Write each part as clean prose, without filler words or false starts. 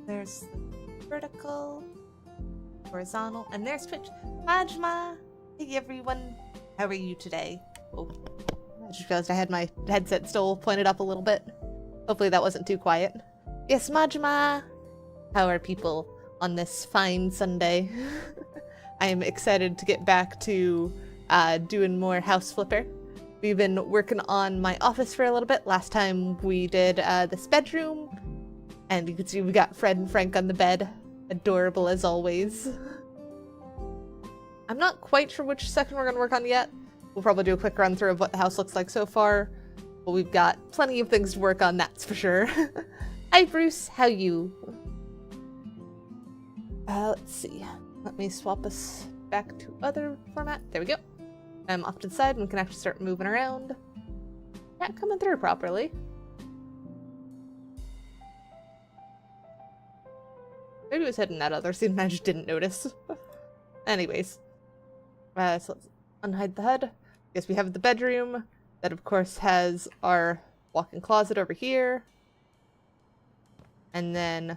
There's the vertical, horizontal, and there's Twitch. Majma! Hey everyone, how are you today? Oh, I just realized I had my headset still pointed up a little bit. Hopefully that wasn't too quiet. Yes, Majma! How are people on this fine Sunday? I am excited to get back to doing more House Flipper. We've been working on my office for a little bit. Last time we did this bedroom, and you can see we got Fred and Frank on the bed. Adorable as always. I'm not quite sure which section we're going to work on yet. We'll probably do a quick run through of what the house looks like so far, but we've got plenty of things to work on, that's for sure. Hi Bruce, how you? Let's see. Let me swap us back to other format. There we go. I'm off to the side and we can actually start moving around. Not coming through properly. Maybe it was hidden that other scene and I just didn't notice. Anyways. So let's unhide the HUD. Guess we have the bedroom. That of course has our walk-in closet over here. And then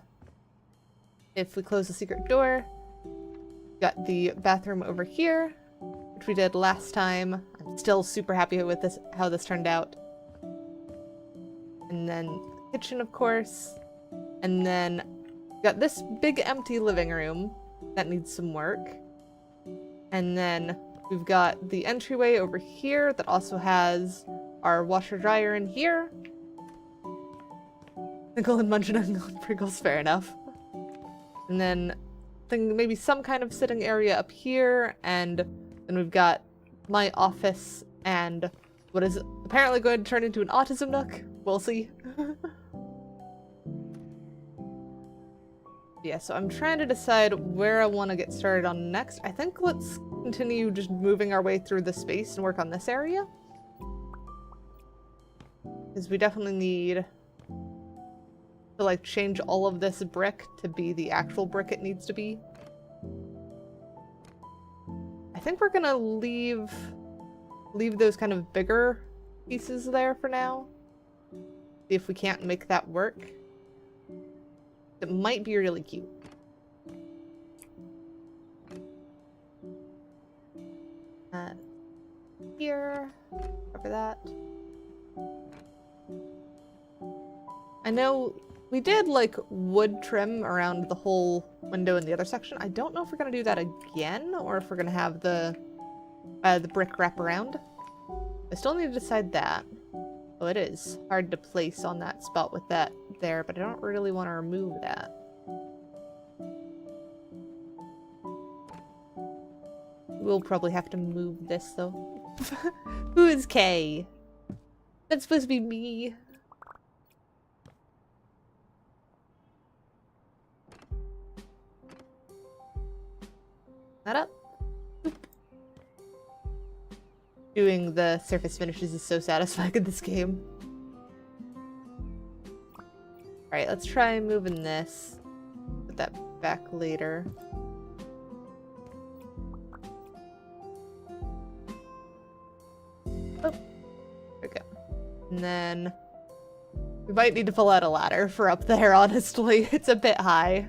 if we close the secret door, got the bathroom over here, which we did last time. I'm still super happy with this, how this turned out. And then the kitchen, of course. And then got this big empty living room that needs some work. And then we've got the entryway over here that also has our washer dryer in here. Nickel and munching on Pringles, fair enough. And then maybe some kind of sitting area up here, and then we've got my office and what is apparently going to turn into an autism nook. We'll see. Yeah, so I'm trying to decide where I want to get started on next. I think let's continue just moving our way through the space and work on this area. Because we definitely need to like change all of this brick to be the actual brick it needs to be. I think we're gonna leave those kind of bigger pieces there for now. See if we can't make that work. It might be really cute. Here, cover that. I know we did like wood trim around the whole window in the other section. I don't know if we're gonna do that again or if we're gonna have the brick wrap around. I still need to decide that. Oh, it is hard to place on that spot with that there, but I don't really want to remove that. We'll probably have to move this though. Who is Kay? That's supposed to be me. That up. Oop. Doing the surface finishes is so satisfying in this game. Alright, let's try moving this. Put that back later. Oh, there we go. And then we might need to pull out a ladder for up there, honestly. It's a bit high.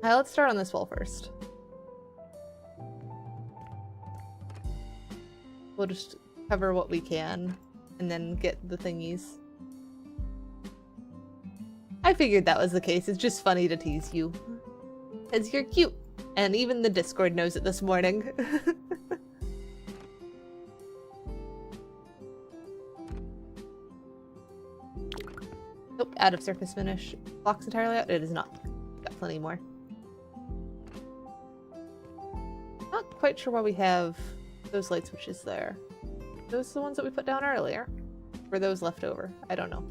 Alright, let's start on this wall first. We'll just cover what we can and then get the thingies. I figured that was the case. It's just funny to tease you. Because you're cute. And even the Discord knows it this morning. Nope, out of surface finish. Box entirely out? It is not. Got plenty more. Not quite sure why we have those light switches there. Those are the ones that we put down earlier. Were those left over? I don't know.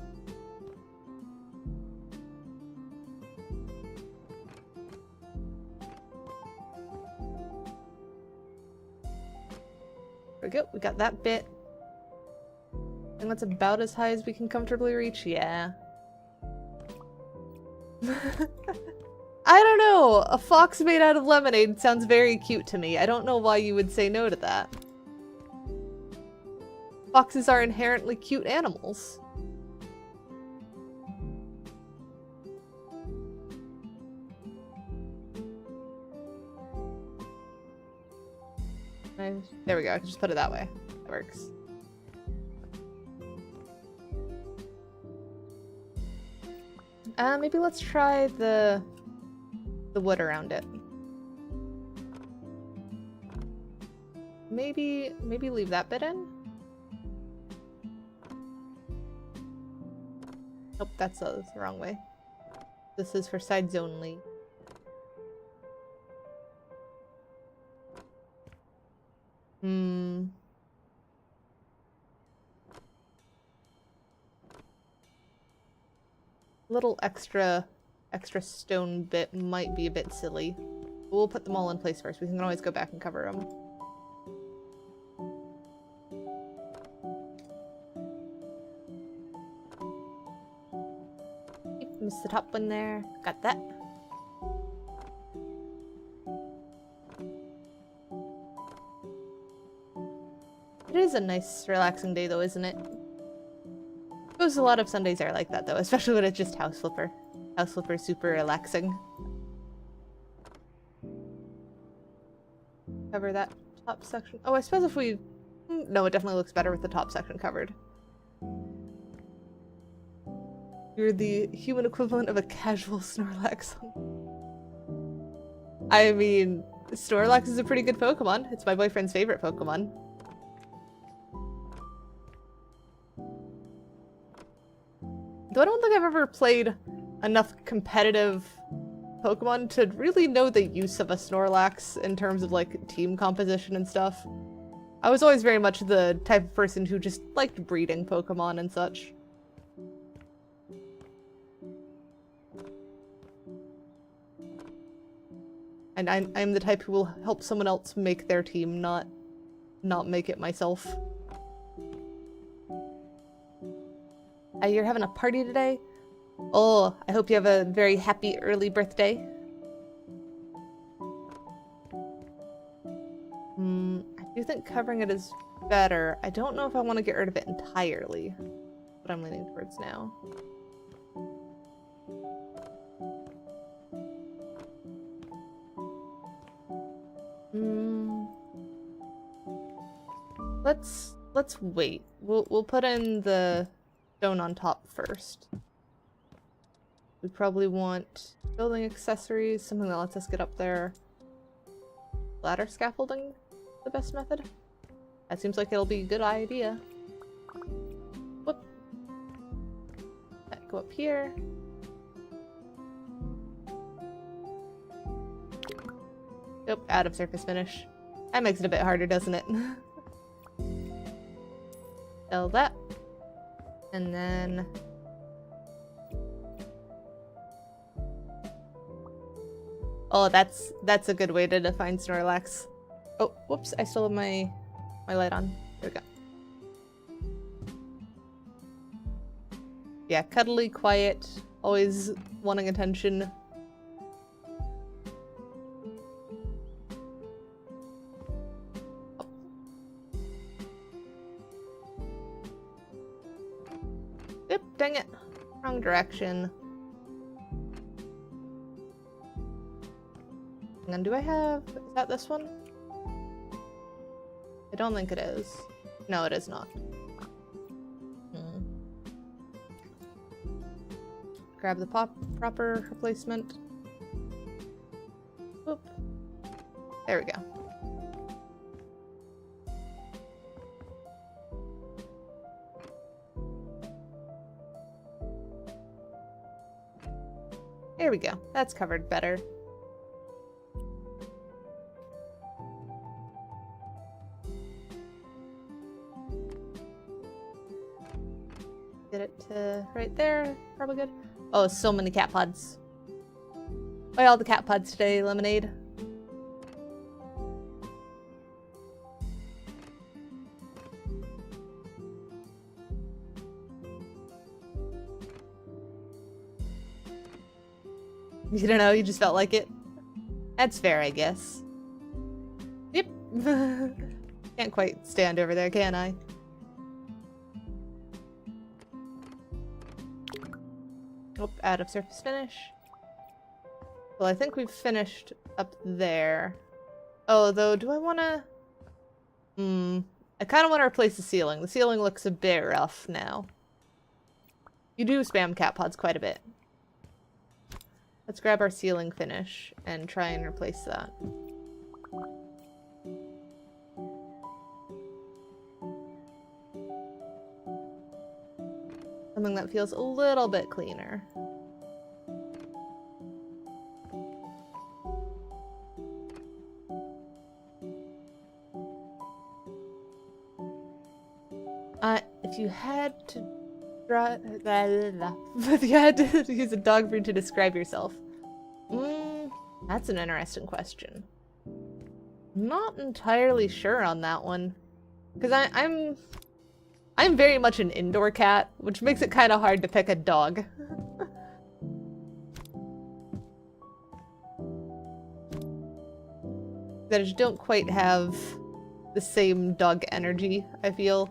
There we go. We got that bit. I think that's about as high as we can comfortably reach. Yeah. I don't know. A fox made out of lemonade sounds very cute to me. I don't know why you would say no to that. Foxes are inherently cute animals. There we go. I can just put it that way. That works. Maybe let's try the wood around it. Maybe leave that bit in? Nope, that's the wrong way. This is for sides only. Little extra stone bit might be a bit silly. But we'll put them all in place first. We can always go back and cover them. Missed the top one there. Got that. It is a nice, relaxing day though, isn't it? I suppose a lot of Sundays are like that though, especially when it's just House Flipper. House Flipper is super relaxing. Cover that top section. Oh, I suppose if we... No, it definitely looks better with the top section covered. You're the human equivalent of a casual Snorlax. I mean, Snorlax is a pretty good Pokemon. It's my boyfriend's favorite Pokemon. Though I don't think I've ever played enough competitive Pokemon to really know the use of a Snorlax in terms of, like, team composition and stuff. I was always very much the type of person who just liked breeding Pokemon and such. And I'm the type who will help someone else make their team, not make it myself. You're having a party today? Oh, I hope you have a very happy early birthday. I do think covering it is better. I don't know if I want to get rid of it entirely. What I'm leaning towards now. Let's wait. We'll put in the stone on top first. We probably want building accessories, something that lets us get up there. Ladder scaffolding, the best method? That seems like it'll be a good idea. Whoop. Go up here. Nope, out of surface finish. That makes it a bit harder, doesn't it? Fill that. And then... Oh, that's a good way to define Snorlax. Oh, whoops, I still have my light on. There we go. Yeah, cuddly, quiet, always wanting attention. Yep, dang it. Wrong direction. Hang on, do I have... Is that this one? I don't think it is. No, it is not. Grab the proper replacement. Whoop. There we go. There we go. That's covered better. Get it to right there. Probably good. Oh, so many cat pods. Why all the cat pods today, Lemonade? You don't know, you just felt like it. That's fair, I guess. Yep. Can't quite stand over there, can I? Oh, out of surface finish. Well, I think we've finished up there. Oh, though, do I want to... I kind of want to replace the ceiling. The ceiling looks a bit rough now. You do spam cat pods quite a bit. Let's grab our ceiling finish and try and replace that. Something that feels a little bit cleaner. If you had to if you had to use a dog breed to describe yourself, that's an interesting question. Not entirely sure on that one, because I'm very much an indoor cat, which makes it kind of hard to pick a dog. That I just don't quite have the same dog energy, I feel.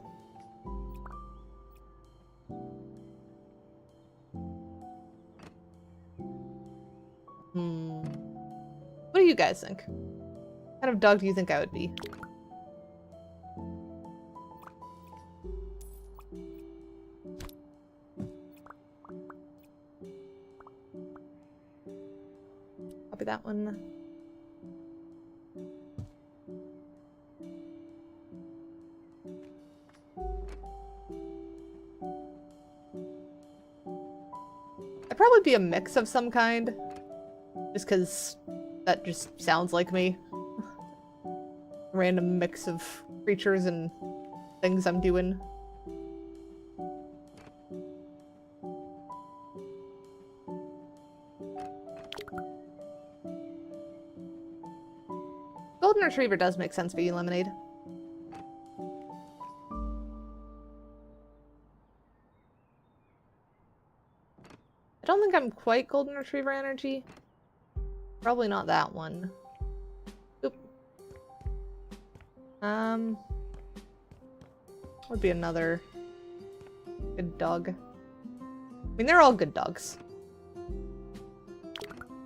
What do you guys think? What kind of dog do you think I would be? Copy that one. I'd probably be a mix of some kind. Just because that just sounds like me. Random mix of creatures and things I'm doing. Golden Retriever does make sense for you, Lemonade. I don't think I'm quite Golden Retriever energy. Probably not that one. Oop. Would be another good dog. I mean, they're all good dogs.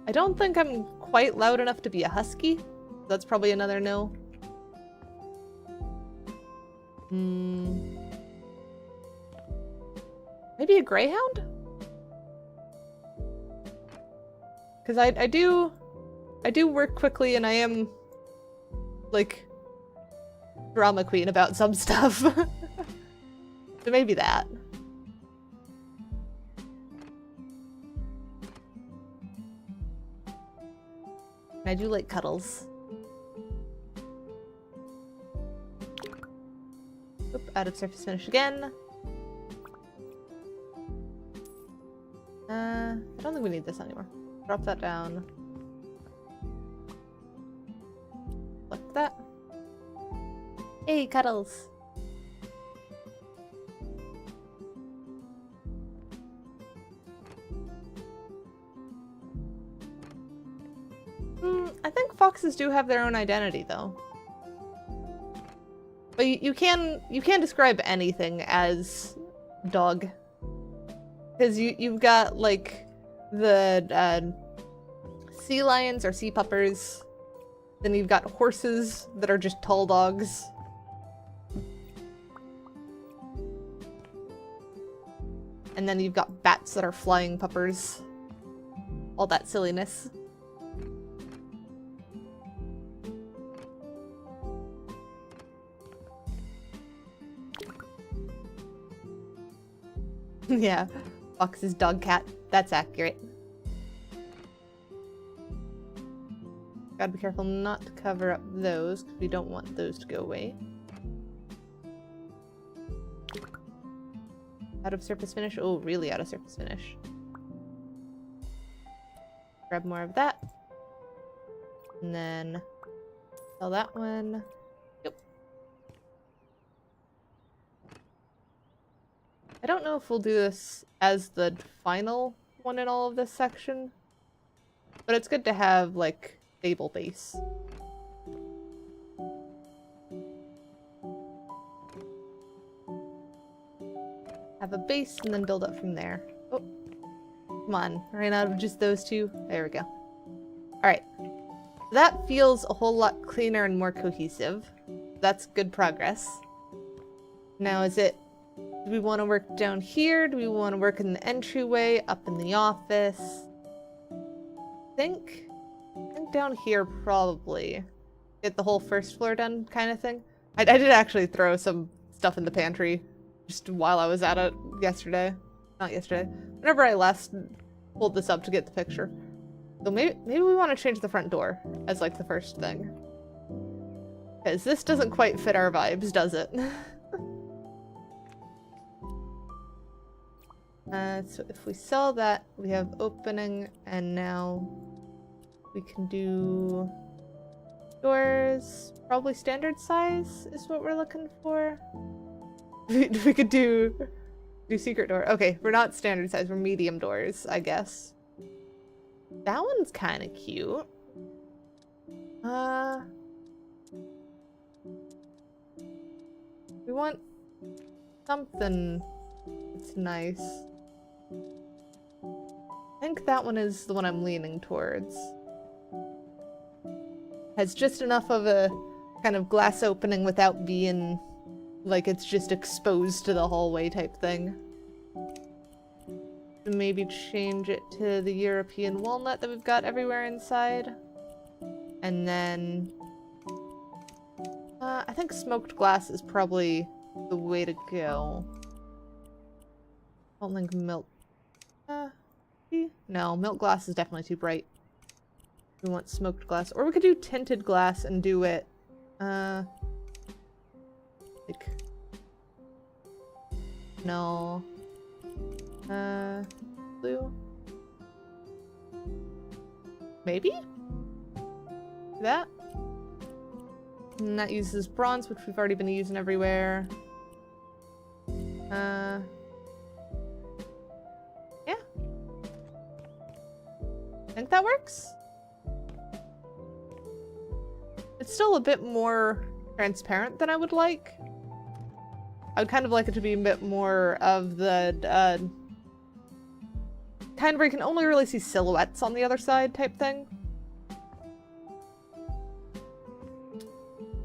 I don't think I'm quite loud enough to be a husky. That's probably another no. Maybe a greyhound? Because I do work quickly, and I am, like, drama queen about some stuff. So maybe that. And I do like cuddles. Oop, out of surface finish again. I don't think we need this anymore. Drop that down. Like that. Hey, cuddles. I think foxes do have their own identity, though. But you can describe anything as dog, because you've got like the sea lions or sea puppers. Then you've got horses that are just tall dogs. And then you've got bats that are flying puppers. All that silliness. Yeah, fox is dog cat. That's accurate. Gotta be careful not to cover up those, because we don't want those to go away. Out of surface finish? Oh, really out of surface finish. Grab more of that. And then sell that one. Yep. I don't know if we'll do this as the final one in all of this section, but it's good to have, like, stable base. Have a base and then build up from there. Oh, come on. Ran out of just those two. There we go. Alright. That feels a whole lot cleaner and more cohesive. That's good progress. Now do we want to work down here? Do we want to work in the entryway, up in the office? I think down here probably. Get the whole first floor done kind of thing. I did actually throw some stuff in the pantry just while I was at it yesterday. Not yesterday. Whenever I last pulled this up to get the picture. So maybe we want to change the front door as like the first thing. Because this doesn't quite fit our vibes, does it? So if we sell that, we have opening, and now we can do doors. Probably standard size is what we're looking for. We could do secret door. Okay, we're not standard size, we're medium doors, I guess. That one's kind of cute. We want something that's nice. I think that one is the one I'm leaning towards. Has just enough of a kind of glass opening without being like it's just exposed to the hallway type thing. Maybe change it to the European walnut that we've got everywhere inside. And then I think smoked glass is probably the way to go. I don't think milk. No, milk glass is definitely too bright. We want smoked glass. Or we could do tinted glass and do it, like... No. Blue? Maybe? That? And that uses bronze, which we've already been using everywhere. Yeah. I think that works. It's still a bit more transparent than I would like. I would kind of like it to be a bit more of the, kind of where you can only really see silhouettes on the other side type thing.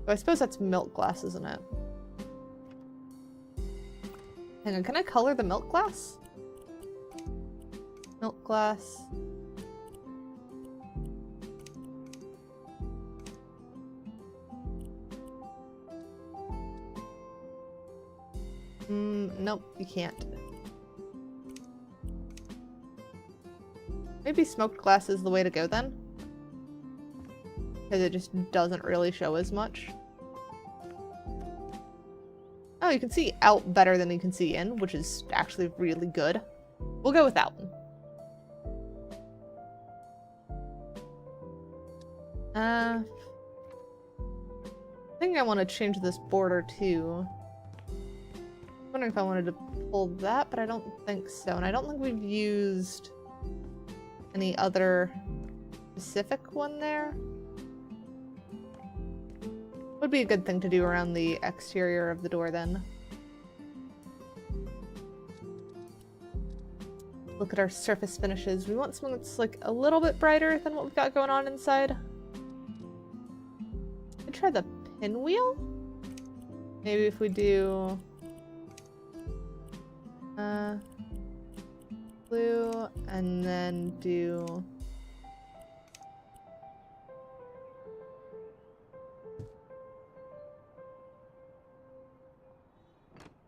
So I suppose that's milk glass, isn't it? Hang on, can I color the milk glass? Milk glass. Nope, you can't. Maybe smoked glass is the way to go then. Because it just doesn't really show as much. Oh, you can see out better than you can see in, which is actually really good. We'll go with that one. I think I want to change this border too. I'm wondering if I wanted to pull that, but I don't think so. And I don't think we've used any other specific one there. Would be a good thing to do around the exterior of the door then. Look at our surface finishes. We want something that's like a little bit brighter than what we've got going on inside. Could try the pinwheel? Maybe if we do blue and then do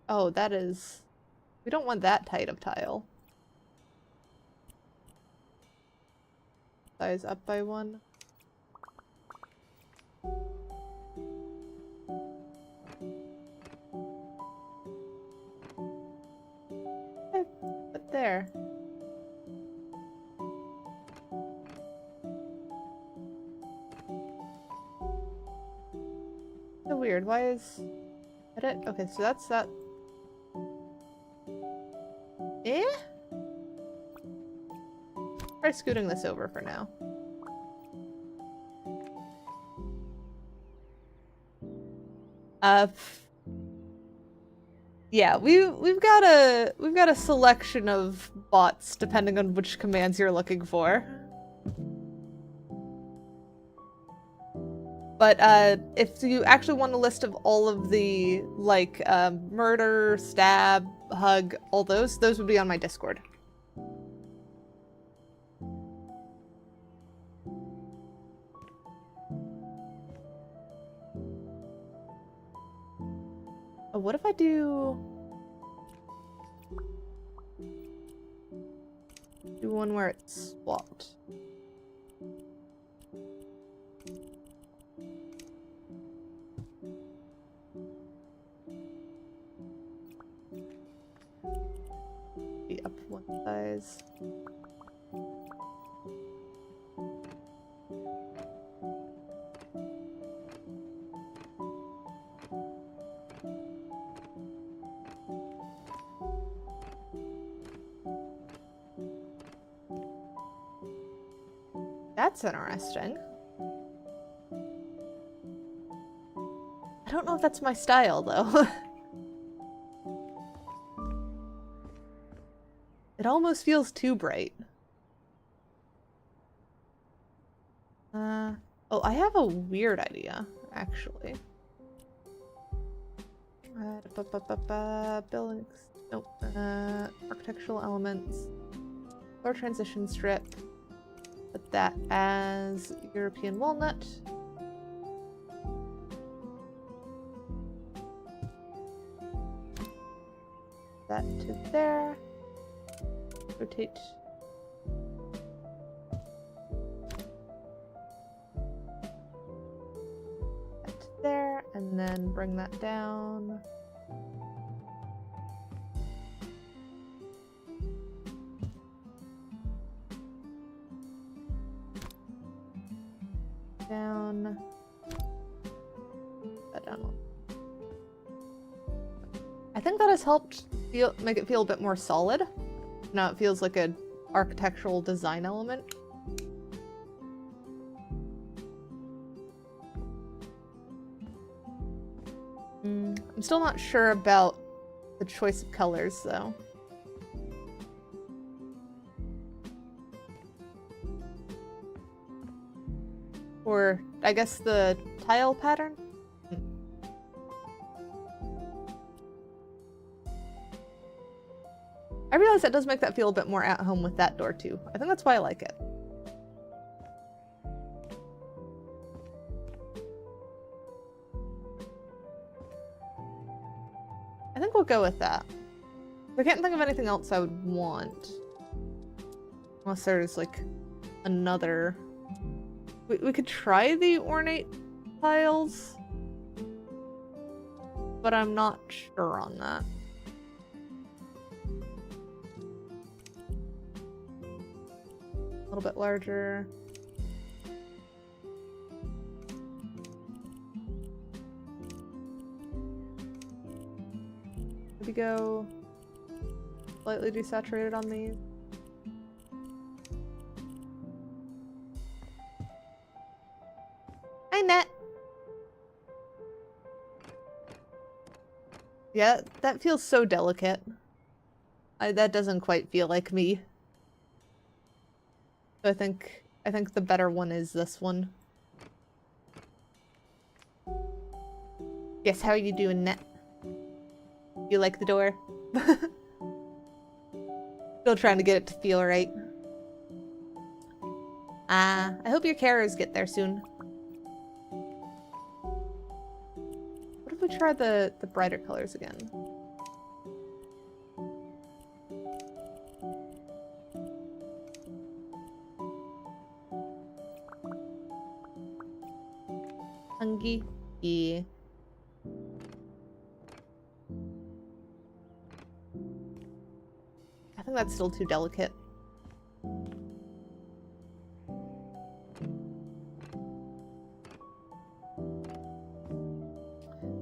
oh, that is... We don't want that tight of tile. Size up by 1. Okay, put there. So weird, why is... Edit? Okay, so that's that. Eh? Try scooting this over for now. Yeah, we've got a selection of bots depending on which commands you're looking for. But if you actually want a list of all of the, like, murder, stab, hug, all those would be on my Discord. Oh, what if I do one where it's swapped? Be up one size. That's interesting. I don't know if that's my style, though. It almost feels too bright. Oh, I have a weird idea, actually. Buildings. Nope. Architectural elements. Floor transition strip. Put that as European walnut. That to there. Rotate. That to there, and then bring that down. Down. That down. I think that has helped make it feel a bit more solid. Now it feels like an architectural design element. I'm still not sure about the choice of colors, though. Or, I guess, the tile pattern? I realize that does make that feel a bit more at home with that door, too. I think that's why I like it. I think we'll go with that. I can't think of anything else I would want. Unless there's, like, another... We could try the ornate tiles, but I'm not sure on that. A little bit larger. Maybe go slightly desaturated on these. Hi, Net. Yeah, that feels so delicate. That doesn't quite feel like me. So I think the better one is this one. Yes, how are you doing, Net? You like the door? Still trying to get it to feel right. I hope your carers get there soon. What if we try the brighter colors again? Hungry? Yeah. I think that's still too delicate.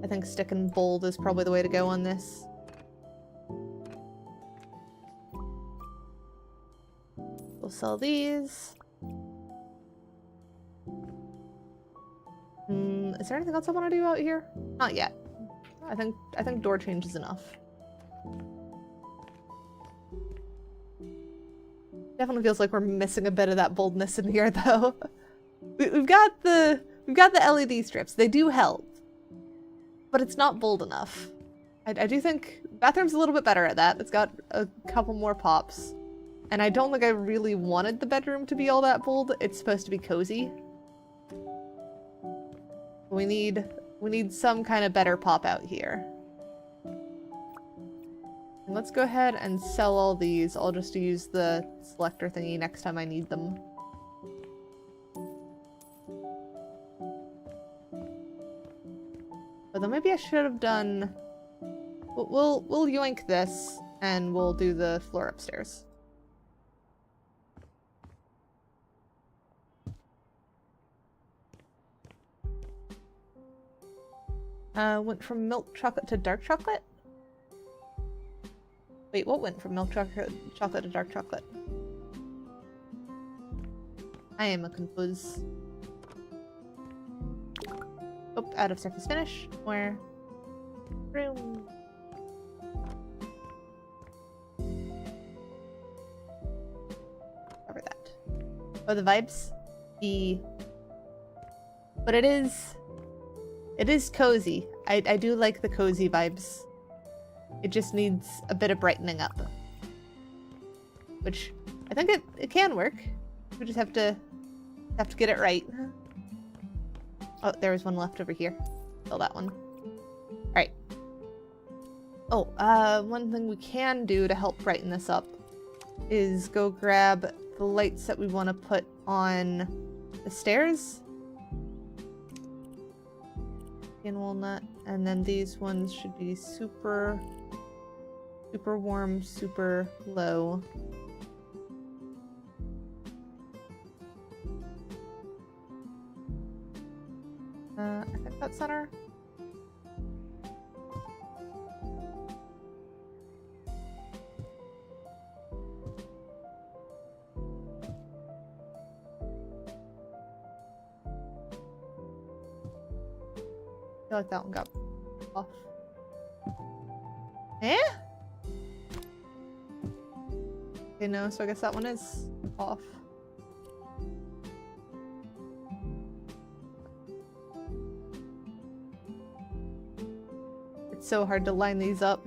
I think stick and bold is probably the way to go on this. We'll sell these. Is there anything else I want to do out here? Not yet. I think door change is enough. Definitely feels like we're missing a bit of that boldness in here, though. We've got the we've got the LED strips. They do help. But it's not bold enough. I do think bathroom's a little bit better at that. It's got a couple more pops. And I don't think I really wanted the bedroom to be all that bold. It's supposed to be cozy. We need some kind of better pop out here. And let's go ahead and sell all these. I'll just use the selector thingy next time I need them. Although maybe I should have done... We'll yoink this, and we'll do the floor upstairs. Went from milk chocolate to dark chocolate? Wait, what went from milk chocolate to dark chocolate? I am a confused. Oh, out of surface finish. Where? Room. Cover that. Oh, the vibes? But it is cozy. I do like the cozy vibes. It just needs a bit of brightening up. Which, I think it can work. We just have to get it right. Oh, there was one left over here. Fill that one. Alright. Oh, one thing we can do to help brighten this up is go grab the lights that we want to put on the stairs. In walnut, and then these ones should be super warm, super low. I think that's center. I feel like that one got off. Eh? Okay, no, so I guess that one is off. It's so hard to line these up.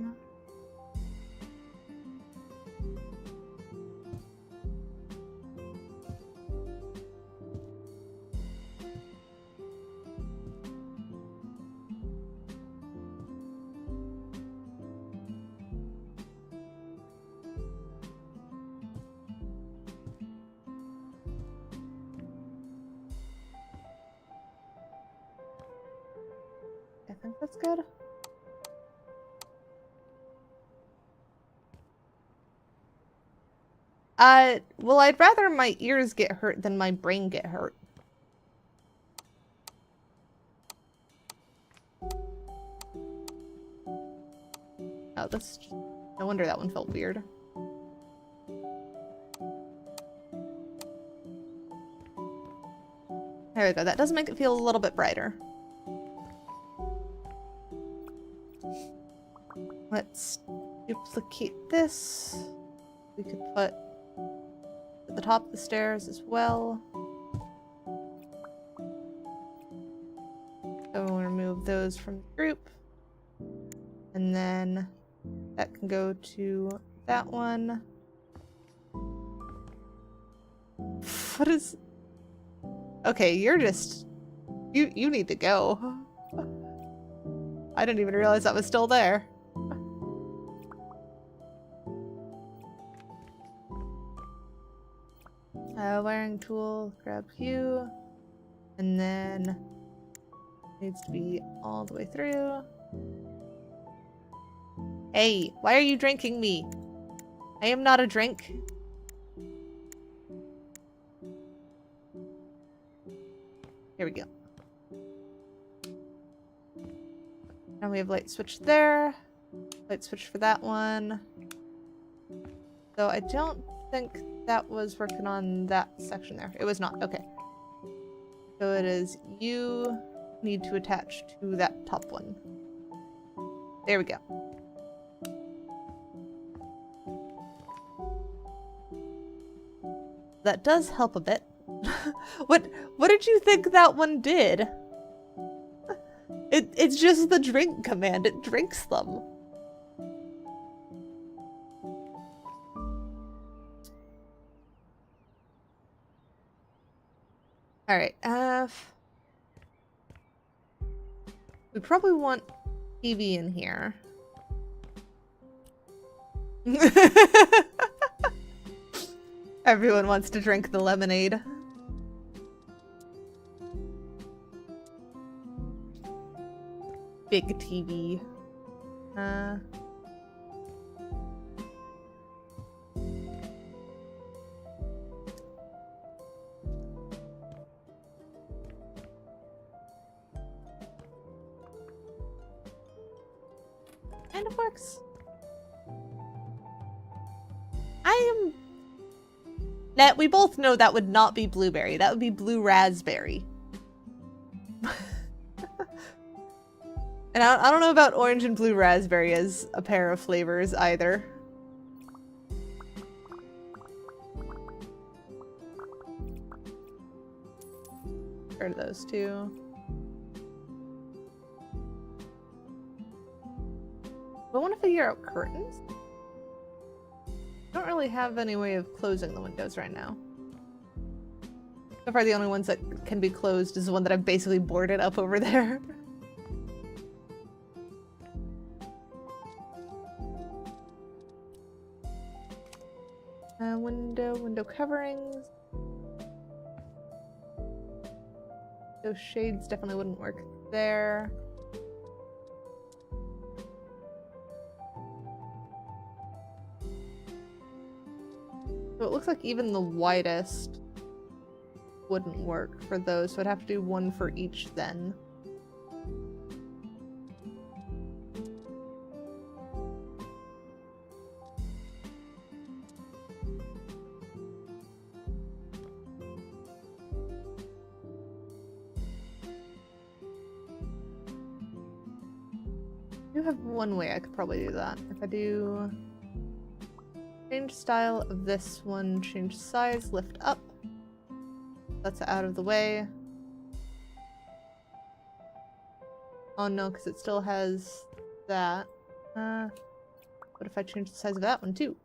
I think that's good. Well, I'd rather my ears get hurt than my brain get hurt. Oh, that's just... no wonder that one felt weird. There we go. That does make it feel a little bit brighter. Let's duplicate this. We could put at the top of the stairs as well. So we'll remove those from the group. And then that can go to that one. What is... okay, you're just... You need to go. I didn't even realize that was still there. Wiring tool, grab you, and then needs to be all the way through. Hey, why are you drinking me? I am not a drink. Here we go. Now we have light switch there, light switch for that one. So I don't think that was working on that section there. It was not. Okay. So it is you need to attach to that top one. There we go. That does help a bit. What did you think that one did? It's just the drink command. It drinks them. Alright, we probably want TV in here. Everyone wants to drink the lemonade. Big TV. Kind of works. Net, we both know that would not be blueberry. That would be blue raspberry. And I don't know about orange and blue raspberry as a pair of flavors either. Heard of those two. I want to figure out curtains. I don't really have any way of closing the windows right now. So far the only ones that can be closed is the one that I've basically boarded up over there. Window coverings. Those shades definitely wouldn't work there. So it looks like even the widest wouldn't work for those, so I'd have to do one for each then. I do have one way I could probably do that. If I do change style of this one, change size, lift up. That's out of the way. Oh no, because it still has that. What if I change the size of that one too?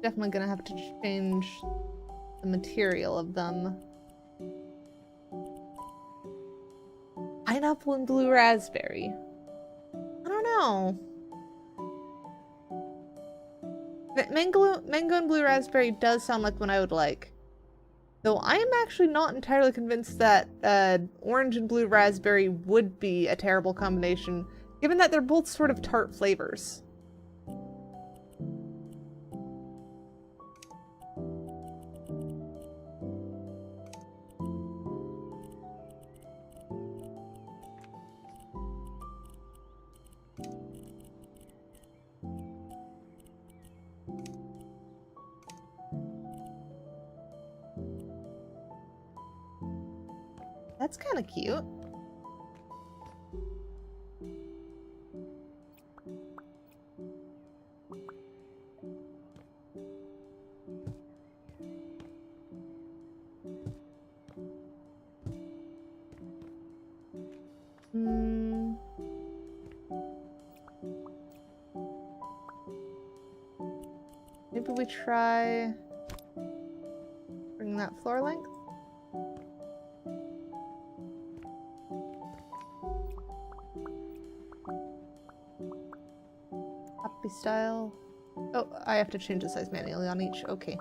Definitely gonna have to change the material of them. Pineapple and blue raspberry. I don't know. Mango and blue raspberry does sound like one I would like. Though I am actually not entirely convinced that orange and blue raspberry would be a terrible combination, given that they're both sort of tart flavors. That's kind of cute. Maybe we try bring that floor length. Style. Oh, I have to change the size manually on each. Okay.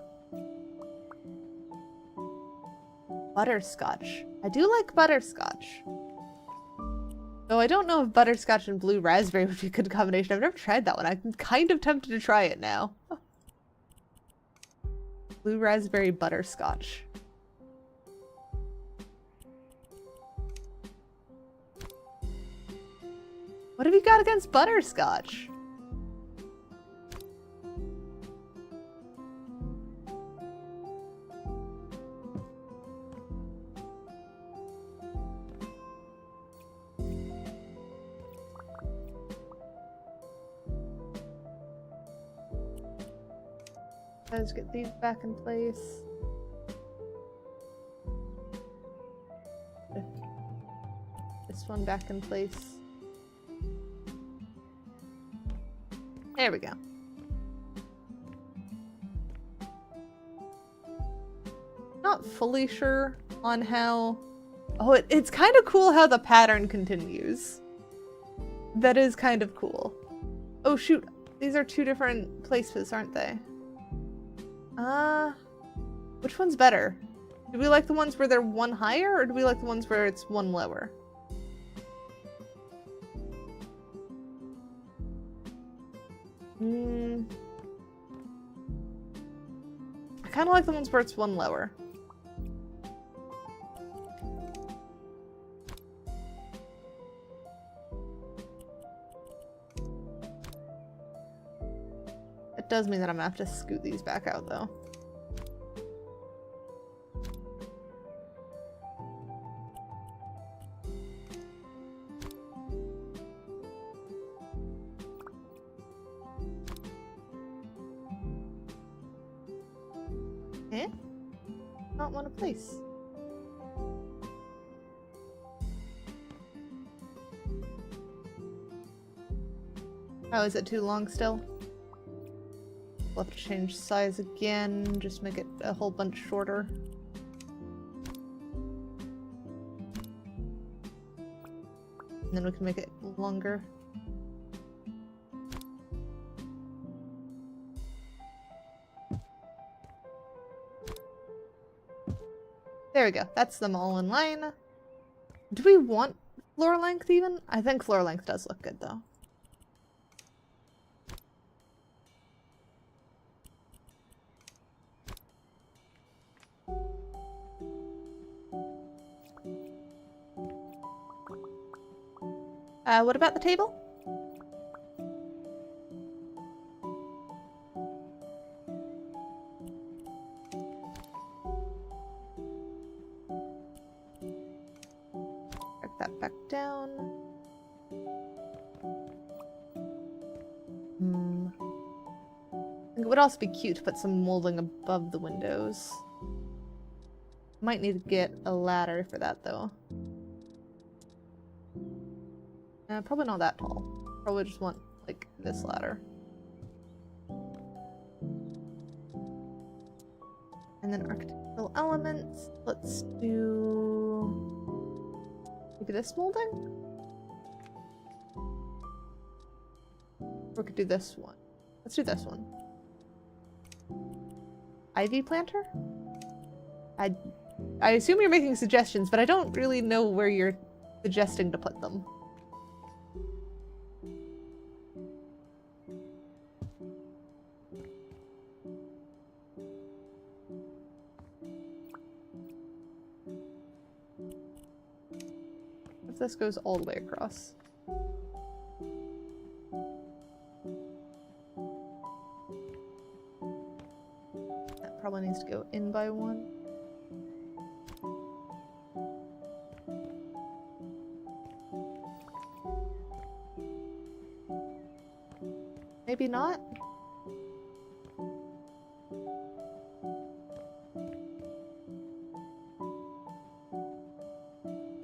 Butterscotch. I do like butterscotch. Though I don't know if butterscotch and blue raspberry would be a good combination. I've never tried that one. I'm kind of tempted to try it now. Blue raspberry butterscotch. What have you got against butterscotch? Let's get these back in place. This one back in place. There we go. Not fully sure on how... Oh, it's kind of cool how the pattern continues. That is kind of cool. Oh shoot, these are two different places, aren't they? Which one's better? Do we like the ones where they're one higher, or do we like the ones where it's one lower? I kind of like the ones where it's one lower. It does mean that I'm gonna have to scoot these back out, though. Eh? Not want a place. Oh, is it too long still? We'll have to change size again, just make it a whole bunch shorter. And then we can make it longer. There we go. That's them all in line. Do we want floor length even? I think floor length does look good though. What about the table? Drag that back down. I think it would also be cute to put some molding above the windows. Might need to get a ladder for that though. Probably not that tall. Probably just want, like, this ladder. And then architectural elements. Let's do... maybe this molding? Or we could do this one. Let's do this one. Ivy planter? I assume you're making suggestions, but I don't really know where you're suggesting to put them. This goes all the way across. That probably needs to go in by one. Maybe not.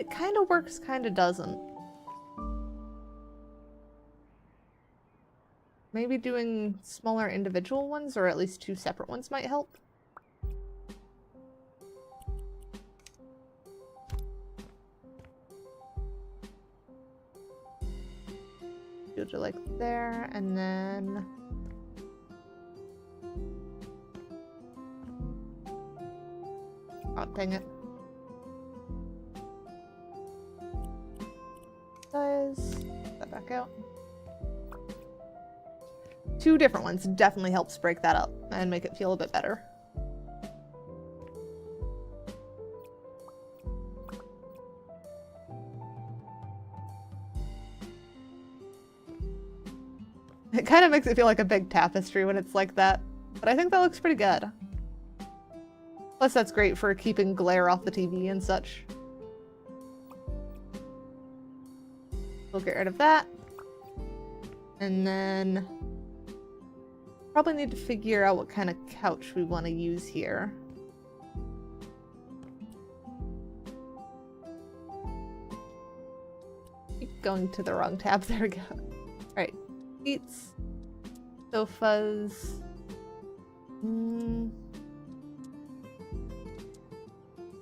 Kind of works, kind of doesn't. Maybe doing smaller individual ones, or at least two separate ones might help. Do it like there, and then... oh, dang it. Get that back out. Two different ones definitely helps break that up and make it feel a bit better. It kind of makes it feel like a big tapestry when it's like that, but I think that looks pretty good. Plus that's great for keeping glare off the TV and such. We'll get rid of that. And then probably need to figure out what kind of couch we want to use here. Keep going to the wrong tab. There we go. Alright. Seats. Sofas.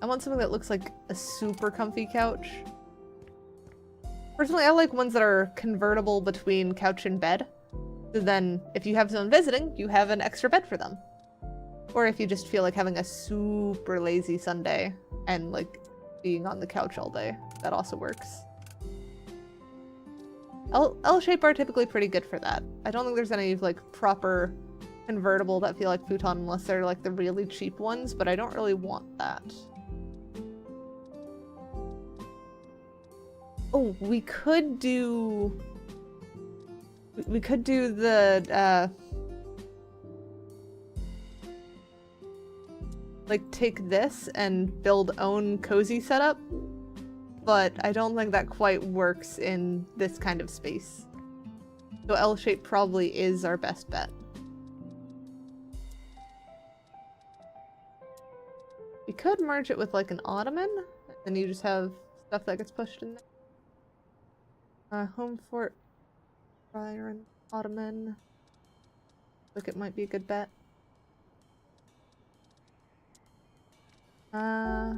I want something that looks like a super comfy couch. Personally, I like ones that are convertible between couch and bed. So then, if you have someone visiting, you have an extra bed for them. Or if you just feel like having a super lazy Sunday and like being on the couch all day, that also works. L-shape are typically pretty good for that. I don't think there's any like proper convertible that feel like futon unless they're like the really cheap ones, but I don't really want that. Oh, we could do the like take this and build own cozy setup, but I don't think that quite works in this kind of space. So L-shape probably is our best bet. We could merge it with like an ottoman, and you just have stuff that gets pushed in there. Home fort, iron, ottoman. Like it might be a good bet. So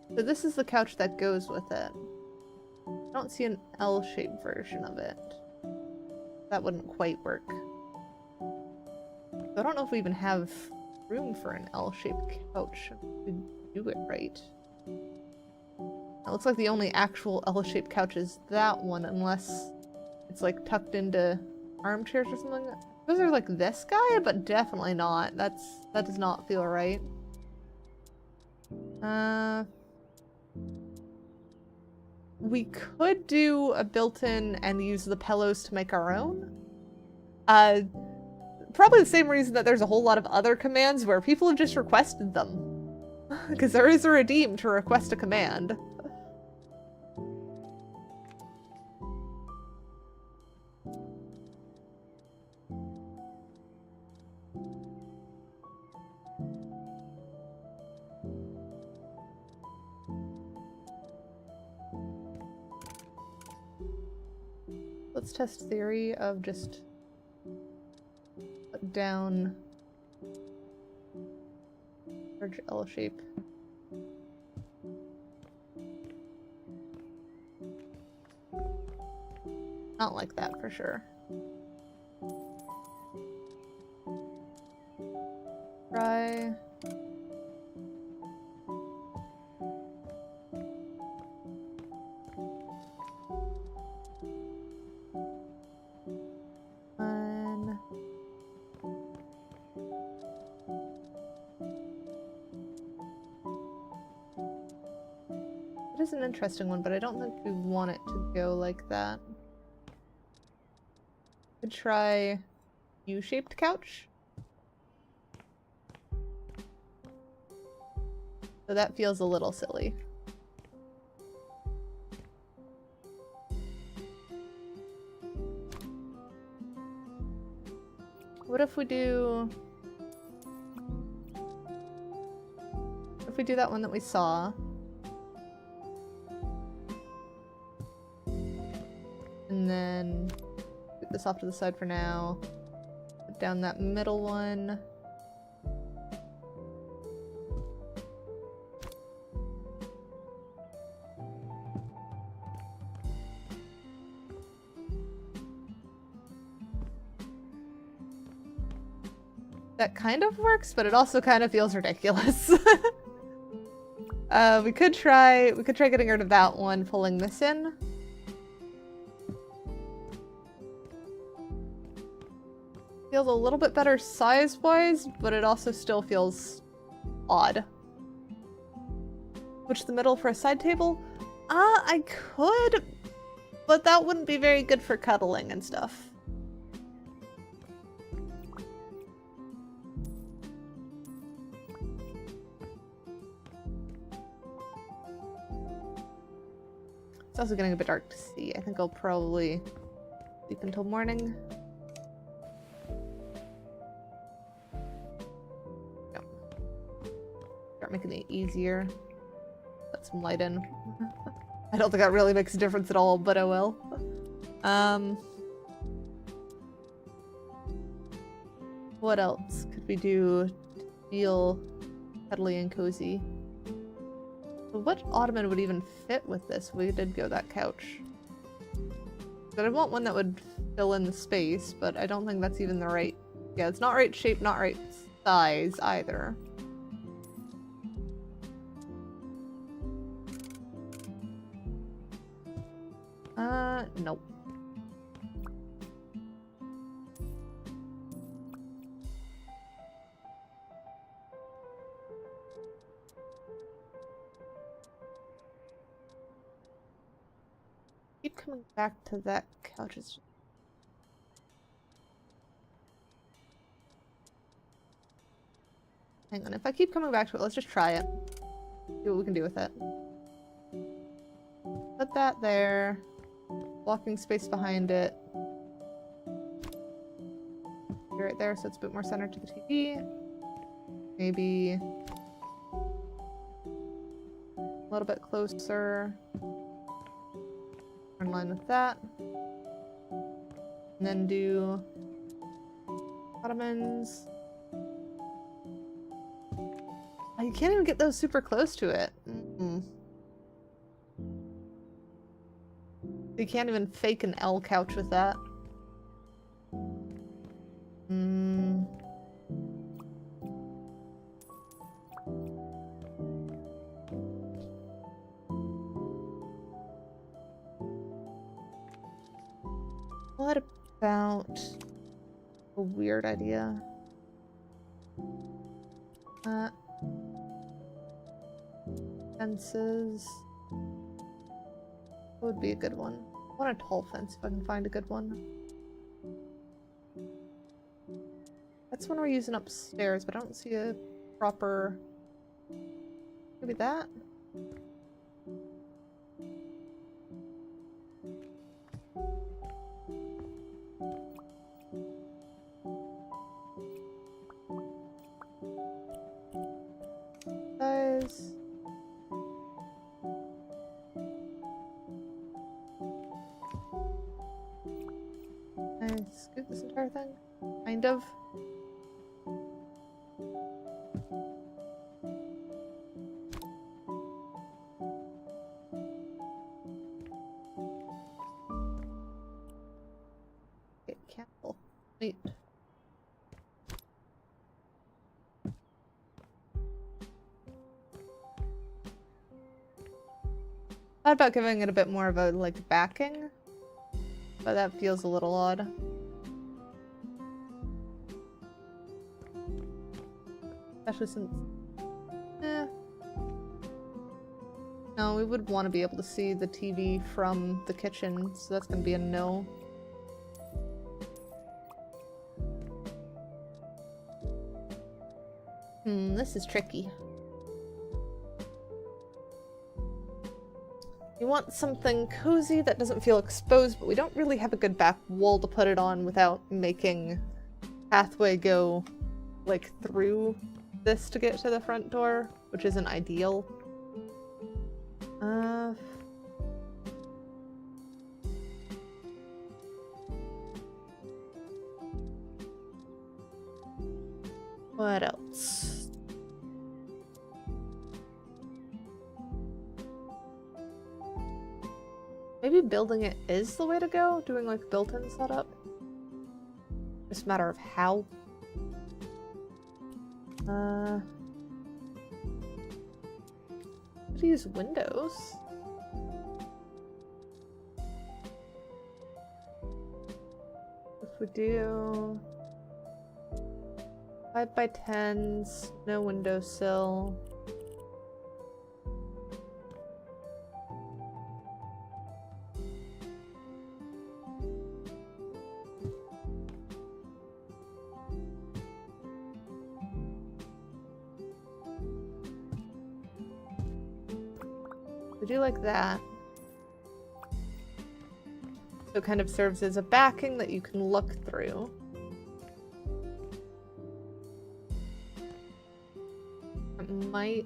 this is the couch that goes with it. I don't see an L-shaped version of it. That wouldn't quite work. So I don't know if we even have room for an L-shaped couch if we do it right. It looks like the only actual L-shaped couch is that one, unless it's like tucked into armchairs or something. Those are like this guy, but definitely not. That does not feel right. We could do a built-in and use the pillows to make our own. Probably the same reason that there's a whole lot of other commands where people have just requested them. Because there is a redeem to request a command. Let's test theory of just put down large L shape. Not like that for sure. Try. It is an interesting one, but I don't think we want it to go like that. Could try U-shaped couch. So that feels a little silly. What if we do... If we do that one that we saw... And then put this off to the side for now. Put down that middle one. That kind of works, but it also kind of feels ridiculous. We could try getting rid of that one, pulling this in. Feels a little bit better size-wise, but it also still feels odd. Switch the middle for a side table? I could But that wouldn't be very good for cuddling and stuff. It's also getting a bit dark to see. I think I'll probably sleep until morning. Yep. Start making it easier. Let some light in. I don't think that really makes a difference at all, but oh well. What else could we do to feel cuddly and cozy? What ottoman would even fit with this? We did go that couch. But I want one that would fill in the space, but I don't think that's even the right... Yeah, it's not right shape, not right size either. Nope. Keep coming back to that couch. Hang on, if I keep coming back to it, let's just try it. See what we can do with it. Put that there. Blocking space behind it. Right there, so it's a bit more centered to the TV. Maybe a little bit closer. In line with that. And then do ottomans. Oh, you can't even get those super close to it. You can't even fake an L couch with that. What about a weird idea? Fences would be a good one. I want a tall fence if I can find a good one. That's one we're using upstairs, but I don't see a proper... Maybe that? Guys. Can I scoot this entire thing? Kind of. Okay, cancel. Wait. Thought about giving it a bit more of a, like, backing, but that feels a little odd. Especially since... No, we would want to be able to see the TV from the kitchen, so that's going to be a no. This is tricky. You want something cozy that doesn't feel exposed, but we don't really have a good back wall to put it on without making pathway go, like, through this to get to the front door, which isn't ideal. What else? Maybe building it is the way to go? Doing like built-in setup? Just a matter of how. Could use windows. If we do 5x10s, no windowsill. We do like that. So it kind of serves as a backing that you can look through. It might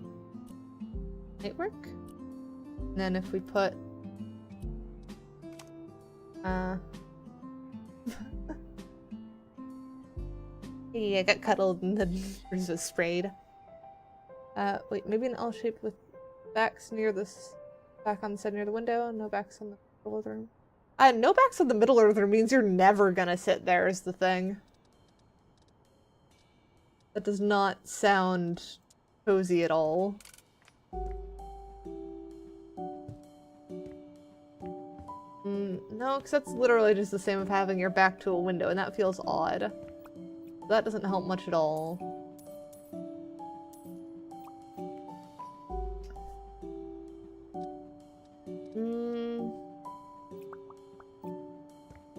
work. And then if we put hey, I got cuddled and then just sprayed. Wait, maybe an L shape with backs near this, back on the side near the window, no backs on the middle of the room. No backs on the middle of the room means you're never gonna sit there is the thing. That does not sound cozy at all. No, because that's literally just the same as having your back to a window, and that feels odd. That doesn't help much at all.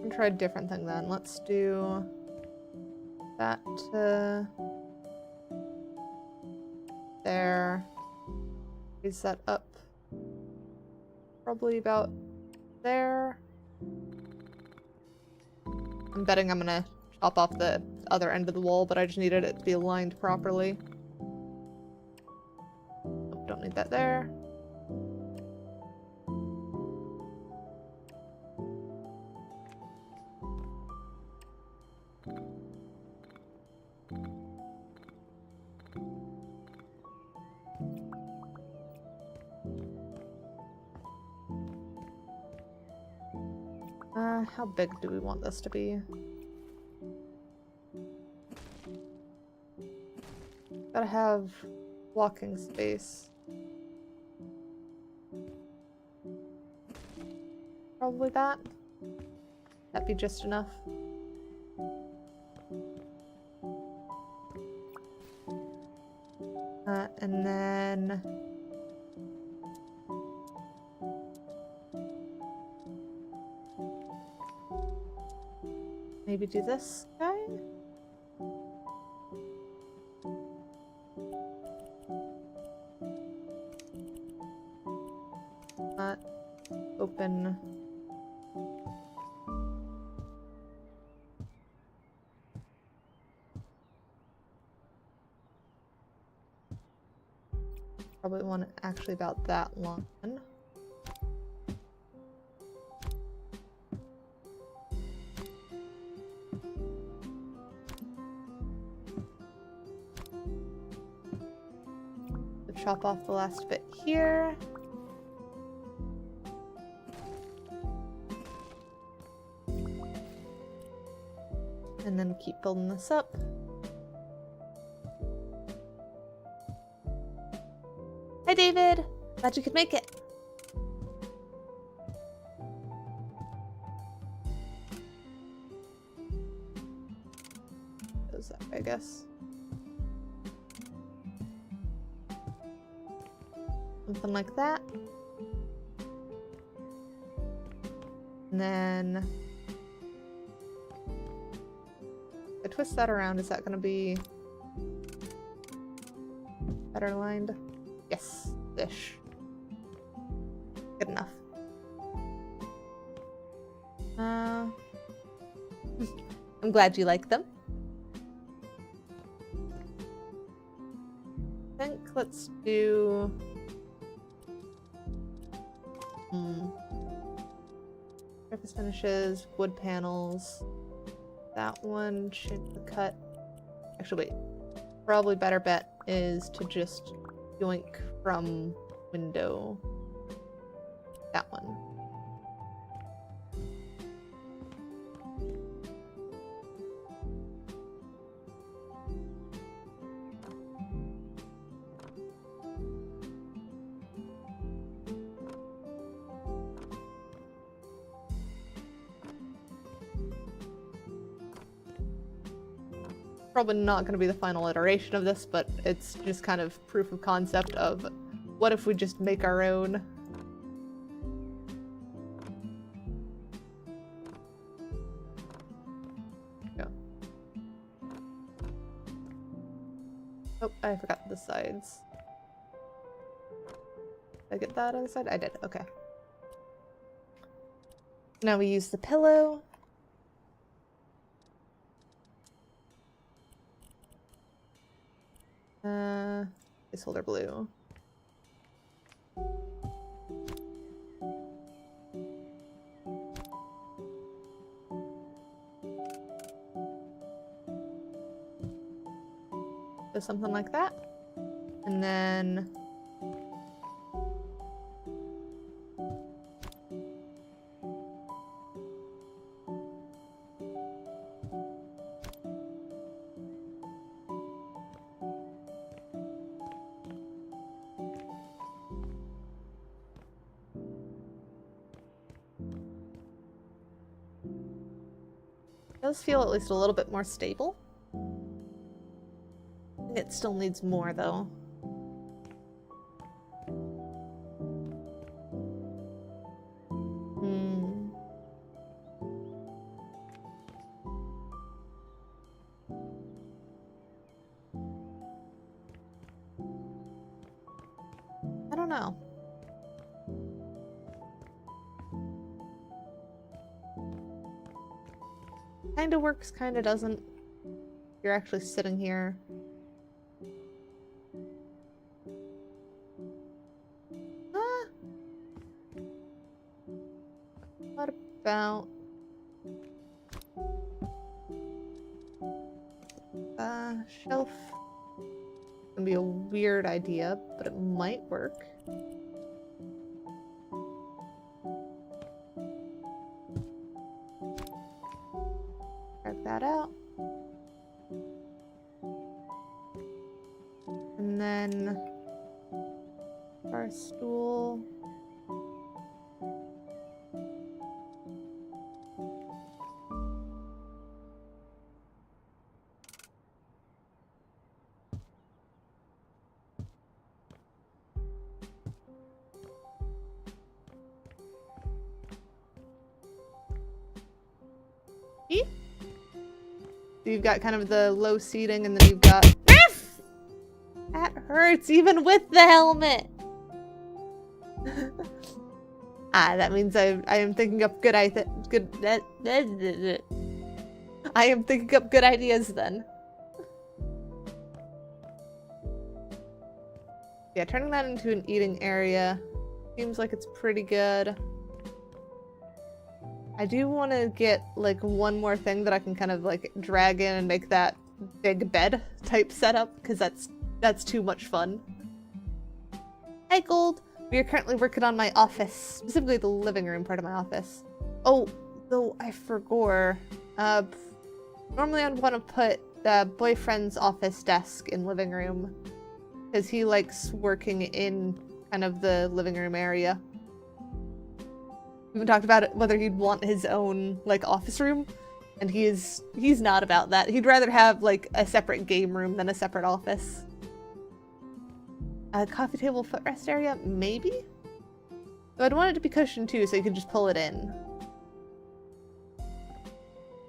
I'll try a different thing then. Let's do that to there. Raise that up. Probably about there. I'm betting I'm gonna chop off the other end of the wall, but I just needed it to be aligned properly. Oh, don't need that there. How big do we want this to be? Gotta have walking space. Probably that. That'd be just enough. And then maybe do this guy? Open. Probably want it actually about that long. Chop off the last bit here. And then keep building this up. Hi, David! Glad you could make it. Goes that way, I guess. Something like that. And then if I twist that around, is that going to be better aligned? Yes, ish. Good enough. I'm glad you like them. I think let's do surface finishes, wood panels. That one should cut. Actually, wait. Probably better bet is to just yoink from window. That one. Probably not going to be the final iteration of this, but it's just kind of proof of concept of what if we just make our own. Go. Oh, I forgot the sides. Did I get that other side? I did, okay. Now we use the pillow. Placeholder blue. So something like that. And then it does feel at least a little bit more stable. It still needs more though. I don't know. Kinda works, kinda doesn't. You're actually sitting here. What about shelf? Gonna be a weird idea, but it might work. Check that out. And then our stool. So you've got kind of the low seating, and then you've got that hurts even with the helmet. That means I am thinking up I am thinking up good ideas then. Yeah, turning that into an eating area seems like it's pretty good. I do want to get like one more thing that I can kind of like drag in and make that big bed type setup, because that's too much fun. Hey Gold! We are currently working on my office, specifically the living room part of my office. Oh, though I forgot. Normally I'd want to put the boyfriend's office desk in living room, because he likes working in kind of the living room area. We haven't talked about it, whether he'd want his own like office room, and he's not about that. He'd rather have like a separate game room than a separate office. A coffee table footrest area, maybe? Though I'd want it to be cushioned too, so you could just pull it in.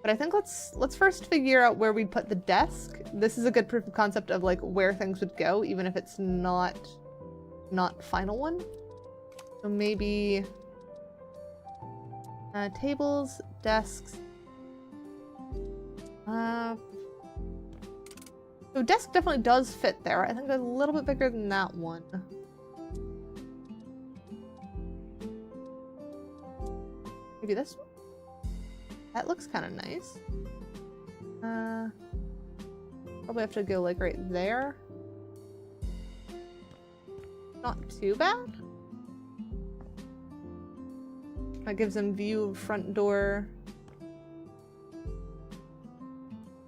But I think let's first figure out where we'd put the desk. This is a good proof of concept of like where things would go, even if it's not final one. So maybe tables, desks. So desk definitely does fit there. I think it's a little bit bigger than that one. Maybe this one? That looks kind of nice. Probably have to go like right there. Not too bad. That gives him view of front door.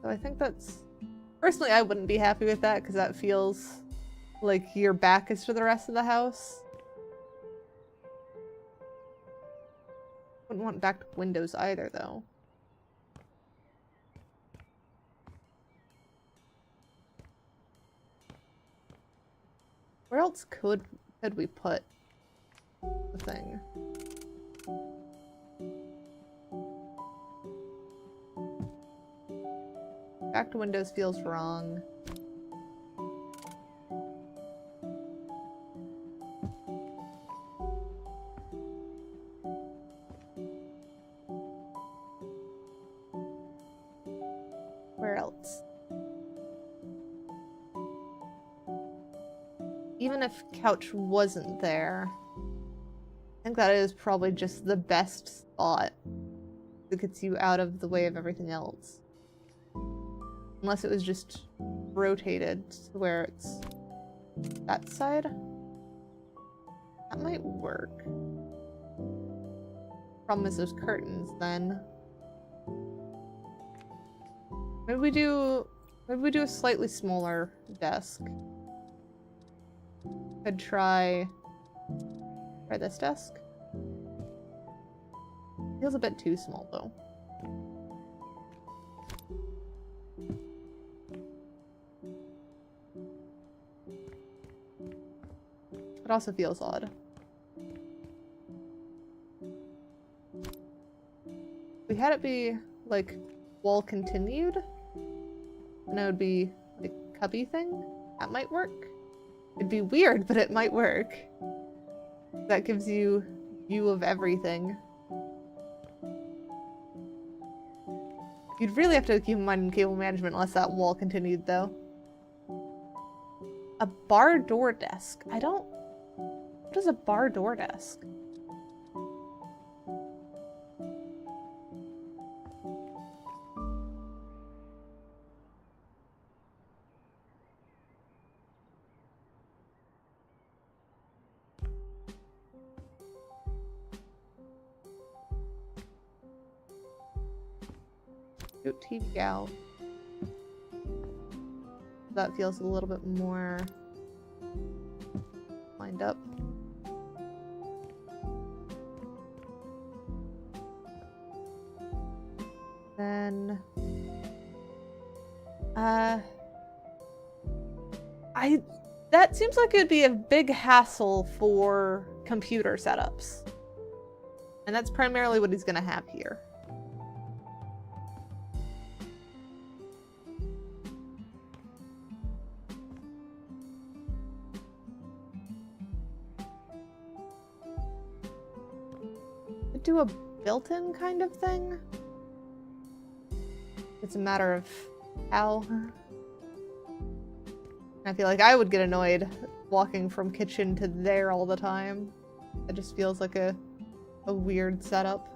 So I think that's... Personally, I wouldn't be happy with that, because that feels like your back is to the rest of the house. Wouldn't want back to windows either, though. Where else could we put the thing? Back to windows feels wrong. else. Even if couch wasn't there, I think that is probably just the best spot that gets you out of the way of everything else. Unless it was just rotated to where it's that side. That might work. Problem is those curtains then. Maybe we do a slightly smaller desk. Could try this desk. Feels a bit too small though. It also feels odd. We had it be like wall continued, and it would be like cubby thing. That might work. It'd be weird, but it might work. That gives you view of everything. You'd really have to keep in mind in cable management unless that wall continued though. A bar door desk. What is a bar door desk? TV out. That feels a little bit more lined up. Then that seems like it'd be a big hassle for computer setups. And that's primarily what he's gonna have here. Do a built-in kind of thing. It's a matter of how. I feel like I would get annoyed walking from kitchen to there all the time. It just feels like a weird setup.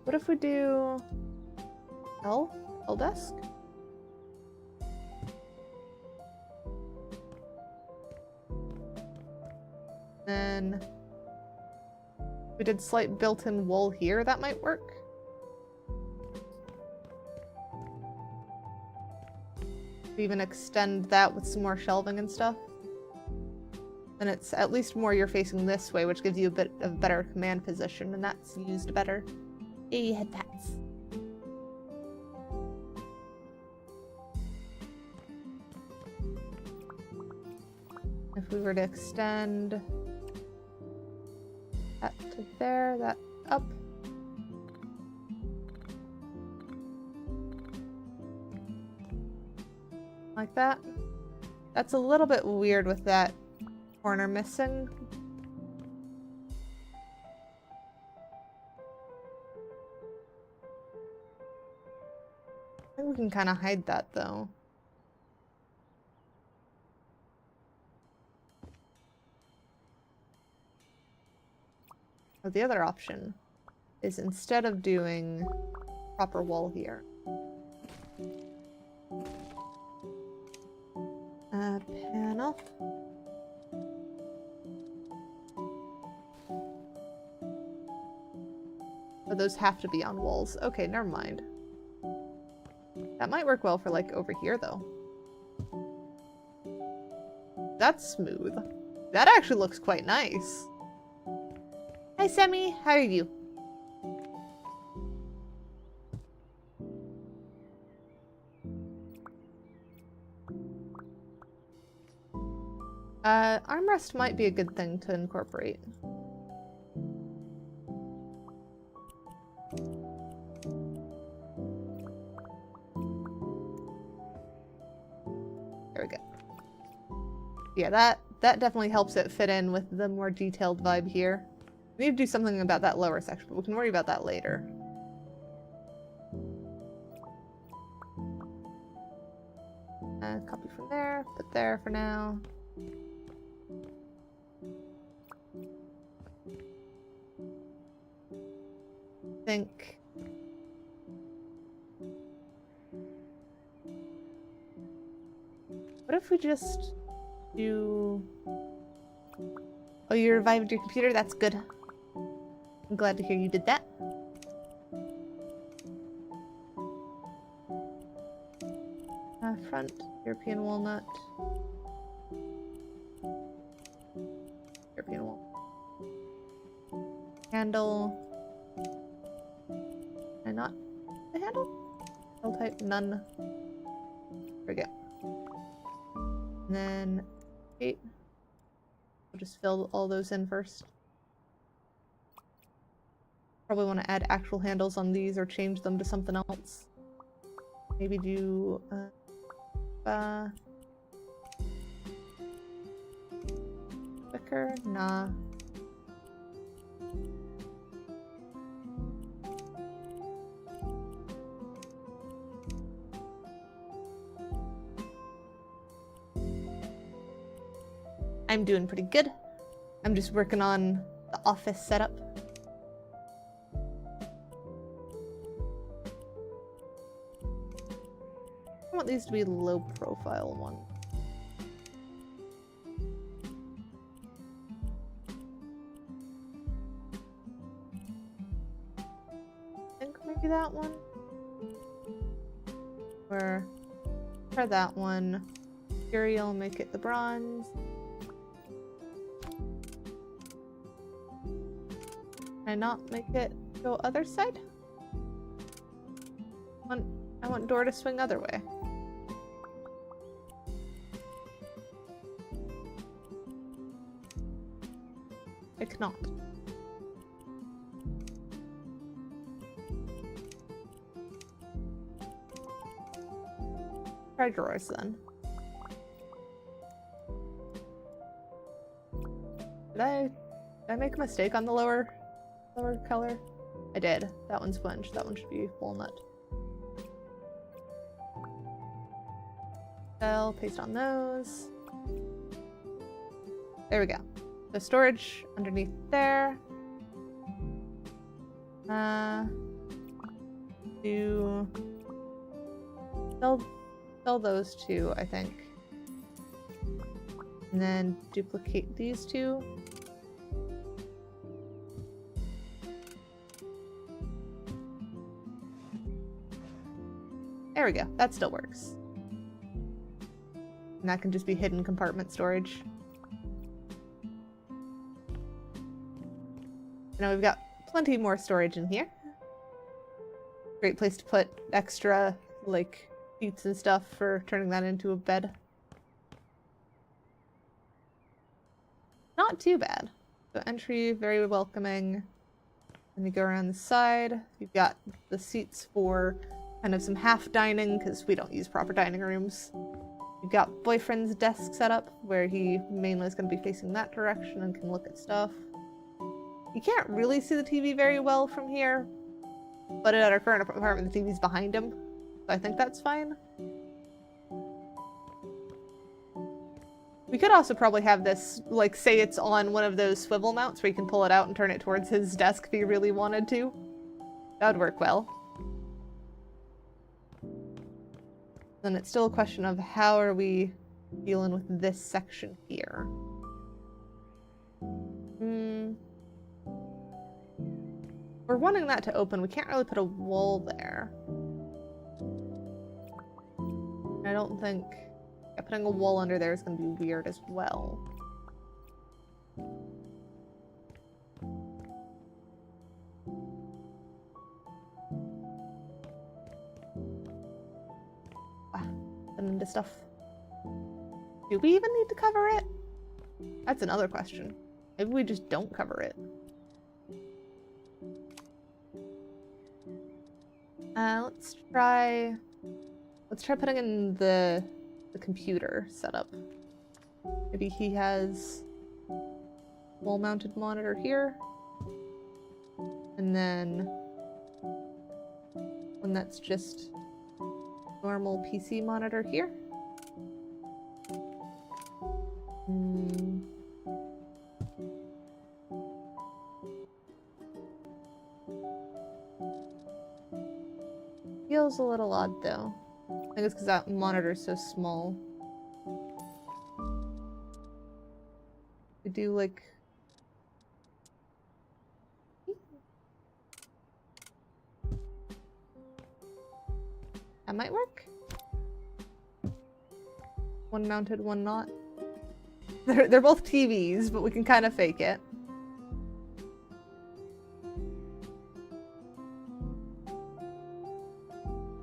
What if we do L desk? Then we did slight built-in wall here. That might work. We even extend that with some more shelving and stuff. Then it's at least more you're facing this way, which gives you a bit of better command position, and that's used better. Hey, head pats. If we were to extend that to there, that up. Like that. That's a little bit weird with that corner missing. I think we can kind of hide that though. The other option is instead of doing proper wall here, panel. But those have to be on walls. Okay, never mind. That might work well for like over here though. That's smooth. That actually looks quite nice. Hi, Semi. How are you? Armrest might be a good thing to incorporate. There we go. Yeah, that definitely helps it fit in with the more detailed vibe here. We need to do something about that lower section, but we can worry about that later. Copy from there, put there for now. Think. What if we just do... Oh, you revived your computer? That's good. I'm glad to hear you did that. Front, European walnut. European walnut. Handle. And not the handle? L type, none. There we go. And then 8. We'll just fill all those in first. Probably want to add actual handles on these or change them to something else. Maybe do quicker? Nah. I'm doing pretty good. I'm just working on the office setup. I want these to be low profile ones. I think maybe that one. Or try that one. Material, make it the bronze. Can I not make it go other side? I want door to swing other way. I cannot. Try drawers then. Did I make a mistake on the lower color? I did. That one's sponge. That one should be walnut. I'll paste on those. There we go. So storage underneath there. Do sell those two, I think. And then duplicate these two. There we go. That still works. And that can just be hidden compartment storage. Now we've got plenty more storage in here. Great place to put extra, like, sheets and stuff for turning that into a bed. Not too bad. So entry, very welcoming. And you go around the side. You've got the seats for kind of some half dining, because we don't use proper dining rooms. You've got boyfriend's desk set up, where he mainly is going to be facing that direction and can look at stuff. You can't really see the TV very well from here, but at our current apartment, the TV's behind him, so I think that's fine. We could also probably have this, like, say it's on one of those swivel mounts where you can pull it out and turn it towards his desk if he really wanted to. That would work well. Then it's still a question of how are we dealing with this section here. We're wanting that to open. We can't really put a wall there. I don't think... Yeah, putting a wall under there is going to be weird as well. Into stuff. Do we even need to cover it? That's another question. Maybe we just don't cover it. Let's try putting in the computer setup. Maybe he has wall-mounted monitor here. And then one that's just normal PC monitor here. Feels a little odd though. I think it's because that monitor's so small. We do like... That might work. One mounted, one not. They're both TVs, but we can kind of fake it.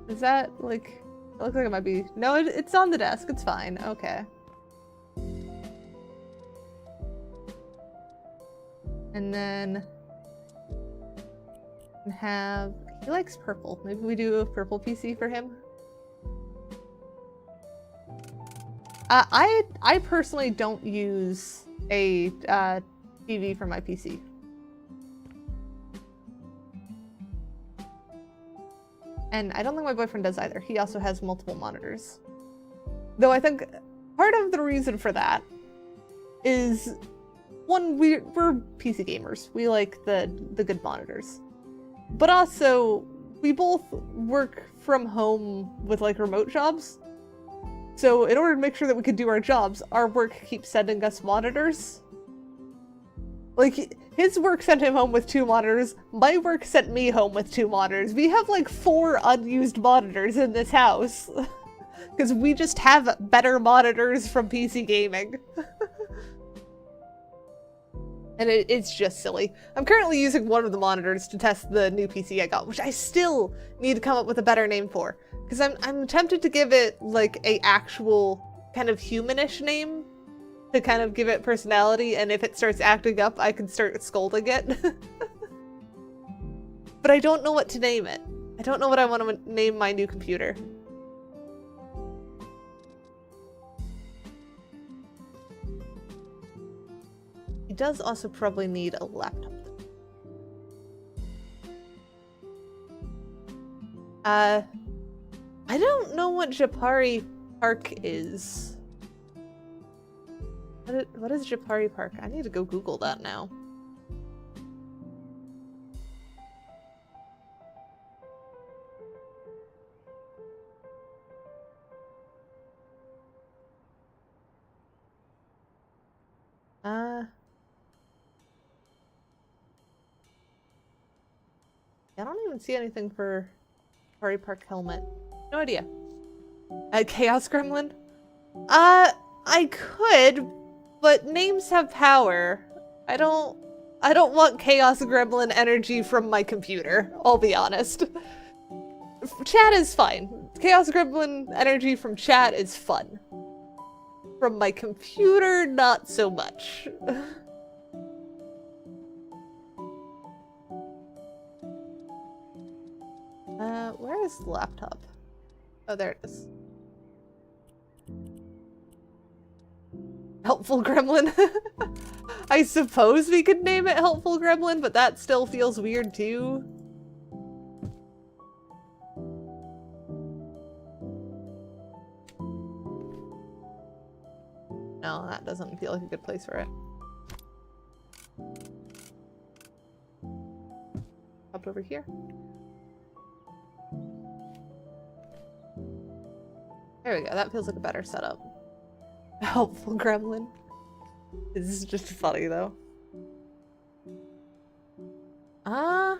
Is that, like... It looks like it might be... No, it's on the desk. It's fine. Okay. And then... have... He likes purple. Maybe we do a purple PC for him? I personally don't use a TV for my PC. And I don't think my boyfriend does either. He also has multiple monitors. Though I think part of the reason for that is, one, we're PC gamers. We like the good monitors. But also, we both work from home with like remote jobs. So in order to make sure that we could do our jobs, our work keeps sending us monitors. Like, his work sent him home with 2 monitors, my work sent me home with 2 monitors. We have like 4 unused monitors in this house. Because we just have better monitors from PC gaming. And it's just silly. I'm currently using one of the monitors to test the new PC I got, which I still need to come up with a better name for. Because I'm tempted to give it like a actual kind of humanish name to kind of give it personality, and if it starts acting up, I can start scolding it. But I don't know what to name it. I don't know what I want to name my new computer. He does also probably need a laptop. I don't know what Japari Park is. What is Japari Park? I need to go Google that now. I don't even see anything for Japari Park helmet. No idea. Chaos Gremlin? I could, but names have power. I don't want Chaos Gremlin energy from my computer, I'll be honest. Chat is fine. Chaos Gremlin energy from chat is fun. From my computer, not so much. Where is the laptop? Oh, there it is. Helpful Gremlin. I suppose we could name it Helpful Gremlin, but that still feels weird too. No, that doesn't feel like a good place for it. Up over here. There we go, that feels like a better setup. Helpful Gremlin. This is just funny though. Let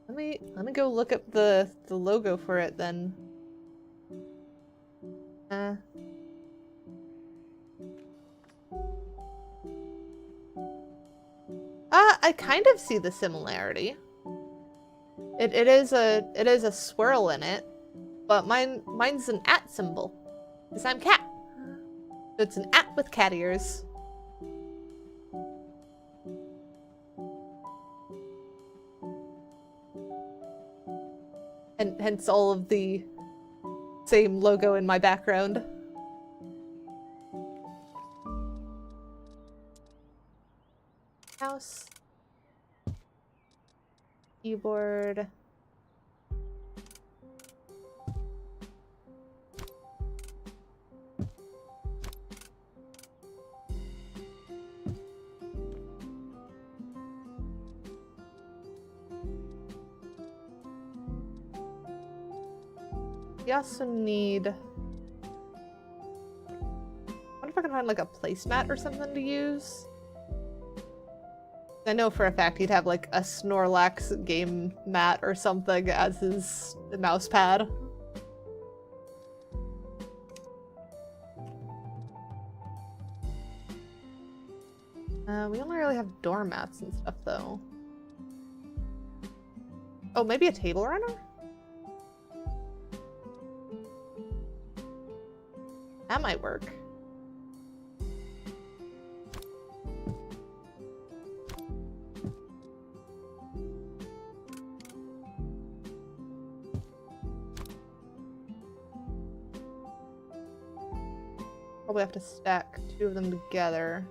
me go look up the logo for it then. I kind of see the similarity. It is a swirl in it, but mine's an at symbol. Because I'm cat. So it's an at with cat ears. And hence all of the same logo in my background. keyboard. We also need... I wonder if I can find like a placemat or something to use. I know for a fact he'd have like a Snorlax game mat or something as his mouse pad. We only really have doormats and stuff though. Oh, maybe a table runner? That might work. Probably have to stack two of them together.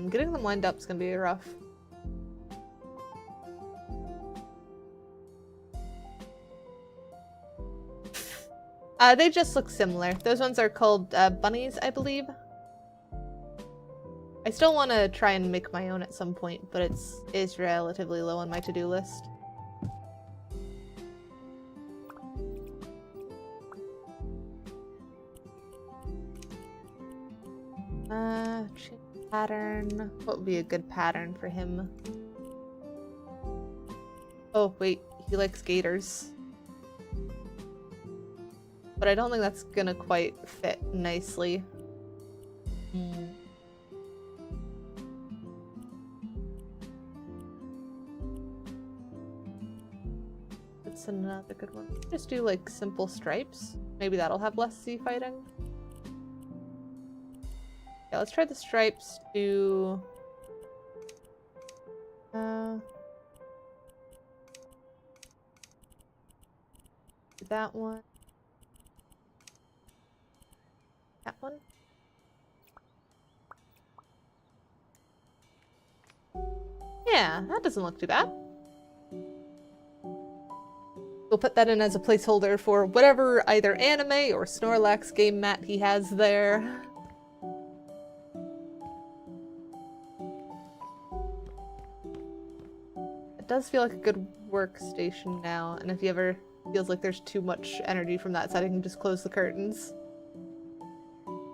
Getting them lined up is gonna be rough. They just look similar. Those ones are called bunnies, I believe. I still want to try and make my own at some point, but it's relatively low on my to-do list. Pattern. What would be a good pattern for him? Oh, wait. He likes gators. But I don't think that's gonna quite fit nicely. That's another good one. Just do like simple stripes. Maybe that'll have less sea fighting. Yeah, let's try the stripes to... that one. That one. Yeah, that doesn't look too bad. We'll put that in as a placeholder for whatever either anime or Snorlax game mat he has there. It does feel like a good workstation now, and if he ever feels like there's too much energy from that side, I can just close the curtains.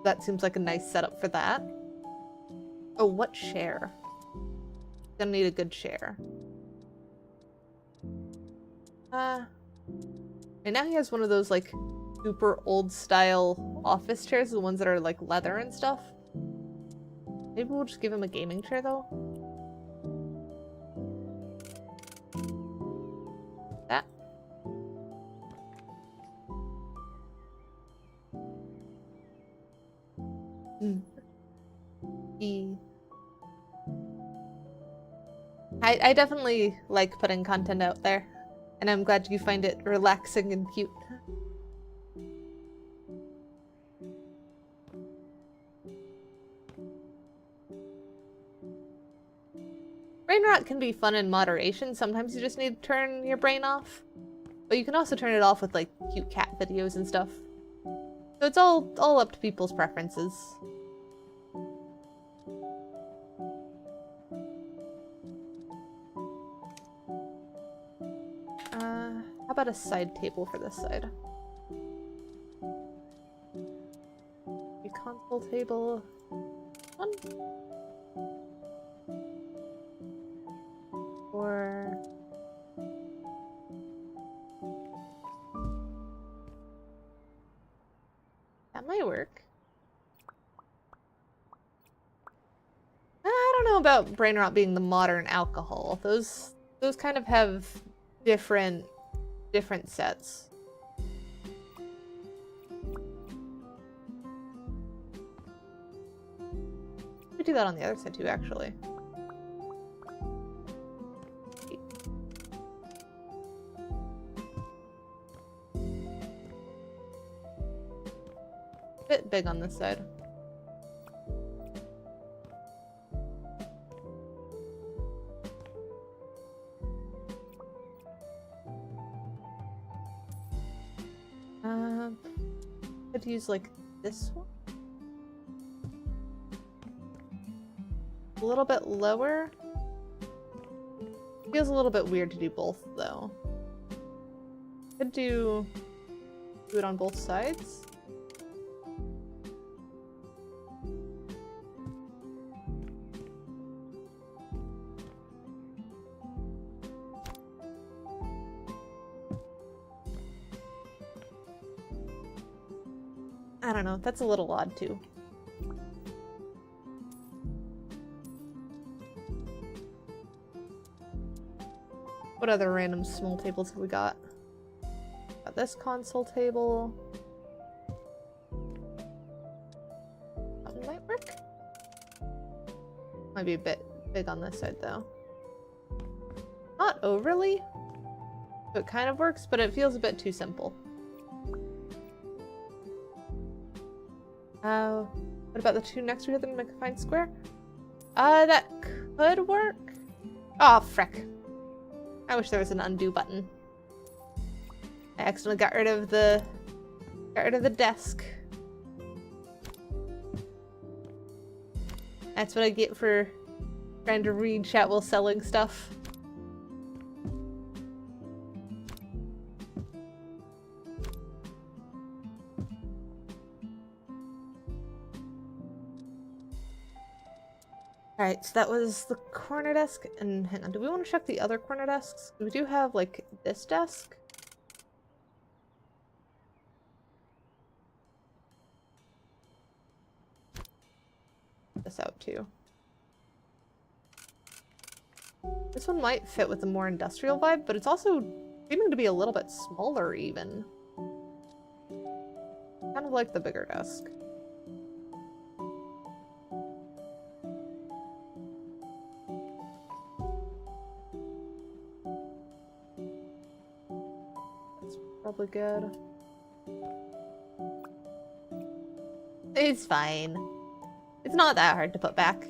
That seems like a nice setup for that. Oh, what chair? Gonna need a good chair. And now he has one of those like super old style office chairs, the ones that are like leather and stuff. Maybe we'll just give him a gaming chair though. That. I definitely like putting content out there, and I'm glad you find it relaxing and cute. Brain rot can be fun in moderation. Sometimes you just need to turn your brain off. But you can also turn it off with like cute cat videos and stuff. So it's all up to people's preferences. How about a side table for this side? A console table. One. Or... that might work. I don't know about brain rot being the modern alcohol. Those kind of have different sets. We do that on the other side too, actually. Bit big on this side. Could use like this one. A little bit lower. Feels a little bit weird to do both though. Could do it on both sides. I don't know, that's a little odd too. What other random small tables have we got? Got this console table. That one might work. Might be a bit big on this side though. Not overly. So it kind of works, but it feels a bit too simple. What about the two next to each other to make a fine square? That could work. Oh, frick. I wish there was an undo button. I accidentally got rid of the desk. That's what I get for trying to read chat while selling stuff. Alright, so that was the corner desk, and hang on, do we want to check the other corner desks? We do have, like, this desk. This out, too. This one might fit with the more industrial vibe, but it's also seeming to be a little bit smaller, even. Kind of like the bigger desk. Probably good. It's fine. It's not that hard to put back.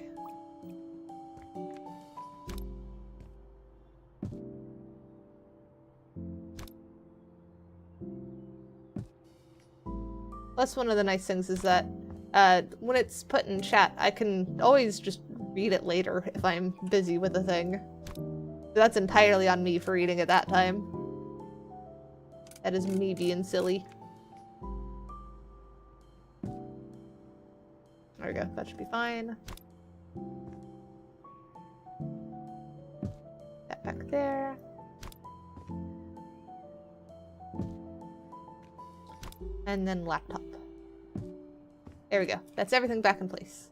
Plus, one of the nice things is that when it's put in chat, I can always just read it later if I'm busy with a thing. So that's entirely on me for reading it that time. That is me being silly. There we go. That should be fine. That back there. And then laptop. There we go. That's everything back in place.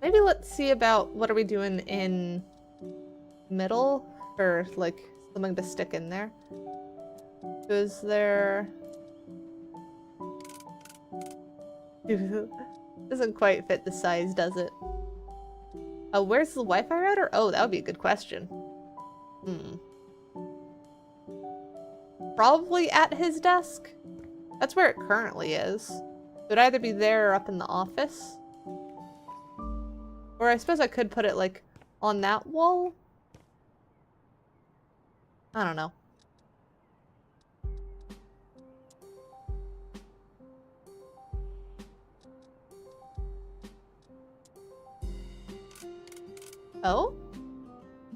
Maybe let's see about what are we doing in middle for like something to stick in there. Is there... Doesn't quite fit the size, does it? Oh, where's the Wi-Fi router? Oh, that would be a good question. Probably at his desk. That's where it currently is. It would either be there or up in the office. Or I suppose I could put it, like, on that wall? I don't know. Oh?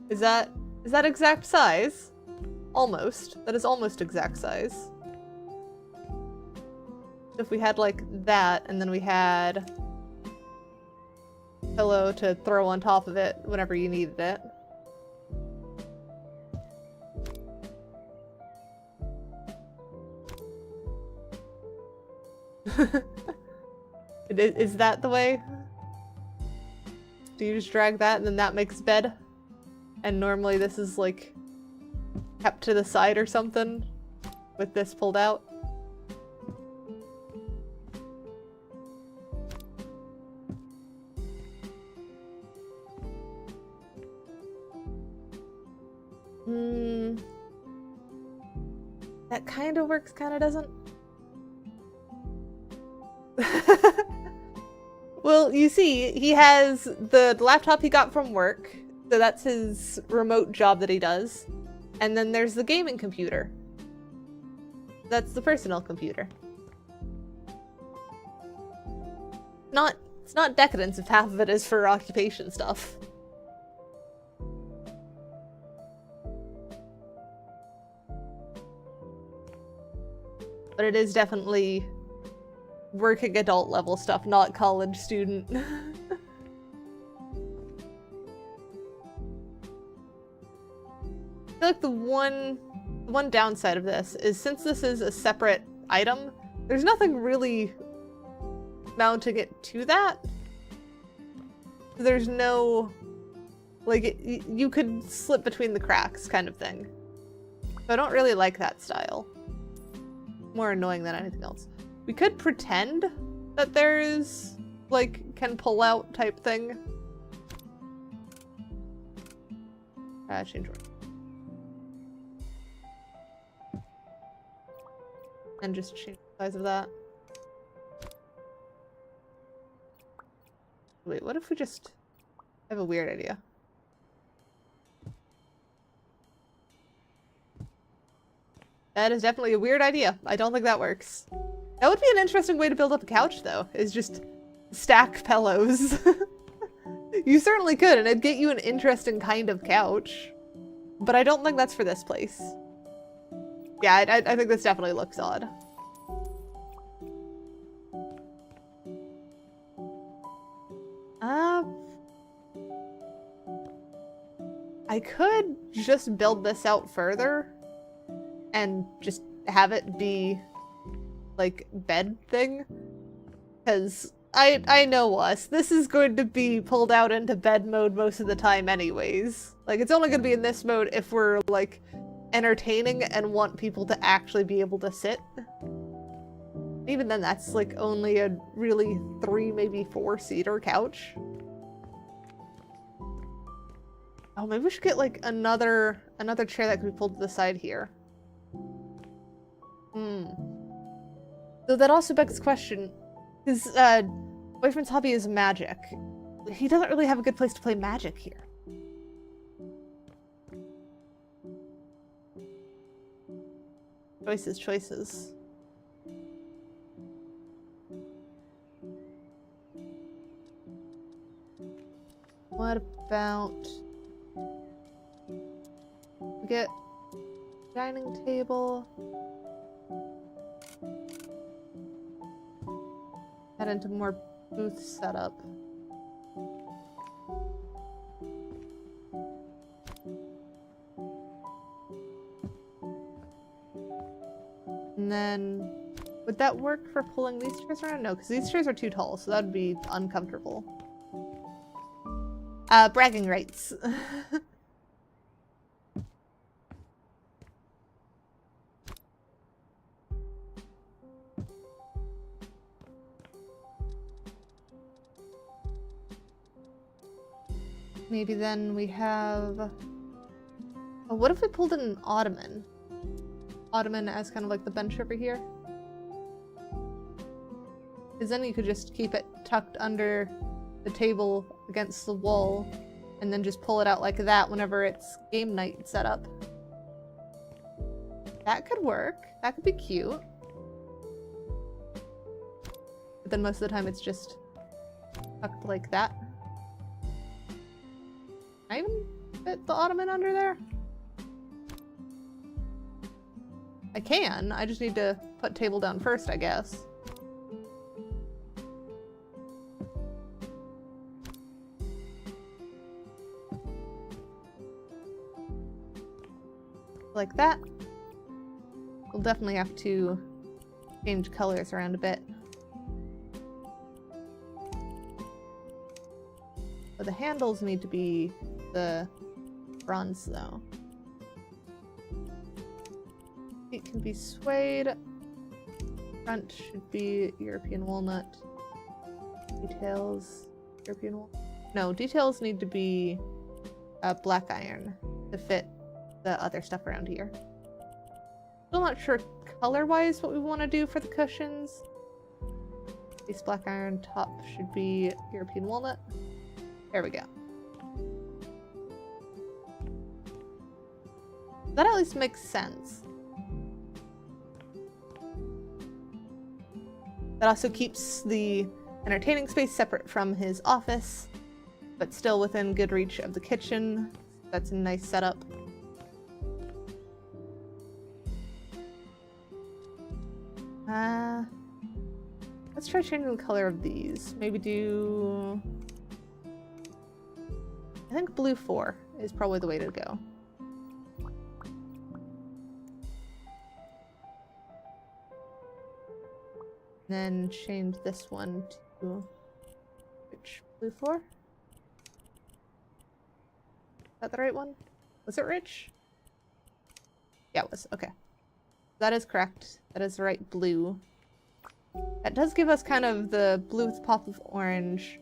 Is that exact size? Almost. That is almost exact size. If we had, like, that, and then we had... pillow to throw on top of it whenever you needed it. Is that the way? Do you just drag that and then that makes bed? And normally this is like kept to the side or something with this pulled out? That kind of works, kind of doesn't. Well, you see, he has the laptop he got from work, so that's his remote job that he does. And then there's the gaming computer. That's the personal computer. It's not decadence if half of it is for occupation stuff. But it is definitely working adult level stuff, not college student. I feel like the one downside of this is since this is a separate item, there's nothing really mounting it to that. There's no, like, you could slip between the cracks kind of thing. So I don't really like that style. More annoying than anything else. We could pretend that there's, like, can pull out type thing. Change order. And just change the size of that. Wait, what if we just... I have a weird idea. That is definitely a weird idea. I don't think that works. That would be an interesting way to build up a couch, though, is just stack pillows. You certainly could, and it'd get you an interesting kind of couch. But I don't think that's for this place. Yeah, I think this definitely looks odd. I could just build this out further and just have it be like bed thing, because I know us, this is going to be pulled out into bed mode most of the time anyways. Like, it's only gonna be in this mode if we're like entertaining and want people to actually be able to sit. Even then, that's like only a really 3, maybe 4-seater couch. Oh, maybe we should get like another chair that could be pulled to the side here. So that also begs the question, his boyfriend's hobby is magic. He doesn't really have a good place to play magic here. Choices. What about... we get dining table. Head into more booth setup. And then, would that work for pulling these chairs around? No, because these chairs are too tall, so that would be uncomfortable. Bragging rights. Maybe then we have... oh, what if we pulled in an ottoman? Ottoman as kind of like the bench over here? Because then you could just keep it tucked under the table against the wall and then just pull it out like that whenever it's game night set up. That could work. That could be cute. But then most of the time it's just tucked like that. Can I even fit the ottoman under there? I can. I just need to put table down first, I guess. Like that. We'll definitely have to change colors around a bit. But the handles need to be the bronze, though. It can be suede. Front should be European walnut. Details, European walnut. No, details need to be black iron to fit the other stuff around here. Still not sure color-wise what we want to do for the cushions. Base black iron, top should be European walnut. There we go. That at least makes sense. That also keeps the entertaining space separate from his office, but still within good reach of the kitchen. That's a nice setup. Let's try changing the color of these. Maybe do... I think blue 4 is probably the way to go. Then change this one to rich blue 4. Is that the right one? Was it rich? Yeah, it was. Okay. That is correct. That is the right blue. That does give us kind of the blue with pop of orange.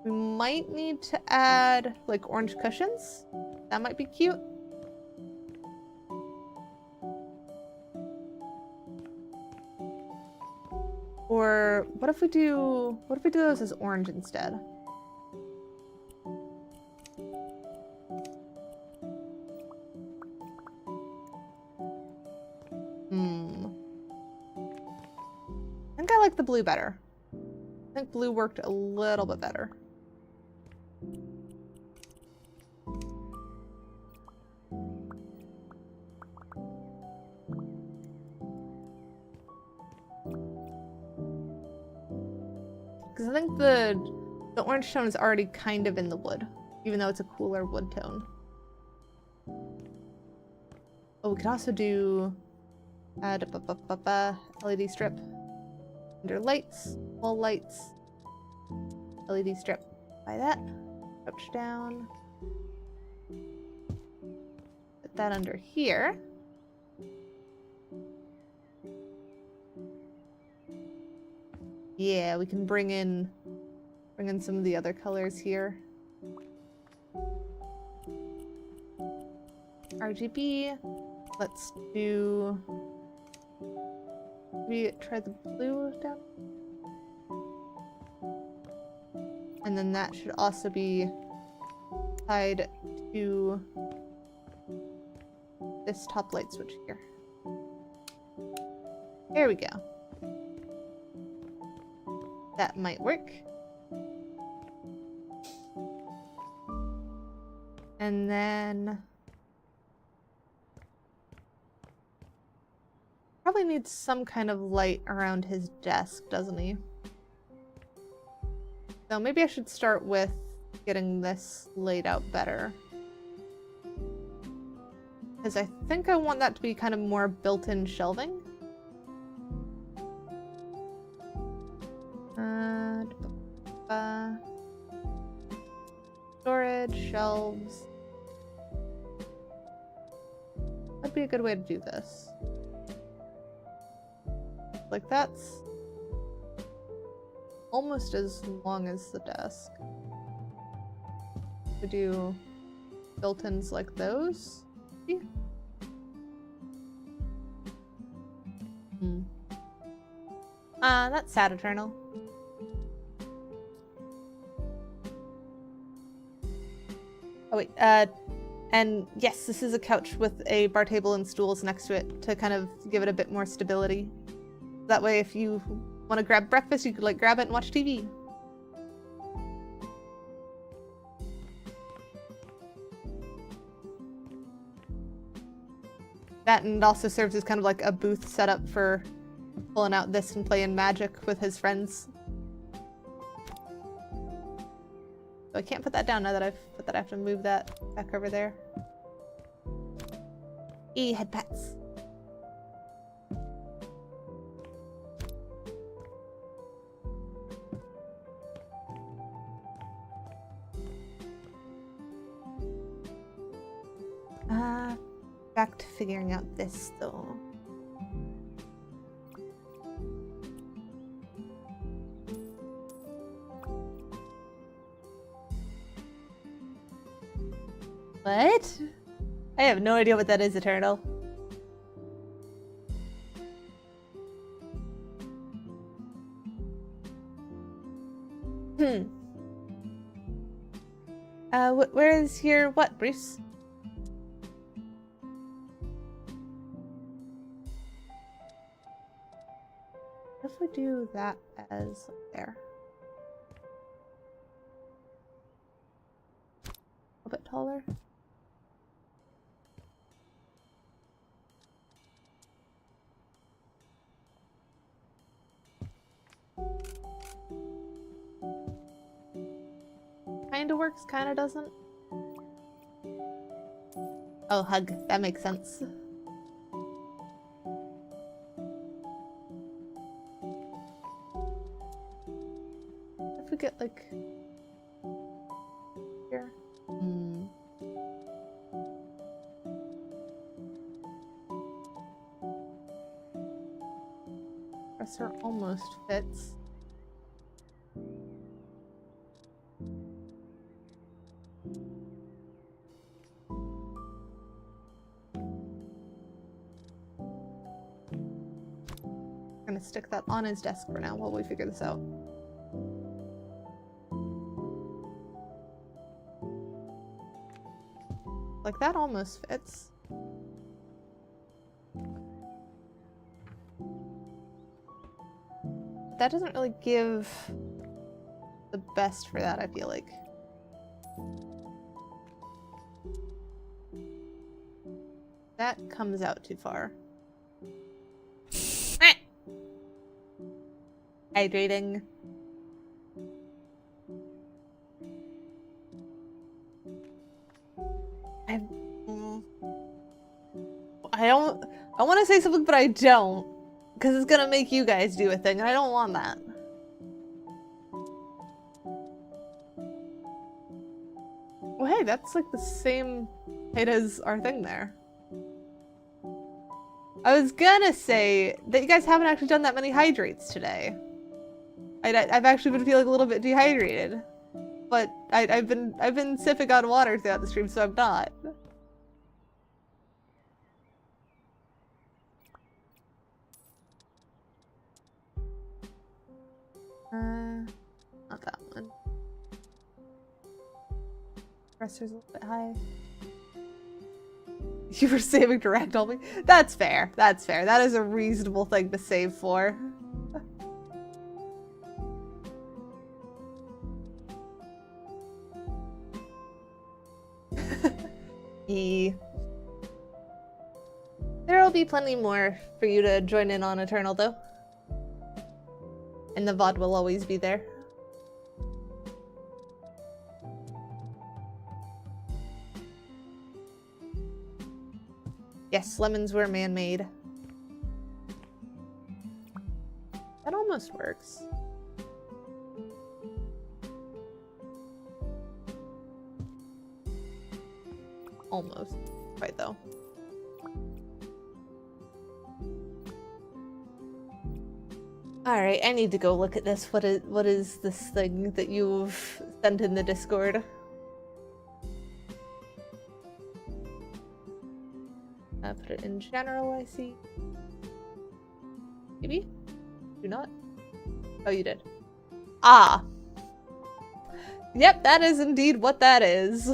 We might need to add like orange cushions. That might be cute. Or what if we do those as orange instead? I think I like the blue better. I think blue worked a little bit better. Because I think the orange tone is already kind of in the wood, even though it's a cooler wood tone. Oh, we could also do add a LED strip under lights, wall lights, LED strip by that. Crouch down. Put that under here. Yeah, we can bring in some of the other colors here. RGB. Let's do... maybe try the blue down. And then that should also be tied to this top light switch here. There we go. That might work. And then probably needs some kind of light around his desk, doesn't he? So maybe I should start with getting this laid out better. Because I think I want that to be kind of more built-in shelving. Storage, shelves. That'd be a good way to do this. Like that's almost as long as the desk. We do built-ins like those. That's sad, Eternal. Oh wait, and yes, this is a couch with a bar table and stools next to it to kind of give it a bit more stability. That way if you want to grab breakfast, you could like grab it and watch TV. That and also serves as kind of like a booth setup for pulling out this and playing Magic with his friends. So I can't put that down now that I've put that. I have to move that back over there. Head pats. Back to figuring out this though. What? I have no idea what that is, Eternal. Where is your what, Bruce? What if we do that as there? A bit taller. Kinda works, kinda doesn't. Oh, hug. That makes sense. If we get like here. Dresser almost fits. I'm gonna stick that on his desk for now while we figure this out. Like that almost fits. That doesn't really give the best for that, I feel like. That comes out too far. Hydrating. I want to say something, but I don't. Because it's gonna make you guys do a thing, and I don't want that. Well, hey, that's like the same height as our thing there. I was gonna say that you guys haven't actually done that many hydrates today. I've actually been feeling a little bit dehydrated, but I've been sipping on water throughout the stream, so I'm not. Not that one. Pressure's a little bit high. You were saving to ragdoll me? That's fair. That's fair. That is a reasonable thing to save for. There'll be plenty more for you to join in on Eternal, though. And the VOD will always be there. Yes, lemons were man-made. That almost works. Almost. Right, though. Alright, I need to go look at this. What is this thing that you've sent in the Discord? Put it in general, I see. Maybe? Do not? Oh, you did. Ah! Yep, that is indeed what that is.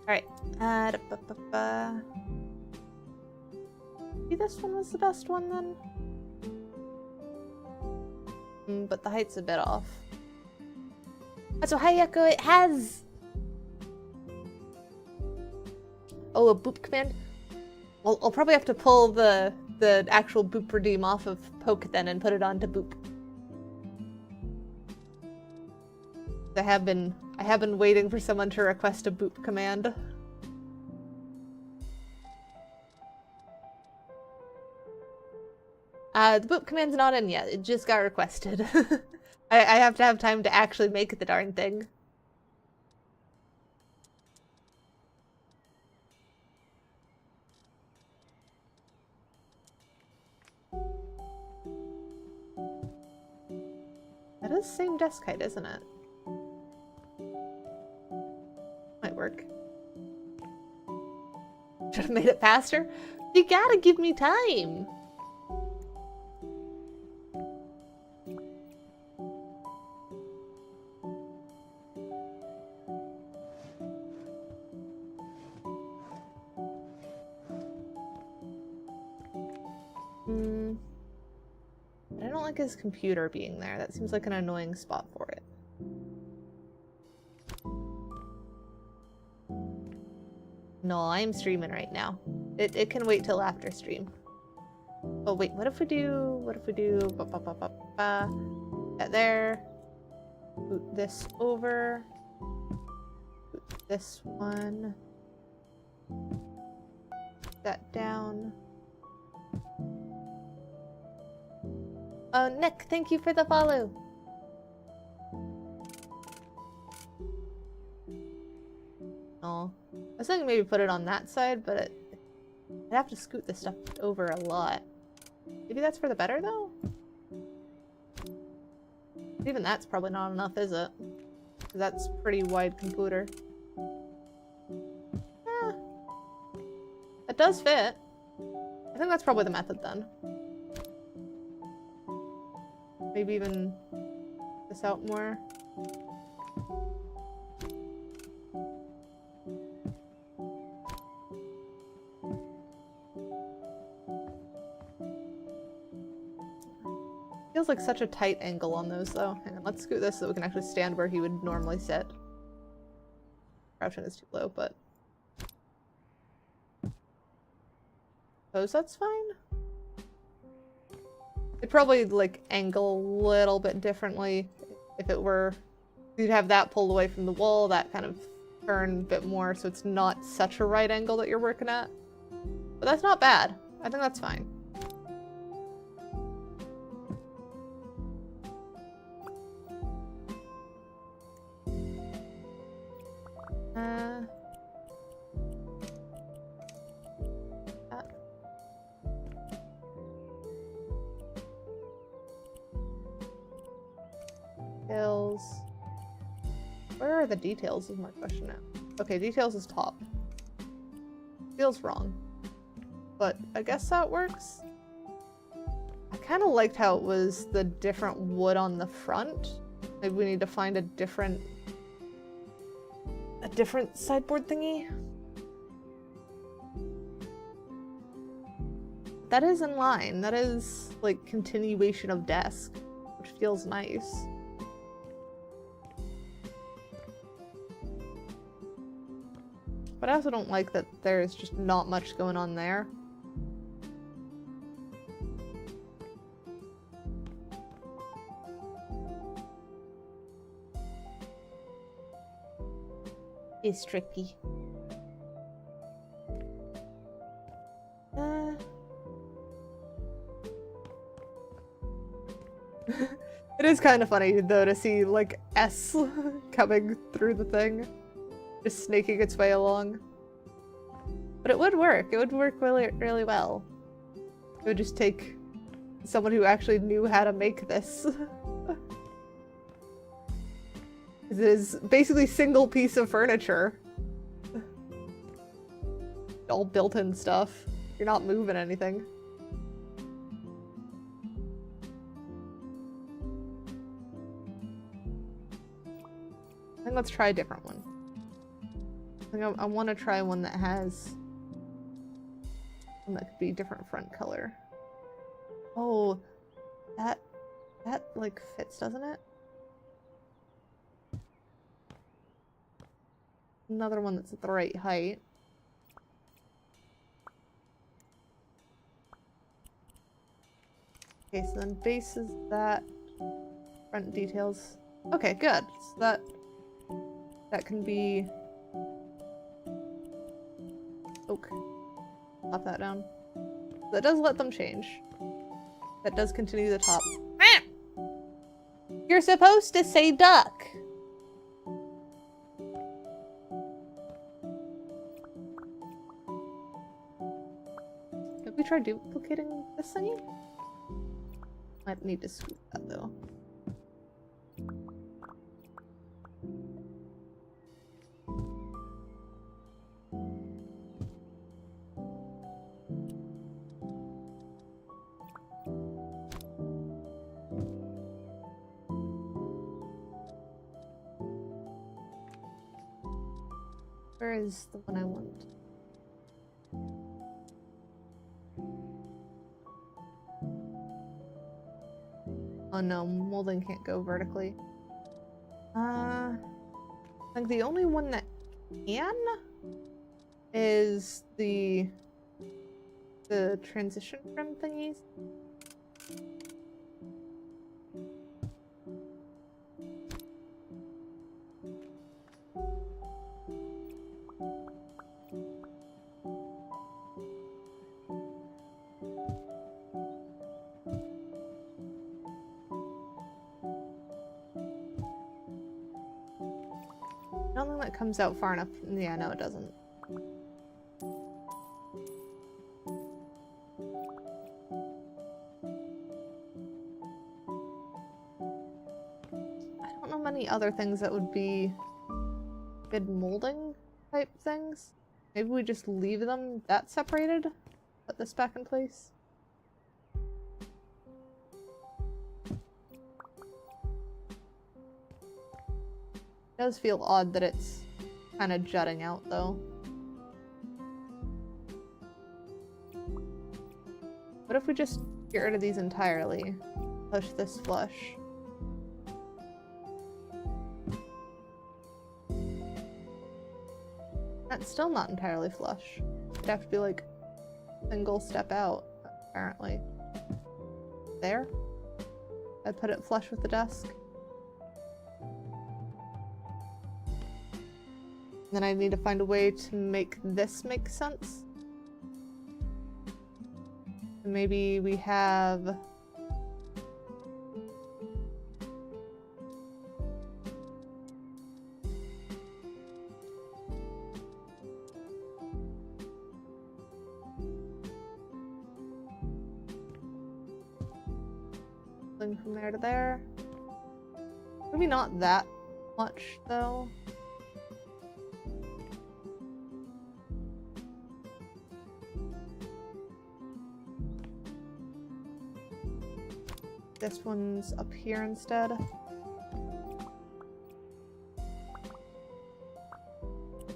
Alright. Maybe this one was the best one then? But the height's a bit off. So Hayako, it has... Oh, a boop command? Well, I'll probably have to pull the actual boop redeem off of poke then and put it onto boop. I have been waiting for someone to request a boop command. The boop command's not in yet. It just got requested. I have to have time to actually make the darn thing. is the same desk height, isn't it? Might work. Should have made it faster. You gotta give me time. I don't like his computer being there. That seems like an annoying spot for it. No, I'm streaming right now. It can wait till after stream. Oh wait, what if we do that there. Boot this over. Boot this one. That down. Oh, Nick, thank you for the follow. Oh, I was thinking maybe put it on that side, but I'd have to scoot this stuff over a lot. Maybe that's for the better, though? Even that's probably not enough, is it? Because that's pretty wide computer. Eh, it does fit. I think that's probably the method, then. Maybe even this out more. Feels like such a tight angle on those, though. Hang on, let's scoot this so we can actually stand where he would normally sit. Crouching is too low, but... Suppose that's fine? It'd probably, like, angle a little bit differently if it were... You'd have that pulled away from the wall, that kind of turn a bit more, so it's not such a right angle that you're working at. But that's not bad. I think that's fine. Details. Where are the details is my question now. Okay, details is top. Feels wrong. But I guess that works. I kind of liked how it was the different wood on the front. Maybe we need to find a different sideboard thingy. That is in line. That is like continuation of desk, which feels nice. But I also don't like that there's just not much going on there. It's tricky. It is kind of funny though to see like S coming through the thing. Just snaking its way along. But it would work. It would work really, really well. It would just take someone who actually knew how to make this. It is basically a single piece of furniture. All built-in stuff. You're not moving anything. I think let's try a different one. I want to try one that has one that could be different front color. Oh, that like fits, doesn't it? Another one that's at the right height. Okay, so then base is that. Front details. Okay, good. So that can be oak. Pop that down. That does let them change. That does continue the top. You're supposed to say duck. Have we tried duplicating this thingy? Might need to scoop that though. Where is the one I want? Oh no, molding can't go vertically. I think the only one that can is the transition trim thingies. I don't think that comes out far enough. Yeah, no, it doesn't. I don't know many other things that would be good molding type things. Maybe we just leave them that separated? Put this back in place? It does feel odd that it's kind of jutting out, though. What if we just get rid of these entirely? Push this flush. That's still not entirely flush. It'd have to be like single step out, apparently. There? I put it flush with the desk. Then I need to find a way to make this make sense. Maybe we have... something from there to there. Maybe not that much, though. This one's up here instead.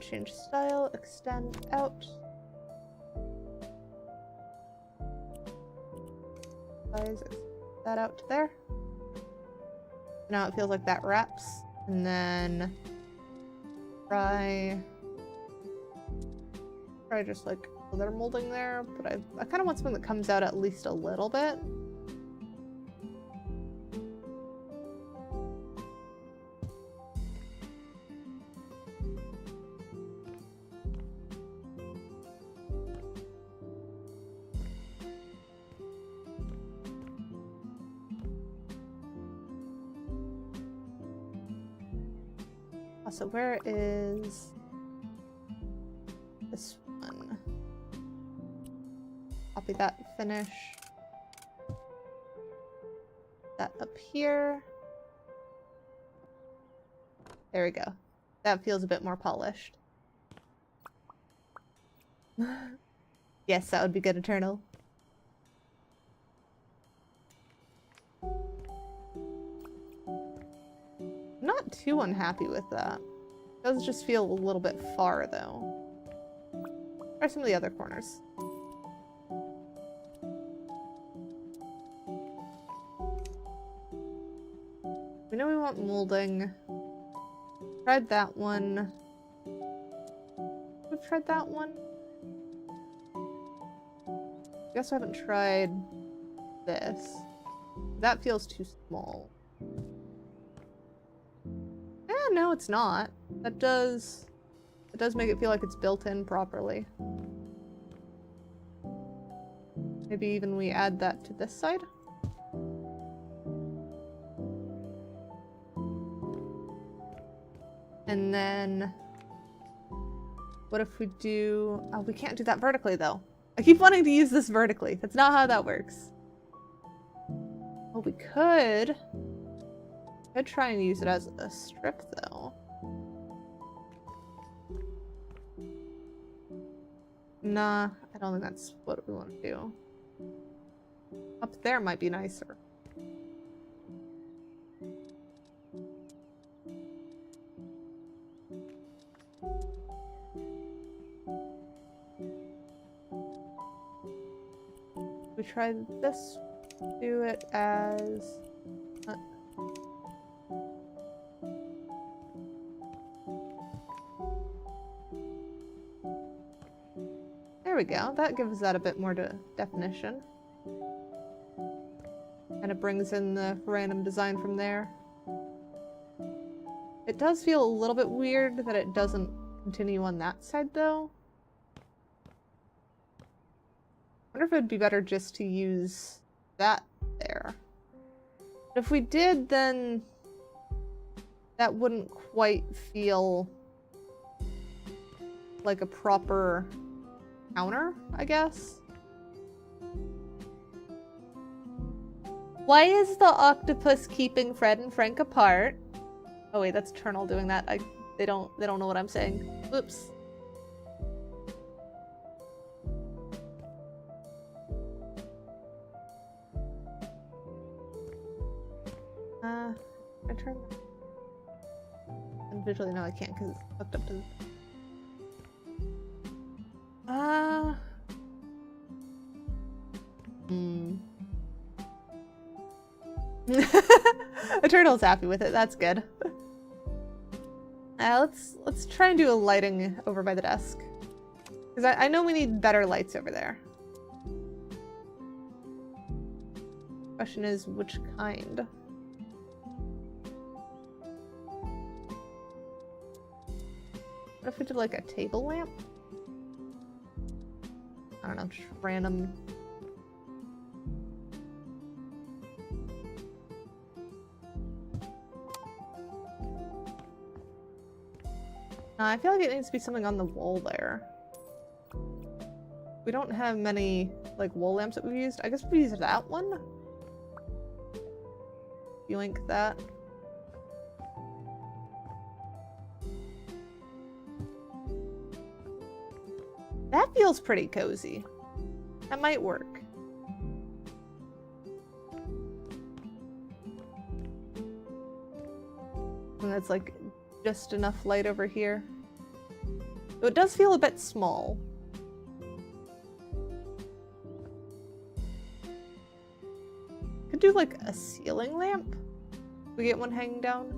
Change style, extend out. Size, extend that out to there. Now it feels like that wraps. And then try just like other molding there, but I kind of want something that comes out at least a little bit. So where is this one? Copy that, finish. That up here. There we go. That feels a bit more polished. Yes, that would be good, Eternal. Not too unhappy with that. It does just feel a little bit far, though. Try some of the other corners. We know we want molding. Tried that one. We've tried that one. Guess I haven't tried this. That feels too small. No, it's not. It does make it feel like it's built in properly. Maybe even we add that to this side. And then what if we do... Oh, we can't do that vertically though. I keep wanting to use this vertically. That's not how that works. Well, we could try and use it as a strip, though. Nah, I don't think that's what we want to do. Up there might be nicer. We try this. Do it as... There we go. That gives that a bit more definition. And it brings in the random design from there. It does feel a little bit weird that it doesn't continue on that side, though. I wonder if it would be better just to use that there. But if we did, then that wouldn't quite feel like a proper counter, I guess. Why is the octopus keeping Fred and Frank apart? Oh wait, that's Eternal doing that. They don't know what I'm saying. Oops. I turn. And visually, no, I can't because it's hooked up to. Eternal's happy with it. That's good. Let's try and do a lighting over by the desk, because I know we need better lights over there. Question is, which kind? What if we did like a table lamp? I don't know, just random. I feel like it needs to be something on the wall there. We don't have many like wall lamps that we've used. I guess we use that one. You link that. That feels pretty cozy. That might work. And that's like just enough light over here. So it does feel a bit small. Could do like a ceiling lamp. We get one hanging down.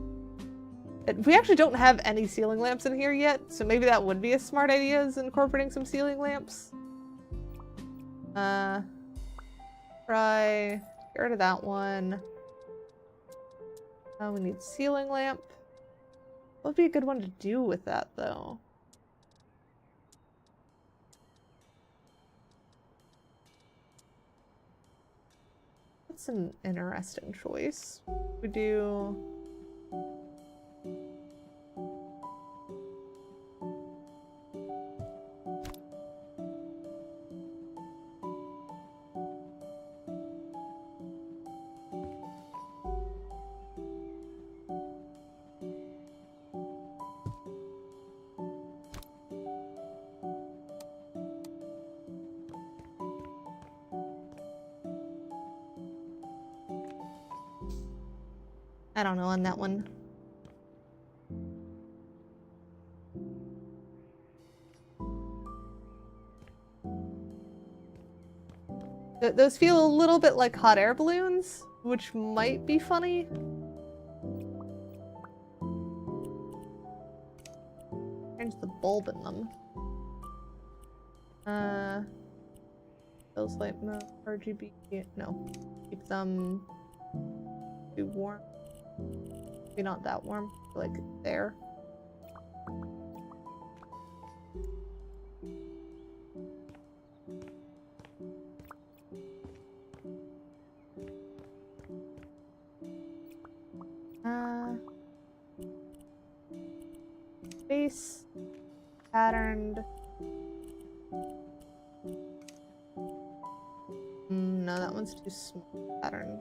We actually don't have any ceiling lamps in here yet, so maybe that would be a smart idea, is incorporating some ceiling lamps. Try get rid of that one. We need ceiling lamp. What would be a good one to do with that, though? That's an interesting choice. We do... I don't know on that one. Those feel a little bit like hot air balloons, which might be funny. Change the bulb in them. Those light mode, RGB, no. Keep them too warm. Maybe not that warm, like there. Base, patterned. No, that one's too small. Pattern.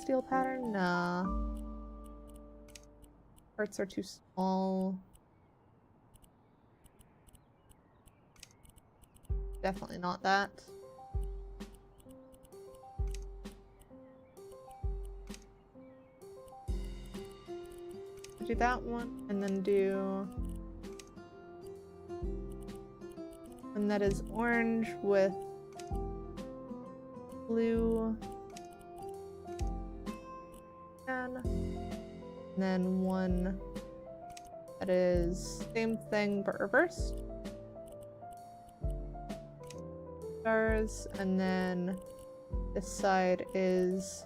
Steel pattern? Nah. Parts are too small. Definitely not that. Do that one, and then do one that is orange with blue, and then one that is same thing but reversed. Stars, and then this side is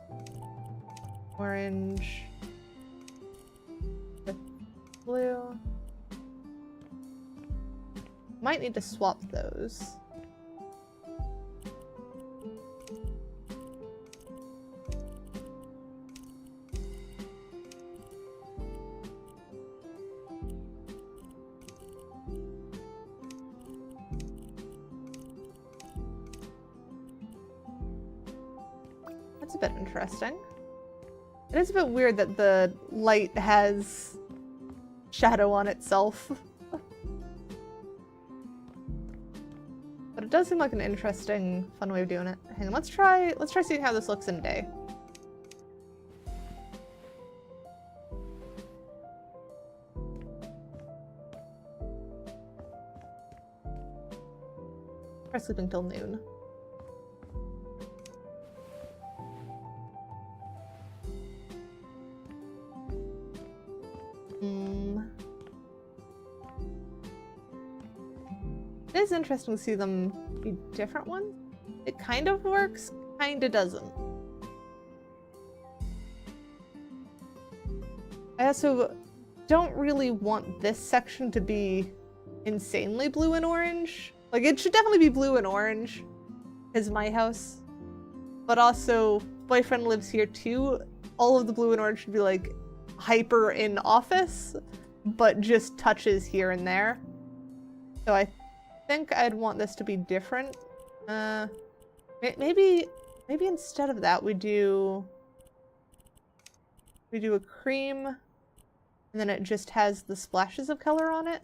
orange with blue. Might need to swap those. That's a bit interesting. It is a bit weird that the light has shadow on itself. But it does seem like an interesting, fun way of doing it. Hang on, let's try seeing how this looks in day. Try sleeping till noon. It is interesting to see them be different ones. It kind of works, kind of doesn't. I also don't really want this section to be insanely blue and orange. Like, it should definitely be blue and orange, is my house. But also, boyfriend lives here too. All of the blue and orange should be like hyper in office, but just touches here and there. So I think I'd want this to be different. Maybe instead of that we do a cream, and then it just has the splashes of color on it.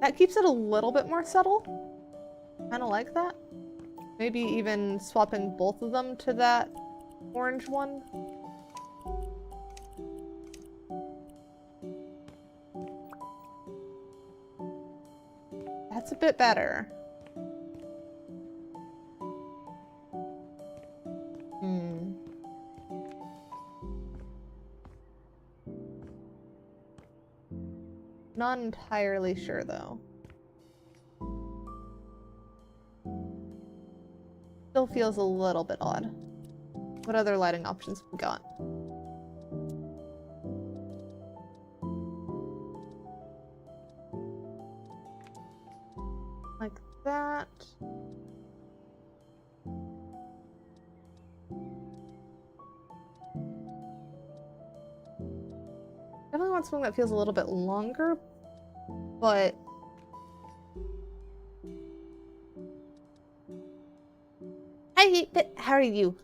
That keeps it a little bit more subtle. Kind of like that. Maybe even swapping both of them to that orange one. That's a bit better. Not entirely sure though. Still feels a little bit odd. What other lighting options we got? Like that. Definitely want something that feels a little bit longer, but how are you?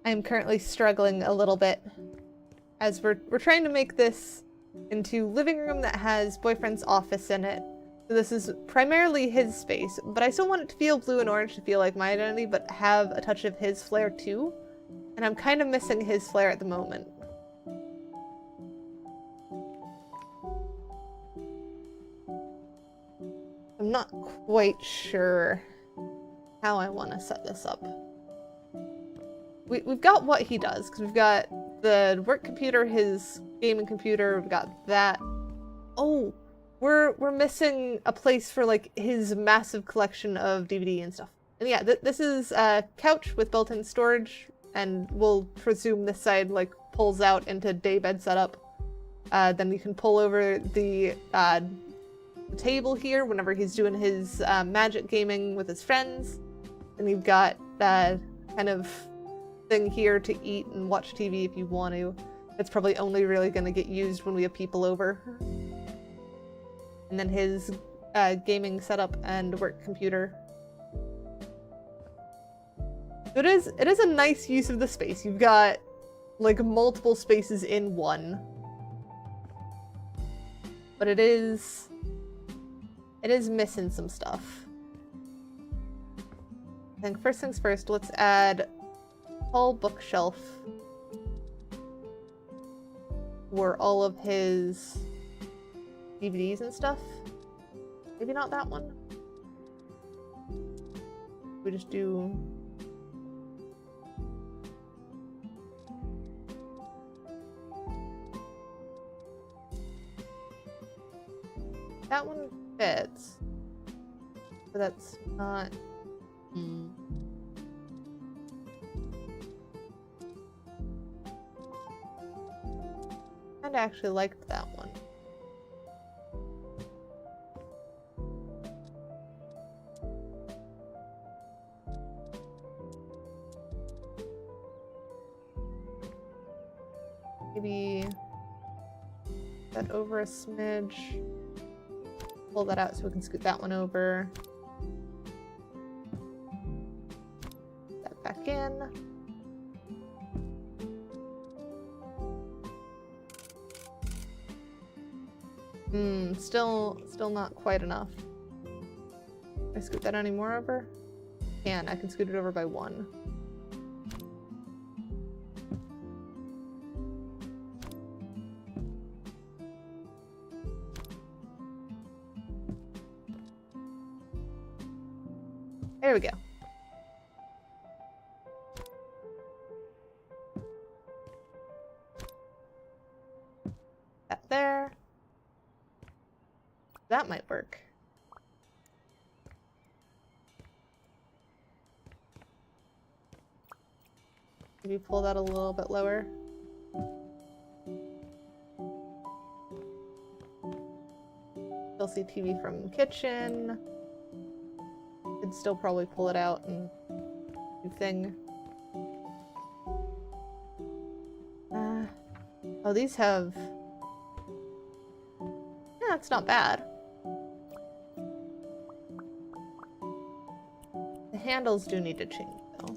I am currently struggling a little bit as we're trying to make this into living room that has boyfriend's office in it. So this is primarily his space, but I still want it to feel blue and orange to feel like my identity, but have a touch of his flair too. And I'm kind of missing his flair at the moment. I'm not quite sure how I want to set this up. We've got what he does, because we've got the work computer, his gaming computer, we've got that. Oh, we're missing a place for like his massive collection of DVD and stuff. And yeah, this is a couch with built-in storage, and we'll presume this side like pulls out into daybed setup. Then you can pull over the table here whenever he's doing his magic gaming with his friends. And you've got kind of thing here to eat and watch TV if you want to. It's probably only really going to get used when we have people over. And then his gaming setup and work computer. It is a nice use of the space. You've got like multiple spaces in one. But it is missing some stuff. I think first things first, let's add a tall bookshelf for all of his DVDs and stuff. Maybe not that one. We just do... That one fits. But that's not... I actually liked that one. Maybe that over a smidge. Pull that out so we can scoot that one over. That back in. Still not quite enough. Can I scoot that any more over? I can scoot it over by one. There we go. That there. That might work. Maybe pull that a little bit lower. Still see TV from kitchen. Could still probably pull it out and do thing. Oh, these have... Yeah, it's not bad. The handles do need to change, though.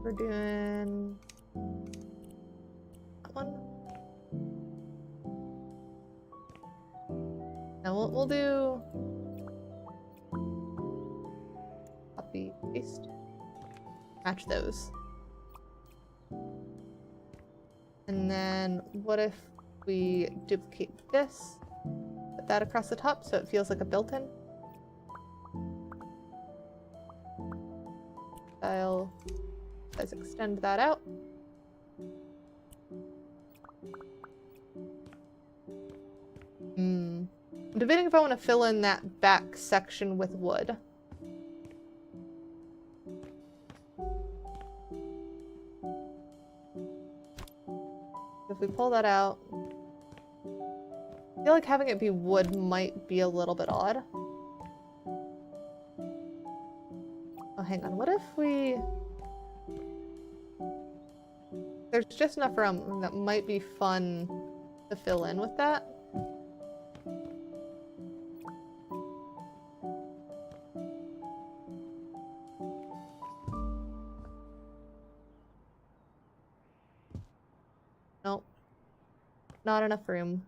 We're doing that one. Now we'll do copy, paste, match those. And then what if we duplicate this, put that across the top so it feels like a built-in? Style, let's extend that out. I'm debating if I want to fill in that back section with wood. If we pull that out, I feel like having it be wood might be a little bit odd. Oh, hang on. What if we... There's just enough room that might be fun to fill in with that. Nope. Not enough room.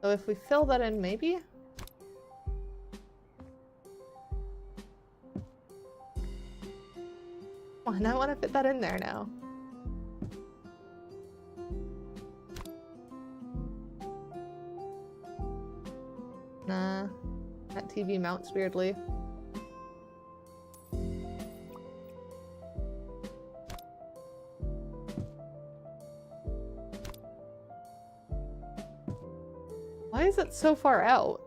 So if we fill that in, maybe? Come on, I want to fit that in there now. Nah. That TV mounts weirdly. Why is it so far out?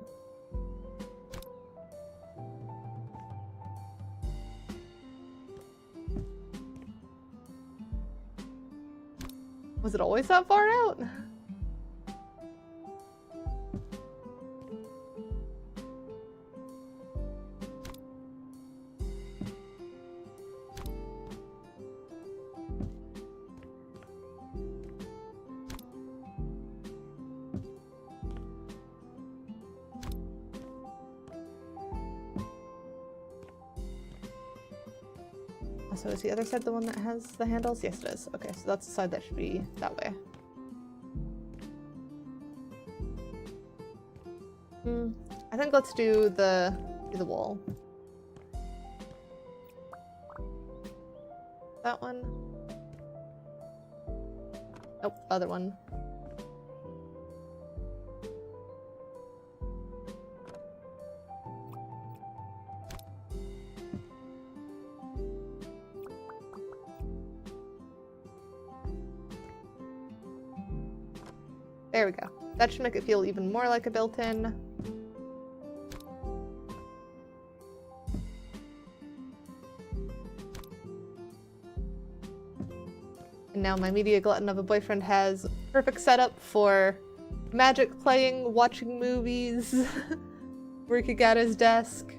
Was it always that far out? So is the other side the one that has the handles? Yes, it is. Okay, so that's the side that should be that way. I think let's do the wall. That one. Nope, other one. There we go. That should make it feel even more like a built-in. And now my media glutton of a boyfriend has perfect setup for magic playing, watching movies, working at his desk.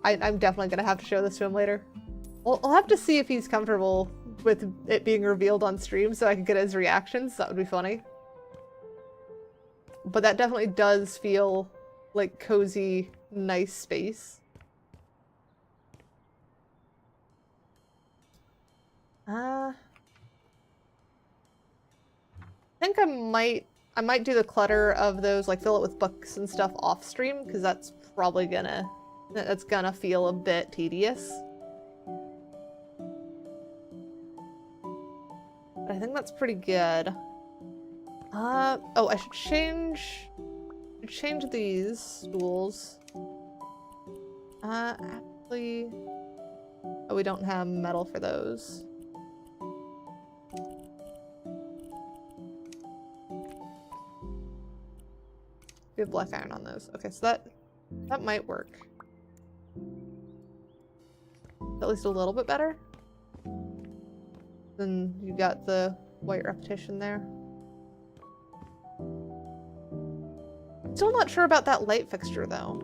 I'm definitely gonna have to show this to him later. I'll have to see if he's comfortable with it being revealed on stream so I can get his reactions. That would be funny. But that definitely does feel like cozy, nice space. I think I might do the clutter of those, like fill it with books and stuff off stream, because that's probably gonna feel a bit tedious. But I think that's pretty good. Oh, I should change these stools. Actually, oh, we don't have metal for those. We have black iron on those. Okay, so that might work. At least a little bit better. Then you got the white repetition there. Still not sure about that light fixture though.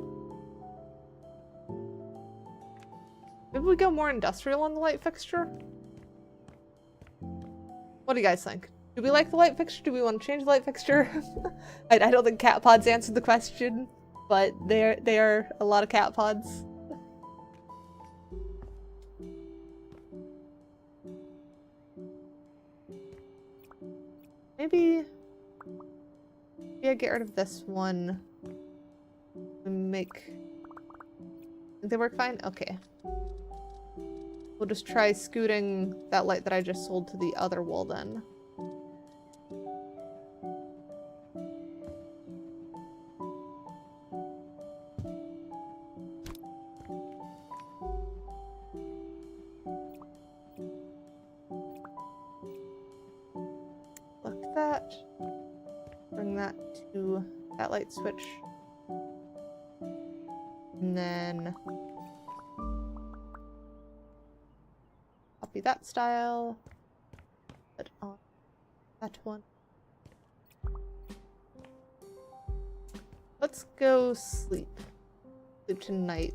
Maybe we go more industrial on the light fixture? What do you guys think? Do we like the light fixture? Do we want to change the light fixture? I don't think cat pods answered the question, but they are a lot of cat pods. Maybe I get rid of this one and make... Think they work fine? Okay. We'll just try scooting that light that I just sold to the other wall then. Look that. Bring that to that light switch. And then copy that style. Put on that one. Let's go sleep. Sleep tonight.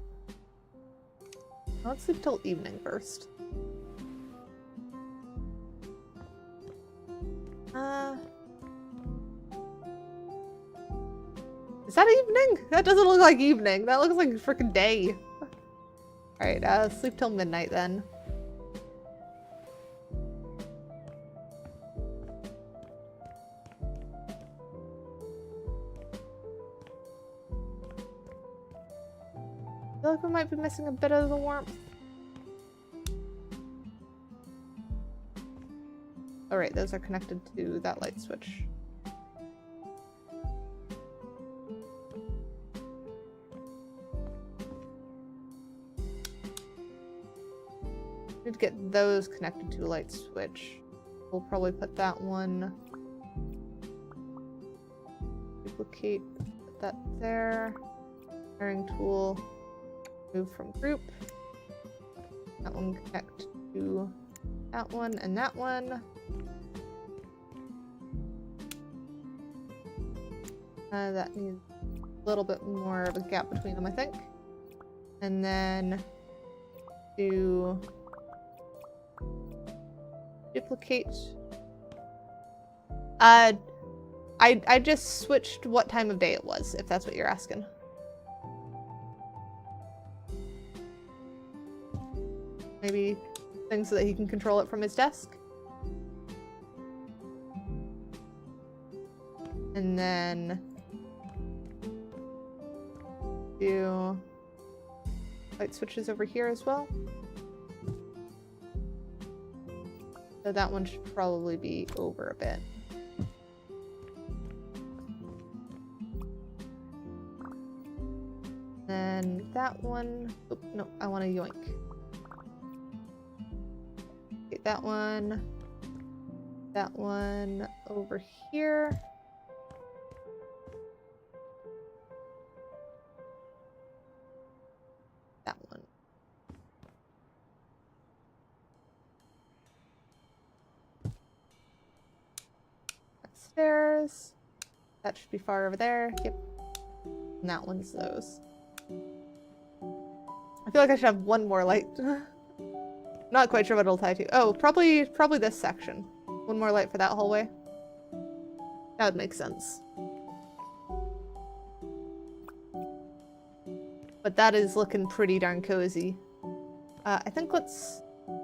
Let's sleep till evening first. Is that evening? That doesn't look like evening. That looks like freaking day. Alright, sleep till midnight then. I feel like we might be missing a bit of the warmth. Alright, those are connected to that light switch. Need to get those connected to a light switch. We'll probably put that one. Duplicate, put that there. Pairing tool. Move from group. That one connect to that one and that one. That needs a little bit more of a gap between them, I think. And then do duplicate. I just switched what time of day it was, if that's what you're asking. maybe things so that he can control it from his desk. And then do light switches over here as well. So that one should probably be over a bit. Then that one, oh, no, I want to yoink. Okay, that one over here. That one. Stairs. That should be far over there. Yep. And that one's those. I feel like I should have one more light. Not quite sure what it'll tie to. Oh, probably this section. One more light for that hallway. That would make sense. But that is looking pretty darn cozy. I think let's...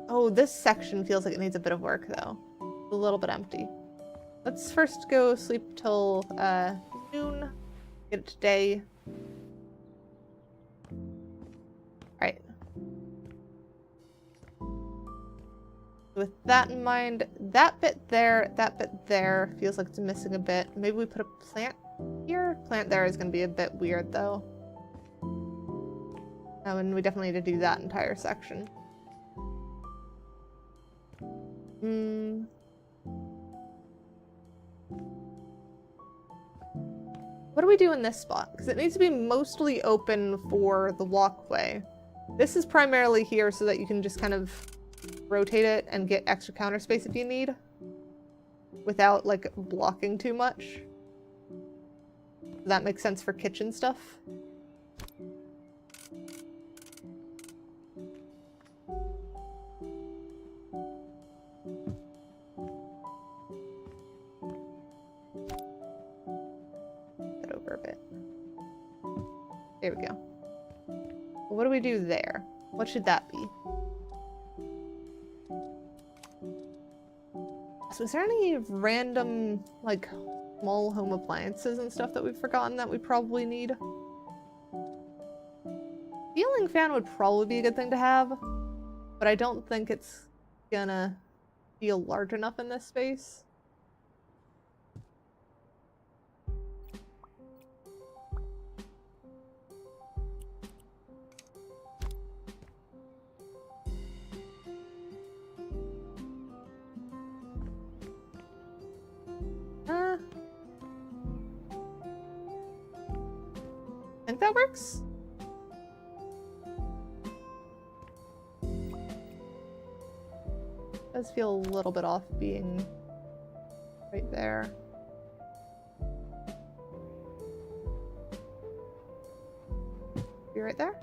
Oh, this section feels like it needs a bit of work, though. It's a little bit empty. Let's first go sleep till noon. Get it to day. Alright. With that in mind, that bit there feels like it's missing a bit. Maybe we put a plant here? Plant there is going to be a bit weird, though. Oh, and we definitely need to do that entire section. What do we do in this spot? Because it needs to be mostly open for the walkway. This is primarily here so that you can just kind of rotate it and get extra counter space if you need. Without, like, blocking too much. That makes sense for kitchen stuff. A bit. There we go. What do we do there? What should that be? So is there any random, like, small home appliances and stuff that we've forgotten that we probably need? Ceiling fan would probably be a good thing to have, but I don't think it's gonna feel large enough in this space. Think that works? Does feel a little bit off being right there. Be right there?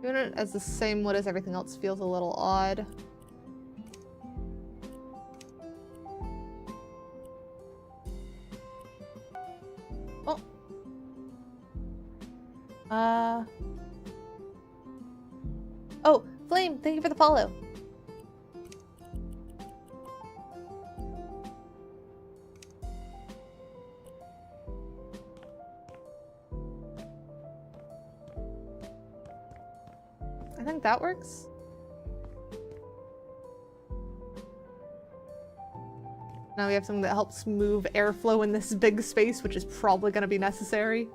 Doing it as the same wood as everything else feels a little odd. Oh. Oh, Flame, thank you for the follow. I think that works. Now we have something that helps move airflow in this big space, which is probably going to be necessary.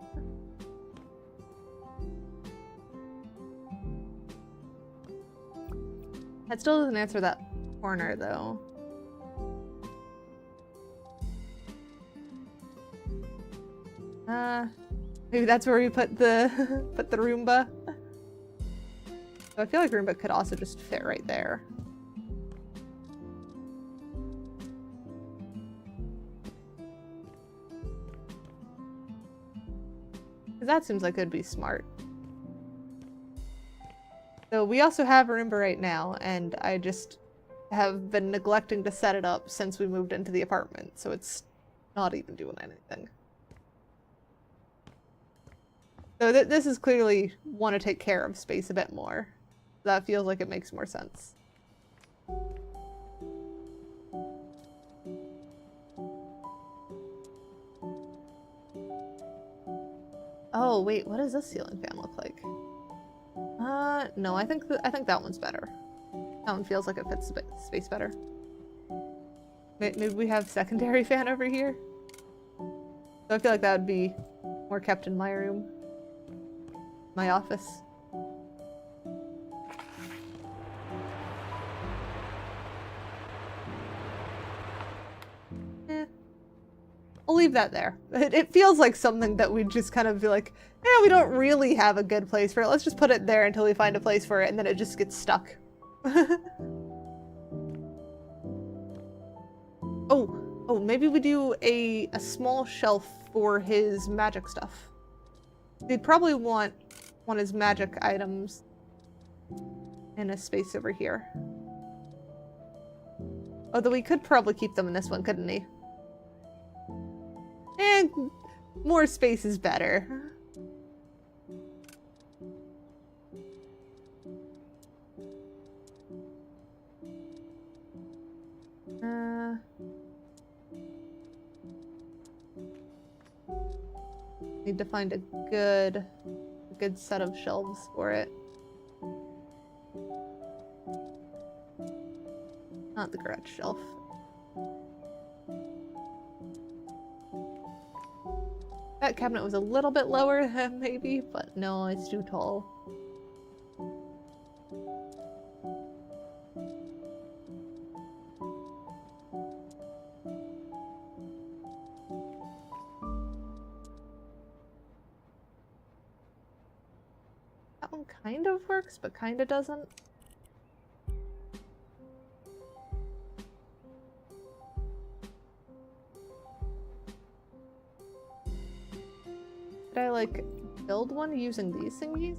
That still doesn't answer that corner, though. Maybe that's where we put the put the Roomba. I feel like Roomba could also just fit right there. Because that seems like it'd be smart. So we also have a Roomba right now, and I just have been neglecting to set it up since we moved into the apartment, so it's not even doing anything. So this is clearly want to take care of space a bit more. That feels like it makes more sense. Oh wait, what does this ceiling fan look like? No, I think that one's better. That one feels like it fits space better. Maybe we have secondary fan over here? So I feel like that would be more kept in my room. My office. I'll leave that there. It feels like something that we'd just kind of be like, eh, we don't really have a good place for it. Let's just put it there until we find a place for it, and then it just gets stuck. Oh, maybe we do a small shelf for his magic stuff. We'd probably want his magic items in a space over here. Although we could probably keep them in this one, couldn't he? And more space is better. Need to find a good set of shelves for it. Not the garage shelf. That cabinet was a little bit lower than maybe, but no, it's too tall. That one kind of works, but kind of doesn't. Did I, like, build one using these thingies?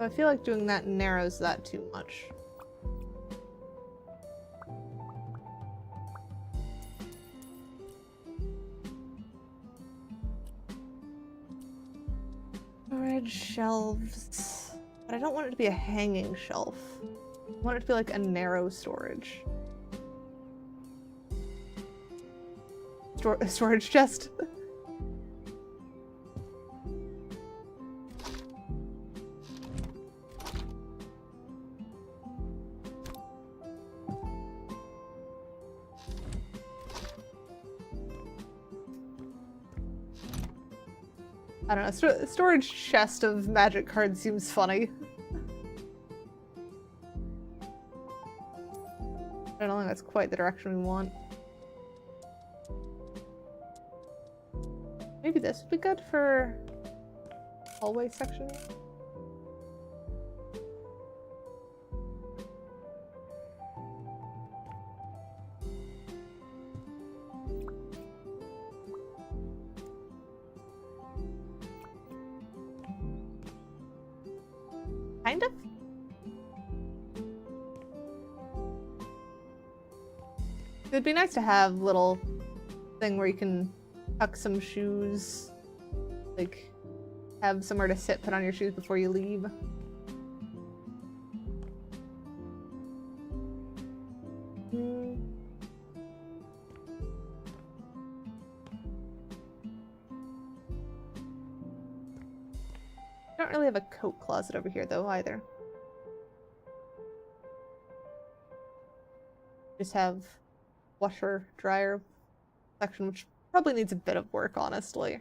I feel like doing that narrows that too much. Storage shelves. But I don't want it to be a hanging shelf. I want it to be like a narrow storage. Storage chest. I don't know, storage chest of magic cards seems funny. I don't think that's quite the direction we want. Maybe this would be good for hallway section. Kind of? It'd be nice to have a little thing where you can tuck some shoes, like have somewhere to sit, put on your shoes before you leave. Don't really have a coat closet over here though either. Just have washer dryer section, which probably needs a bit of work, honestly.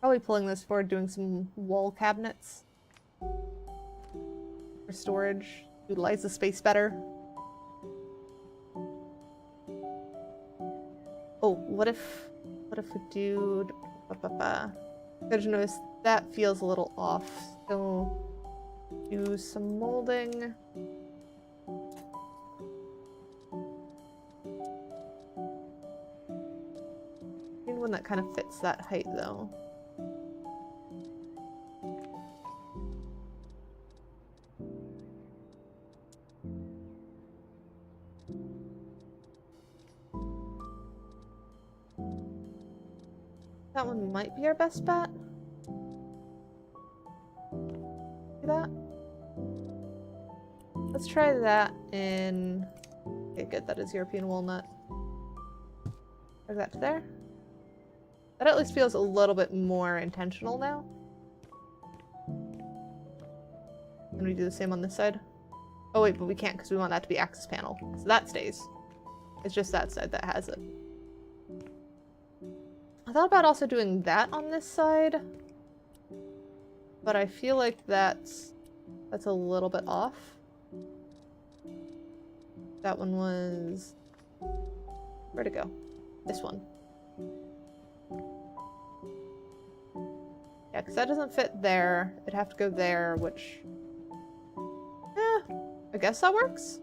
Probably pulling this forward, doing some wall cabinets for storage. Utilize the space better. Oh, what if we do... Good to notice that feels a little off. So do some molding. Need one that kind of fits that height though. That one might be our best bet. See that? Let's try that in... Okay, good, that is European walnut. Drag that to there. That at least feels a little bit more intentional now. Can we do the same on this side? Oh wait, but we can't because we want that to be axis panel. So that stays. It's just that side that has it. I thought about also doing that on this side, but I feel like that's a little bit off. That one was... Where'd it go? This one. Yeah, because that doesn't fit there. It'd have to go there, which... I guess that works.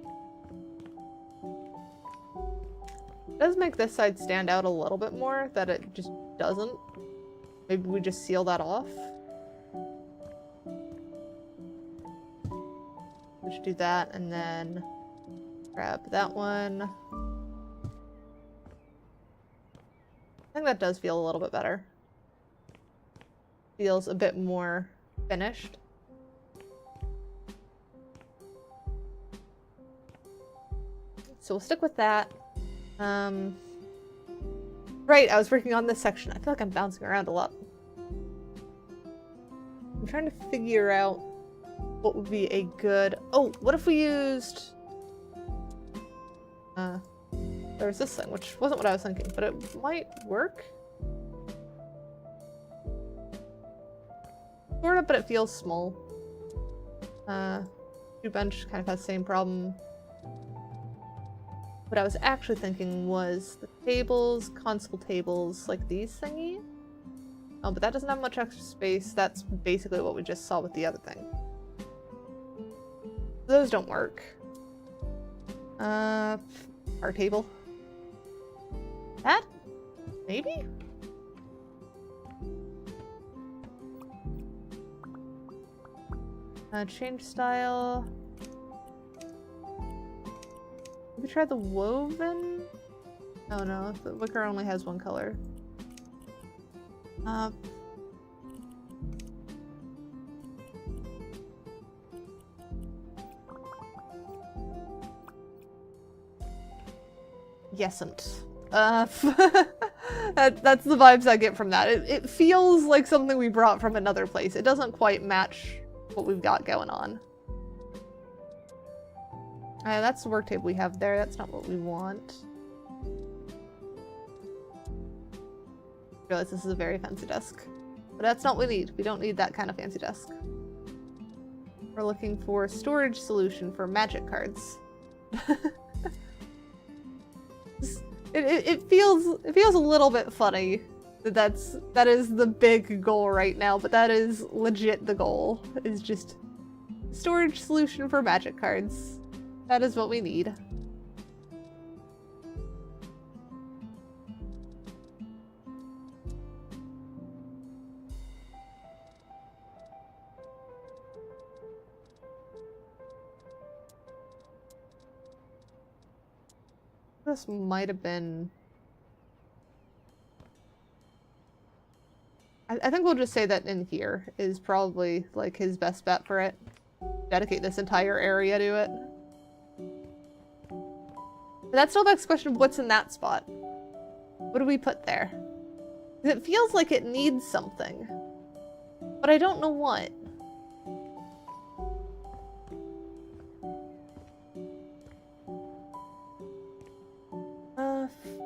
It does make this side stand out a little bit more, that it just doesn't. Maybe we just seal that off. We should do that, and then grab that one. I think that does feel a little bit better. Feels a bit more finished. So we'll stick with that. Right, I was working on this section. I feel like I'm bouncing around a lot. I'm trying to figure out what would be a good... Oh, what if we used... there was this thing, which wasn't what I was thinking, but it might work. Sort of, but it feels small. Two bench kind of has the same problem. What I was actually thinking was the tables, console tables, like these thingy. Oh, but that doesn't have much extra space. That's basically what we just saw with the other thing. Those don't work. Our table. That? Maybe? Change style. Have we tried the woven? Oh no, the wicker only has one color. Yesn't. That's the vibes I get from that. It feels like something we brought from another place. It doesn't quite match what we've got going on. That's the work table we have there. That's not what we want. I realize this is a very fancy desk. But that's not what we need. We don't need that kind of fancy desk. We're looking for a storage solution for magic cards. It feels a little bit funny that is the big goal right now, but that is legit the goal. Is just storage solution for magic cards. That is what we need. This might have been... I think we'll just say that in here is probably like his best bet for it. Dedicate this entire area to it. But that still begs the question of what's in that spot. What do we put there? It feels like it needs something. But I don't know what.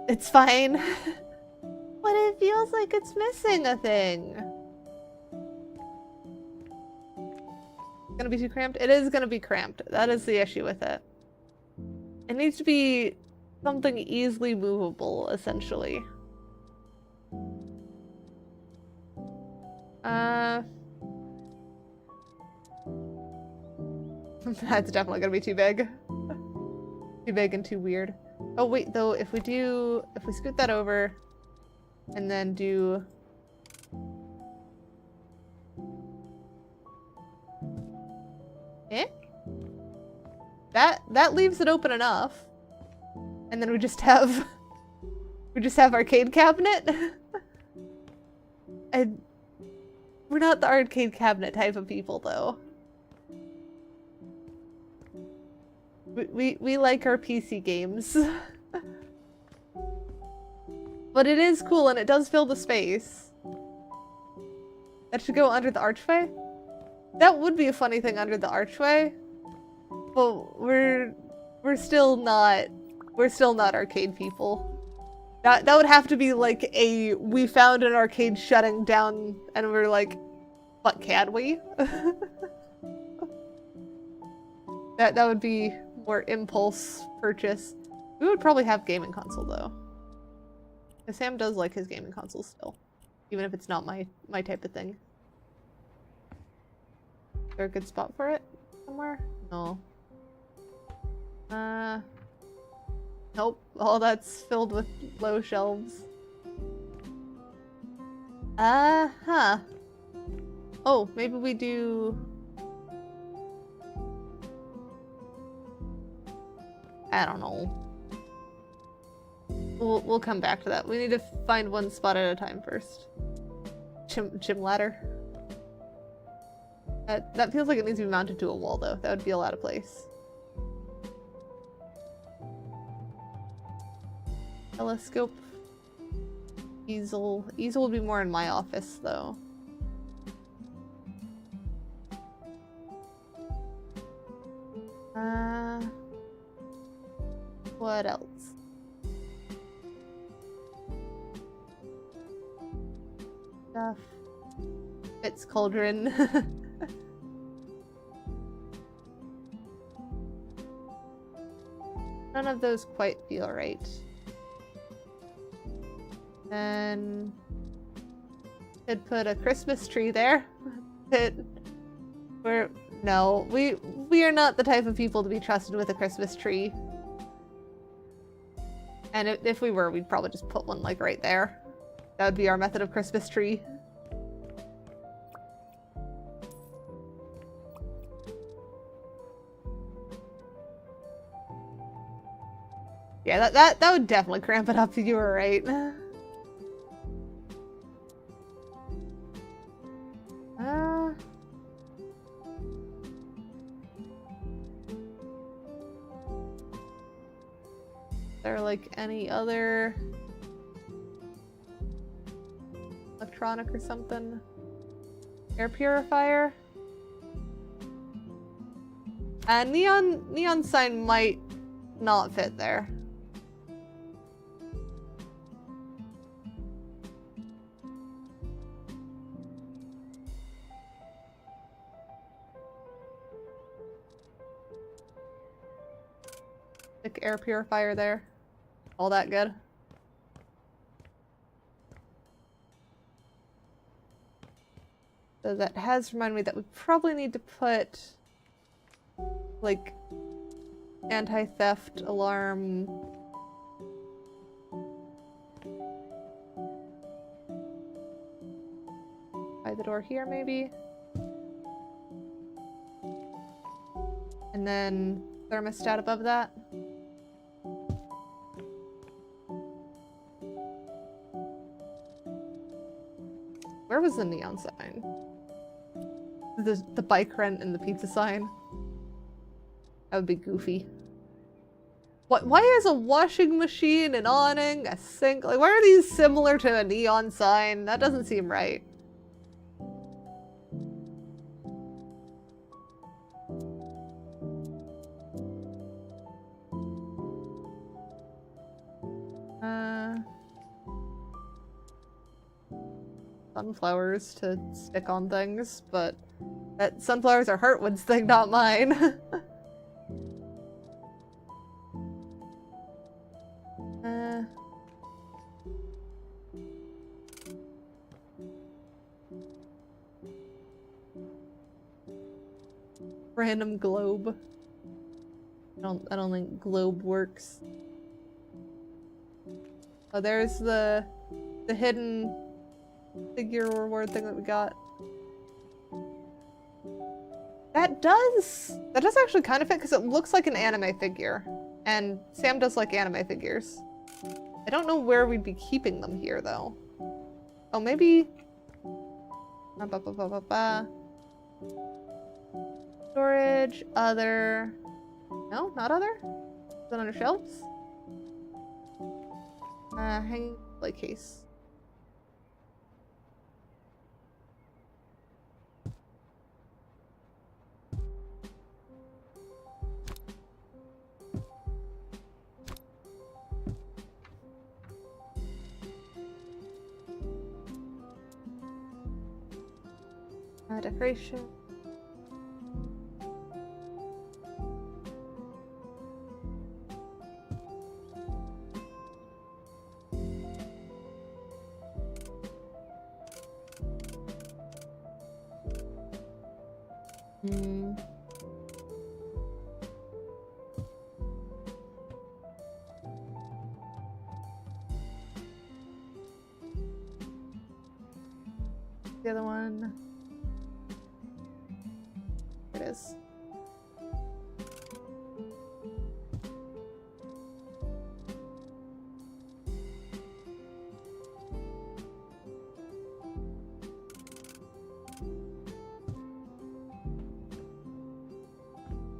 It's fine. But it feels like it's missing a thing. It's gonna be too cramped? It is gonna be cramped. That is the issue with it. It needs to be something easily movable, essentially. That's definitely gonna be too big. Too big and too weird. Oh wait, though, if we scoot that over and then do that leaves it open enough. And then we just have arcade cabinet. And we're not the arcade cabinet type of people though. We like our PC games. But it is cool and it does fill the space. That should go under the archway? That would be a funny thing under the archway. But we're still not arcade people. That would have to be like we found an arcade shutting down and we're like, but can we? That would be more impulse purchase. We would probably have gaming console though. Because Sam does like his gaming console still. Even if it's not my type of thing. Is there a good spot for it somewhere? No. Nope. All that's filled with low shelves. Huh. Oh, maybe we do... I don't know. We'll come back to that. We need to find one spot at a time first. Gym ladder. That feels like it needs to be mounted to a wall though. That would be a lot of place. Telescope. Easel. Easel would be more in my office though. What else? Stuff. It's cauldron. None of those quite feel right. Then could put a Christmas tree there. No, we are not the type of people to be trusted with a Christmas tree. And if we were, we'd probably just put one like right there. That would be our method of Christmas tree. Yeah, that would definitely cramp it up. You were right. There like any other electronic or something? Air purifier? Neon sign might not fit there. Stick air purifier there. All that good. So that has reminded me that we probably need to put like anti-theft alarm. By the door here maybe. And then thermostat above that. Where was the neon sign? The bike rent and the pizza sign? That would be goofy. Why is a washing machine, an awning, a sink? Like, why are these similar to a neon sign? That doesn't seem right. Sunflowers to stick on things, but sunflowers are Heartwood's thing, not mine. Random globe. I don't think globe works. Oh, there's the hidden figure reward thing that we got. That does actually kind of fit because it looks like an anime figure. And Sam does like anime figures. I don't know where we'd be keeping them here though. Oh, maybe... Storage, other... No, not other? Is it under shelves? Hanging display case. Decoration. The other one. There it is.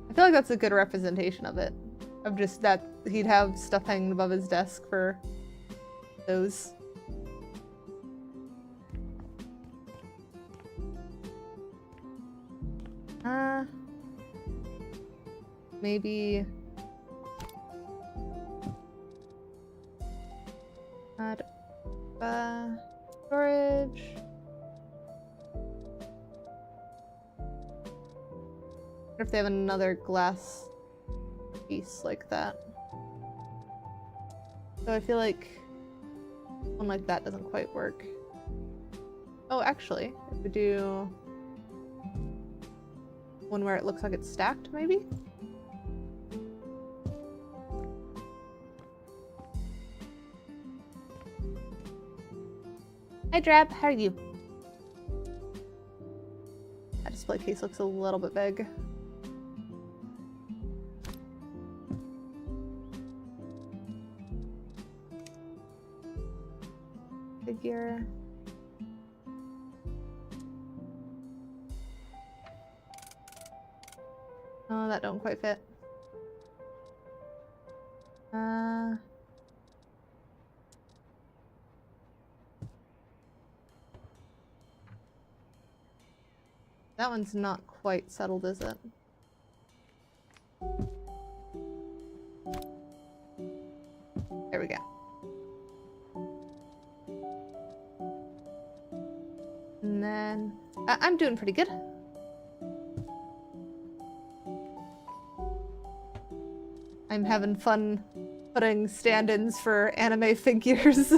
I feel like that's a good representation of it. Of just that he'd have stuff hanging above his desk for those. Maybe add storage. What if they have another glass piece like that? So I feel like one like that doesn't quite work. Oh, actually, if we do one where it looks like it's stacked, maybe? Hi Drab, how are you? That display case looks a little bit big. Figure. Oh, that don't quite fit. That one's not quite settled, is it? There we go. And then... I'm doing pretty good. I'm having fun putting stand-ins for anime figures.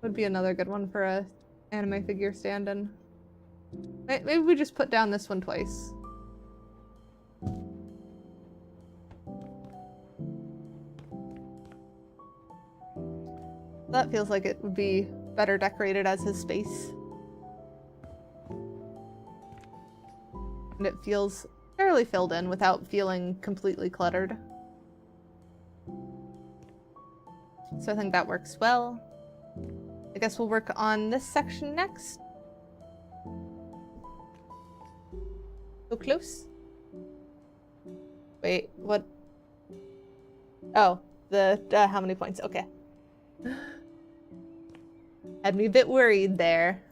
Would be another good one for a anime figure stand-in. Maybe we just put down this one twice. That feels like it would be better decorated as his space. And it feels fairly filled in without feeling completely cluttered. So I think that works well. I guess we'll work on this section next. So close. Wait, what? Oh, the how many points? Okay. Had me a bit worried there.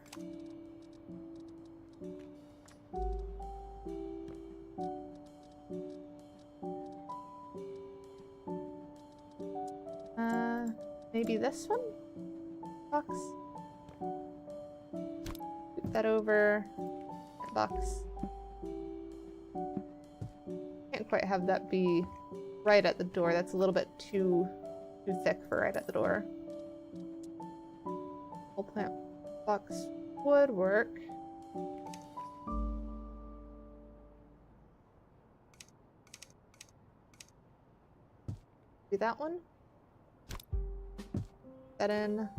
Maybe this one? Box. that over. Box. Can't quite have that be right at the door. That's a little bit too thick for right at the door. Whole plant box would work. Do that one. That in.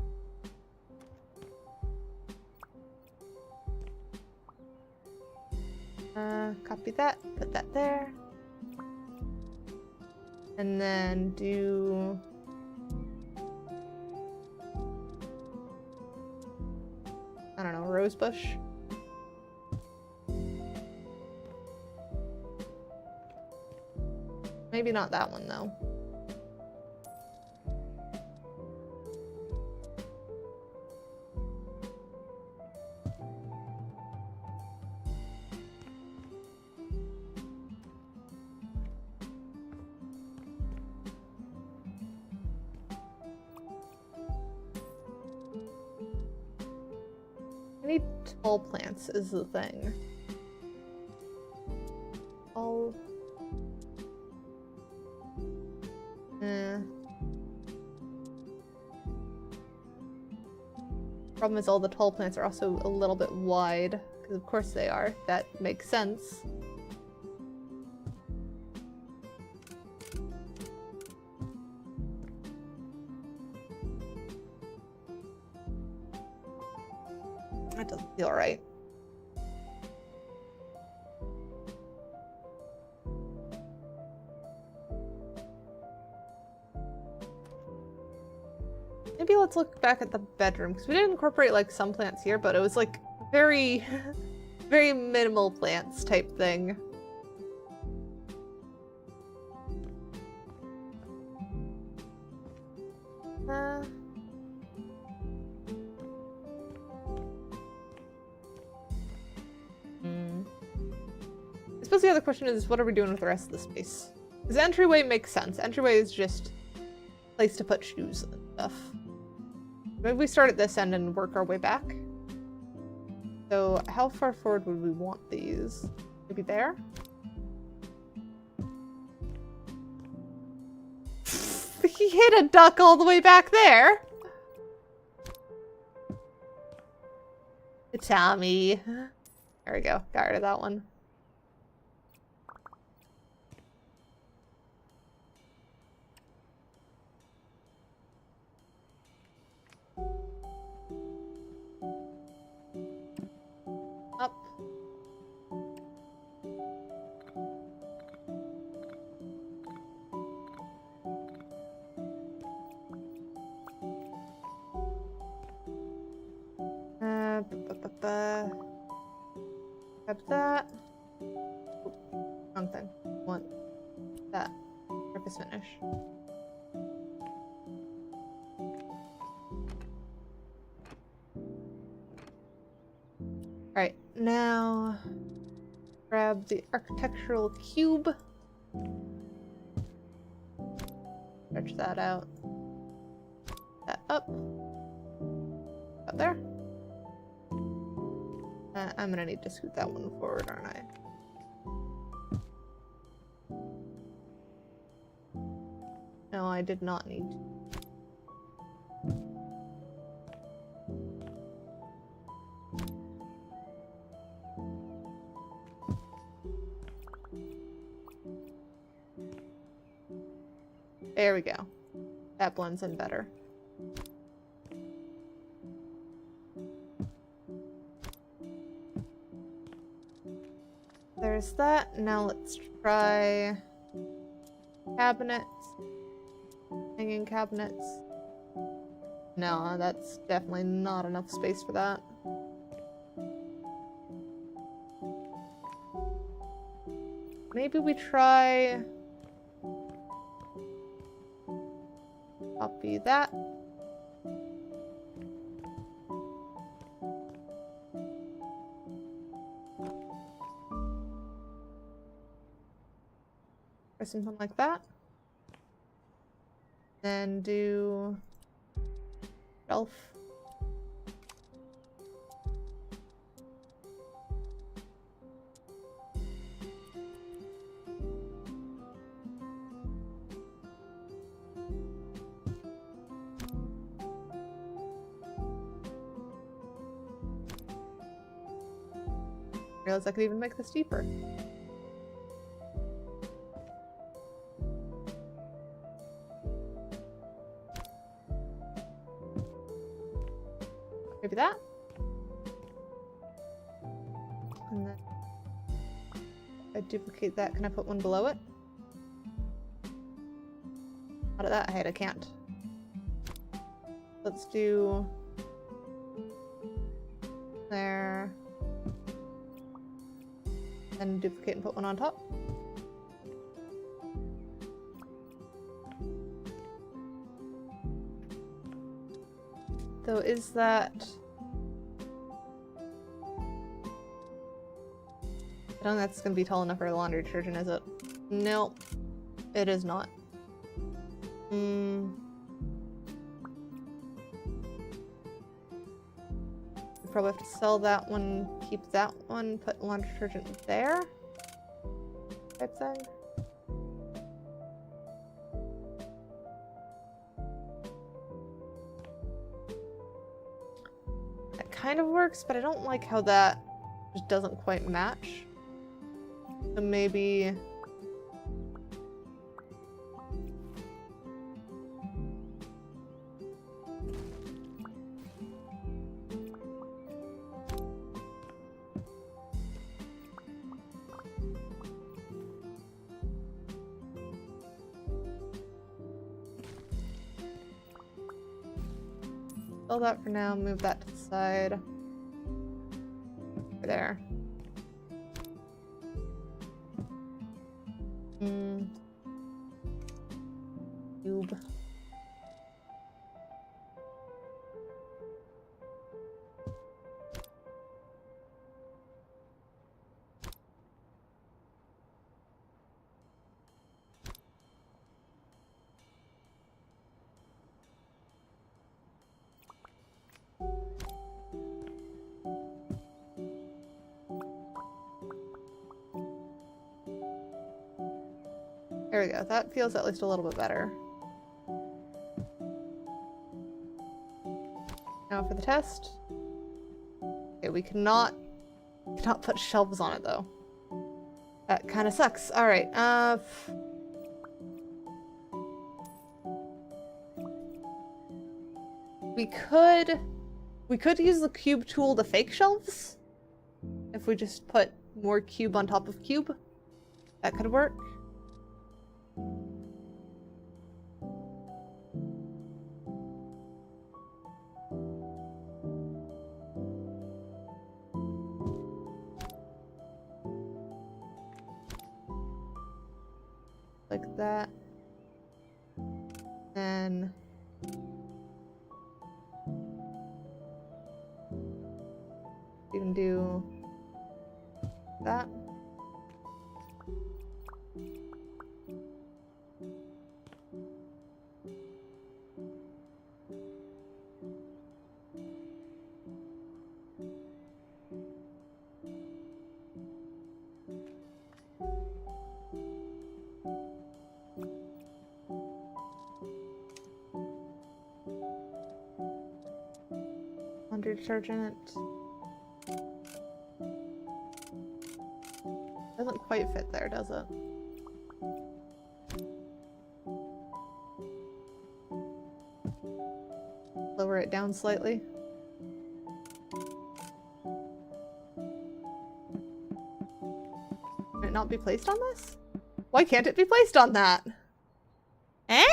Copy that, put that there. And then do... I don't know, rose bush. Maybe not that one, though. I need tall plants is the thing. All... Problem is all the tall plants are also a little bit wide, because of course they are. That makes sense. That doesn't feel right. Maybe let's look back at the bedroom, because we did incorporate like some plants here, but it was like very, very minimal plants type thing. I suppose the other question is, what are we doing with the rest of the space? Because the entryway makes sense. Entryway is just a place to put shoes and stuff. Maybe we start at this end and work our way back. So how far forward would we want these? Maybe there? He hit a duck all the way back there! Tommy. There we go. Got rid of that one. Up. Grab that. Oh, wrong thing. Want that. Purpose finish. Alright, now grab the architectural cube. Stretch that out. That up. Up there. I'm gonna need to scoot that one forward, aren't I? No, I did not need to. There we go. That blends in better. There's that. Now let's try cabinets. Hanging cabinets. No, that's definitely not enough space for that. Maybe we try... Copy that. Or something like that. Then do shelf. realize I could even make this deeper. Maybe that. And then I duplicate that. Can I put one below it? Out of that height, I can't. Let's do there. And duplicate and put one on top. So is that... I don't think that's going to be tall enough for a laundry detergent, is it? Nope. It is not. We probably have to sell that one, keep that one, put laundry detergent there. Type thing. That kind of works, but I don't like how that just doesn't quite match. So maybe... Fill that for now, move that to the side. Over there. Cube. There we go. That feels at least a little bit better. Now for the test. Okay, we cannot put shelves on it though. That kind of sucks. All right. We could use the cube tool to fake shelves. If we just put more cube on top of cube, that could work. Like that. And you can do that. Laundry detergent. Doesn't quite fit there, does it? Lower it down slightly. Can it not be placed on this? Why can't it be placed on that? Eh?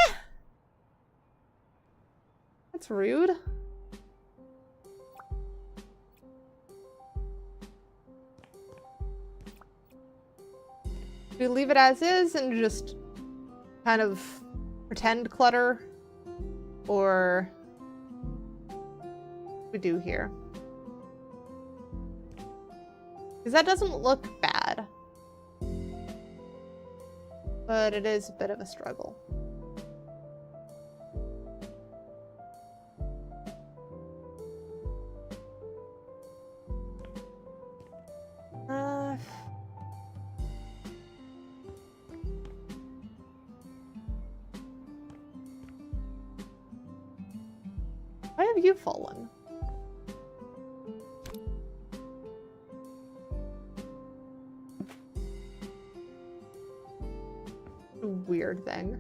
That's rude. Do we leave it as is and just kind of pretend clutter? Or what do we do here? Because that doesn't look bad. But it is a bit of a struggle. Why have you fallen? weird thing.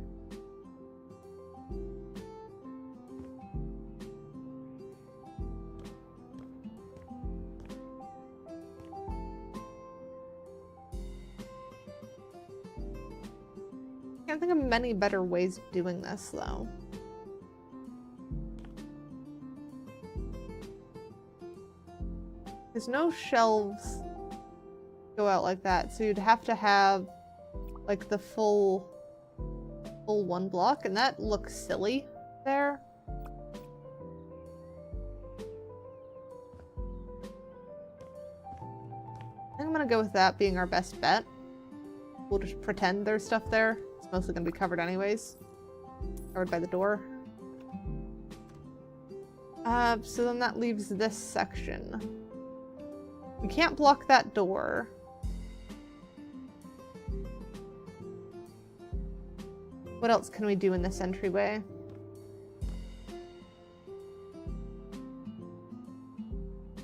I can't think of many better ways of doing this, though. There's no shelves go out like that, so you'd have to have like the full one block, and that looks silly there. I think I'm gonna go with that being our best bet. We'll just pretend there's stuff there. It's mostly gonna be covered anyways. Covered by the door. So then that leaves this section. We can't block that door. What else can we do in this entryway?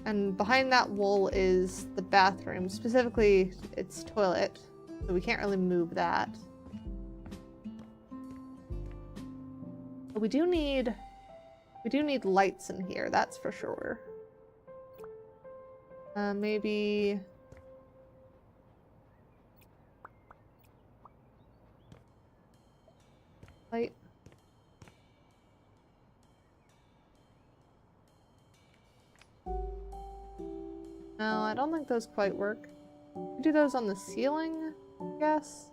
And behind that wall is the bathroom, specifically its toilet, so we can't really move that. But we do need lights in here, that's for sure. Maybe light. No, I don't think those quite work. We do those on the ceiling, I guess.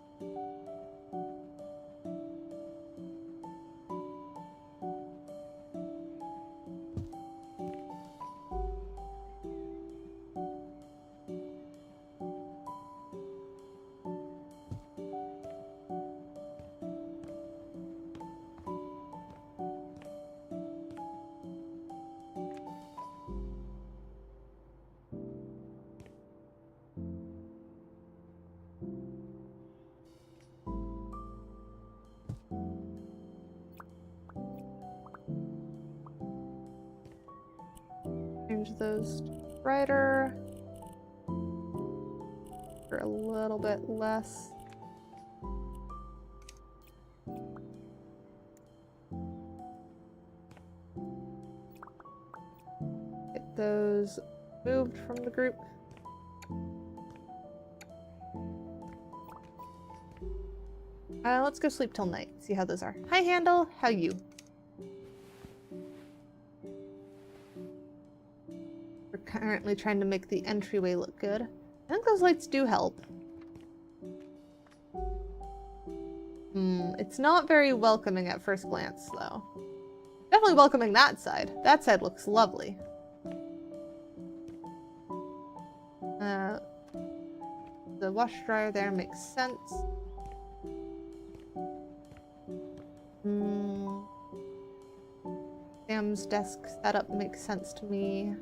Change those brighter for a little bit less. Get those moved from the group. Let's go sleep till night. See how those are. Hi, Handle. How you? We're currently trying to make the entryway look good. I think those lights do help. It's not very welcoming at first glance, though. Definitely welcoming that side. That side looks lovely. The wash dryer there makes sense. Sam's desk setup makes sense to me.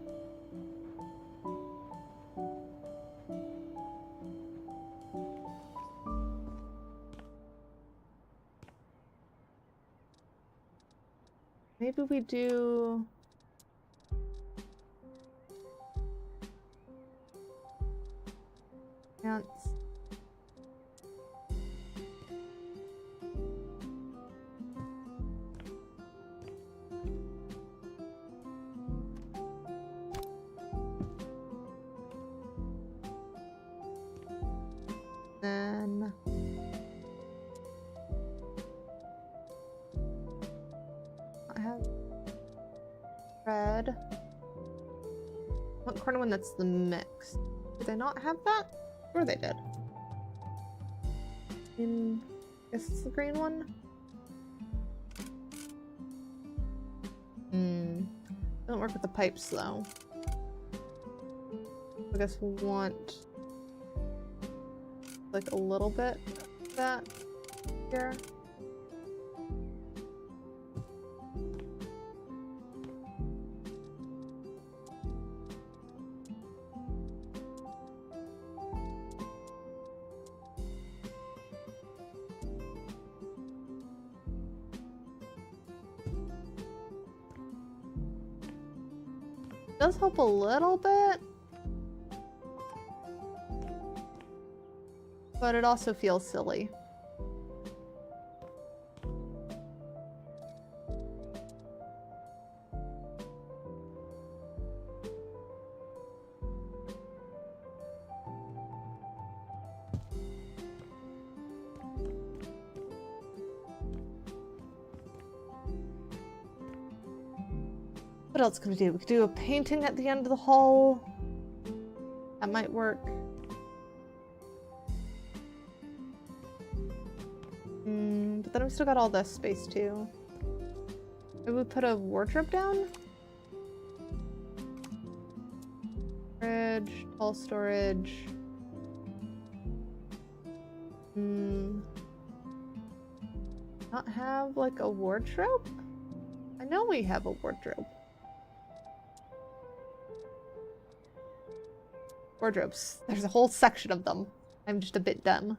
Maybe we do... Pants. Then... I have red. What corner one? That's the mix. Did they not have that? Sure they did. I guess it's the green one. Doesn't work with the pipes though. I guess we'll want like a little bit of that here. Does help a little bit, but it also feels silly. What else can we do? We could do a painting at the end of the hall. That might work. But then we still got all this space too. Maybe we put a wardrobe down? Fridge, tall storage. Not have like a wardrobe? I know we have a wardrobe. Wardrobes. There's a whole section of them. I'm just a bit dumb.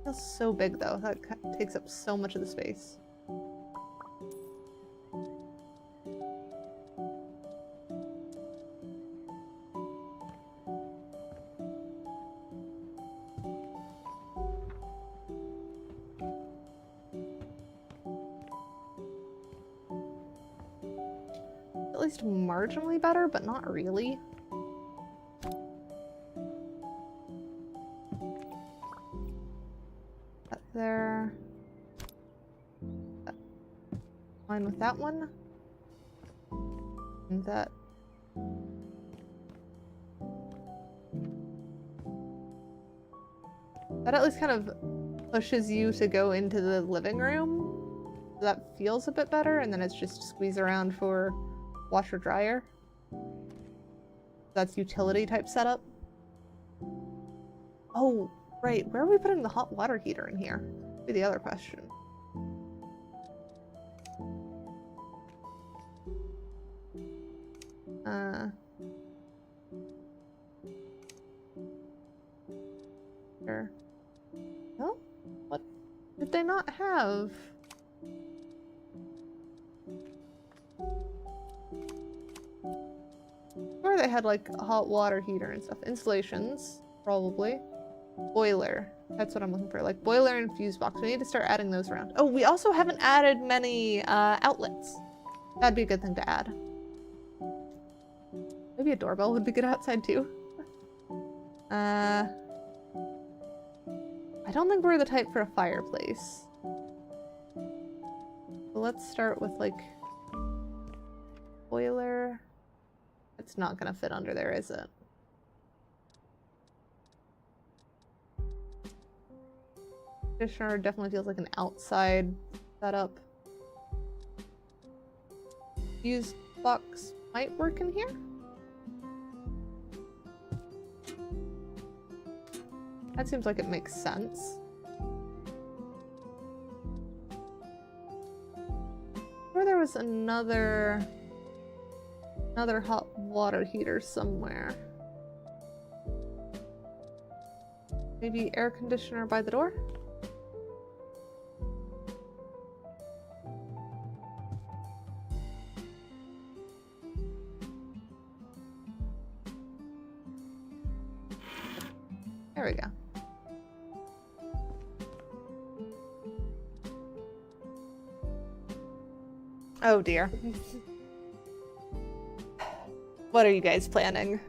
Feels so big though. That takes up so much of the space. At least marginally better, but not really. That there. Line with that one. And that. That at least kind of pushes you to go into the living room. That feels a bit better, and then it's just squeeze around for washer dryer. That's utility type setup. Oh, right. Where are we putting the hot water heater in here? That'd be the other question. Sure. No? What did they not have? Or they had like a hot water heater and stuff. Installations, probably. Boiler. That's what I'm looking for. Like boiler and fuse box. We need to start adding those around. Oh, we also haven't added many outlets. That'd be a good thing to add. Maybe a doorbell would be good outside too. I don't think we're the type for a fireplace. So let's start with like boiler. It's not gonna fit under there, is it? Conditioner definitely feels like an outside setup. Fuse box might work in here. That seems like it makes sense. Or there was another hot water heater somewhere. Maybe air conditioner by the door? There we go. Oh dear. What are you guys planning?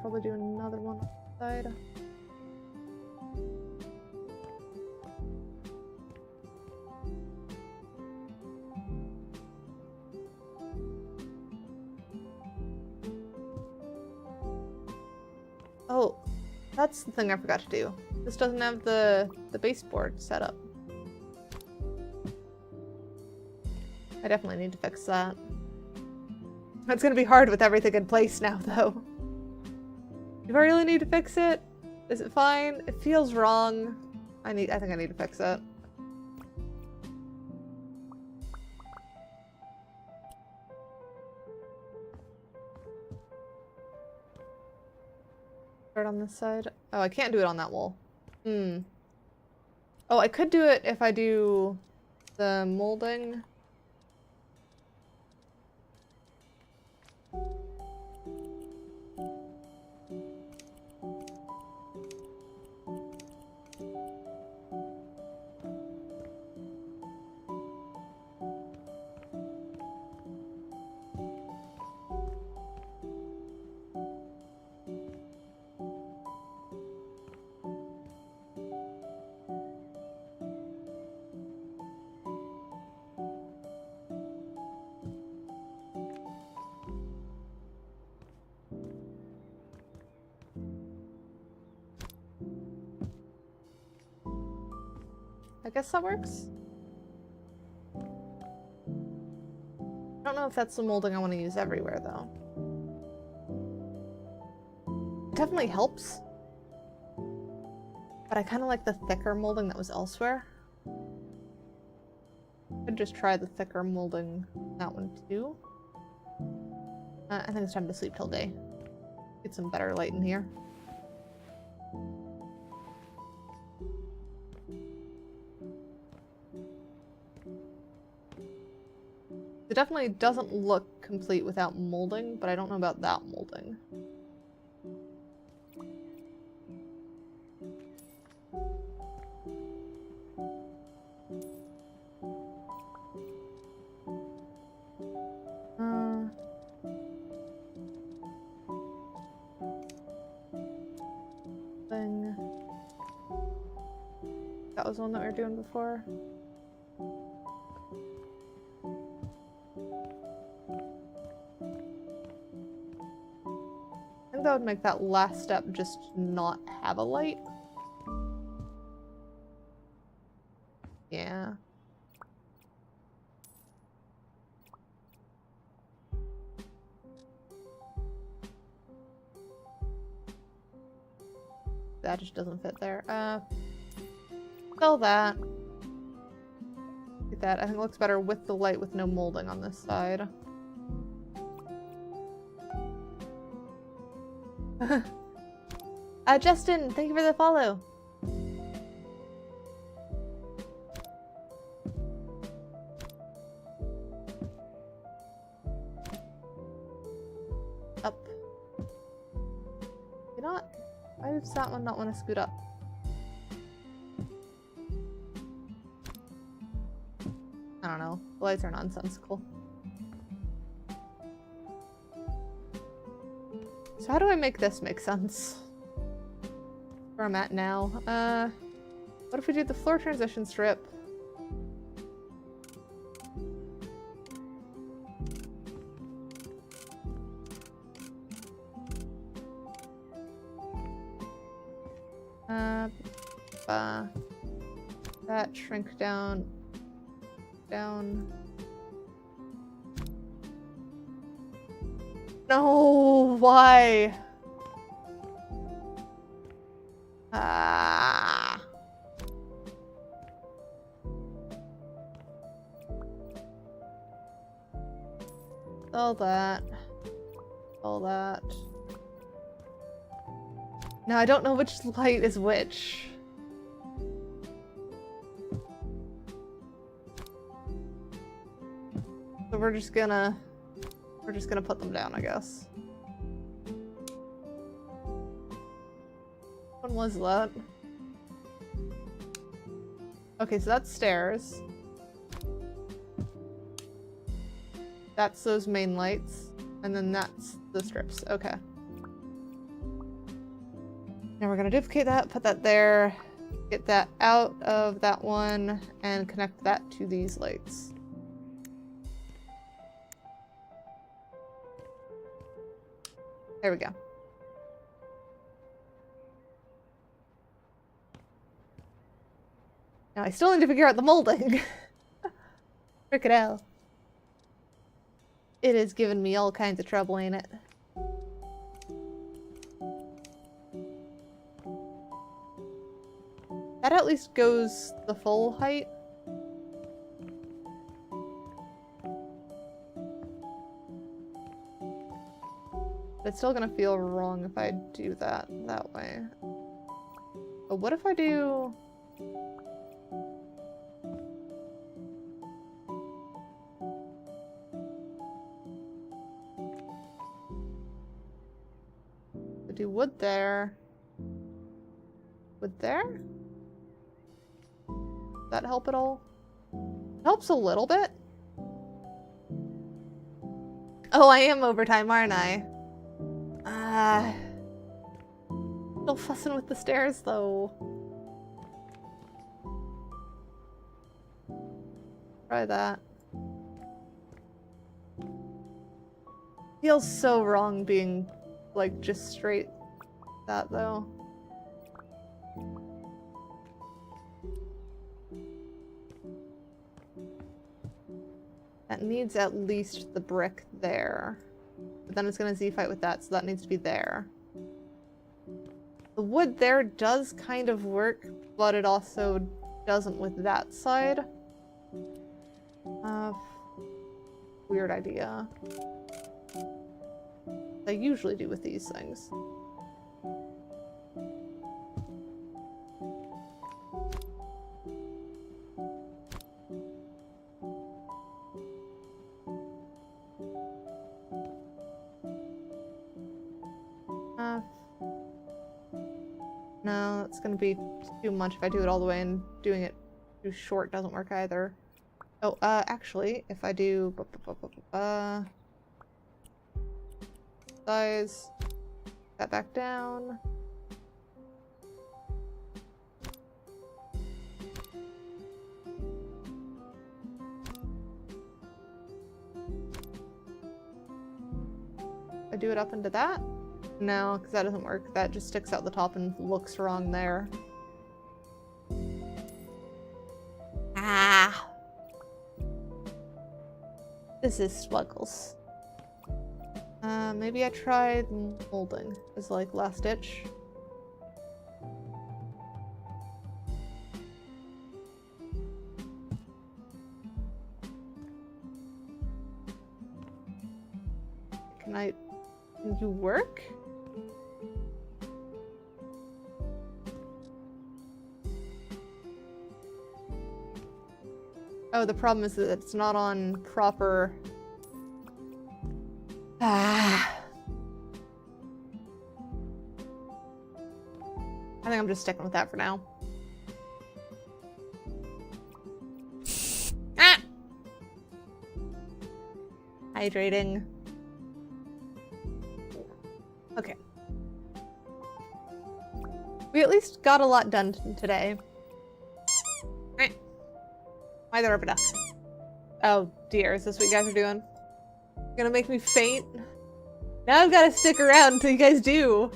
Probably do another one on the side. Oh, that's the thing I forgot to do. This doesn't have the baseboard set up. I definitely need to fix that. That's gonna be hard with everything in place now, though. Do I really need to fix it? Is it fine? It feels wrong. I think I need to fix it. Start on this side. Oh, I can't do it on that wall. Hmm. Oh, I could do it if I do the molding. I guess that works. I don't know if that's the molding I want to use everywhere, though. It definitely helps. But I kind of like the thicker molding that was elsewhere. Could just try the thicker molding, that one too. I think it's time to sleep till day. Get some better light in here. It definitely doesn't look complete without molding, but I don't know about that molding. That was one that we were doing before. I think that would make that last step just not have a light. Yeah. That just doesn't fit there. Sell that. Get that. I think it looks better with the light with no molding on this side. Justin, thank you for the follow. Up. You know what? Why does that one not want to scoot up? I don't know. The lights are nonsensical. So how do I make this make sense? Where I'm at now. What if we do the floor transition strip? That shrink down. No, why? All that. All that. Now I don't know which light is which. So we're just gonna put them down, I guess. When was that? Okay, so that's stairs. That's those main lights. And then that's the strips. Okay. Now we're gonna duplicate that, put that there, get that out of that one, and connect that to these lights. There we go. Now I still need to figure out the molding. Frick it out. It has given me all kinds of trouble, ain't it? That at least goes the full height. It's still gonna feel wrong if I do that way. But what if I do... I do wood there. Wood there? Does that help at all? It helps a little bit. Oh, I am overtime, aren't I? Still fussing with the stairs, though. Try that. Feels so wrong being, like, just straight that, though. That needs at least the brick there. But then it's gonna Z-fight with that, so that needs to be there. The wood there does kind of work, but it also doesn't with that side. Weird idea. I usually do with these things. No, that's gonna be too much if I do it all the way, and doing it too short doesn't work either. Oh, actually, if I do size, that back down. I do it up into that? No, because that doesn't work. That just sticks out the top and looks wrong there. Ah! This is struggles. Maybe I tried molding as like last ditch. Can you work? Oh, the problem is that it's not on proper... Ah. I think I'm just sticking with that for now. Ah! Hydrating. Okay. We at least got a lot done today. Why the rubber duck? Oh dear, is this what you guys are doing? You're gonna make me faint? Now I've gotta stick around until you guys do.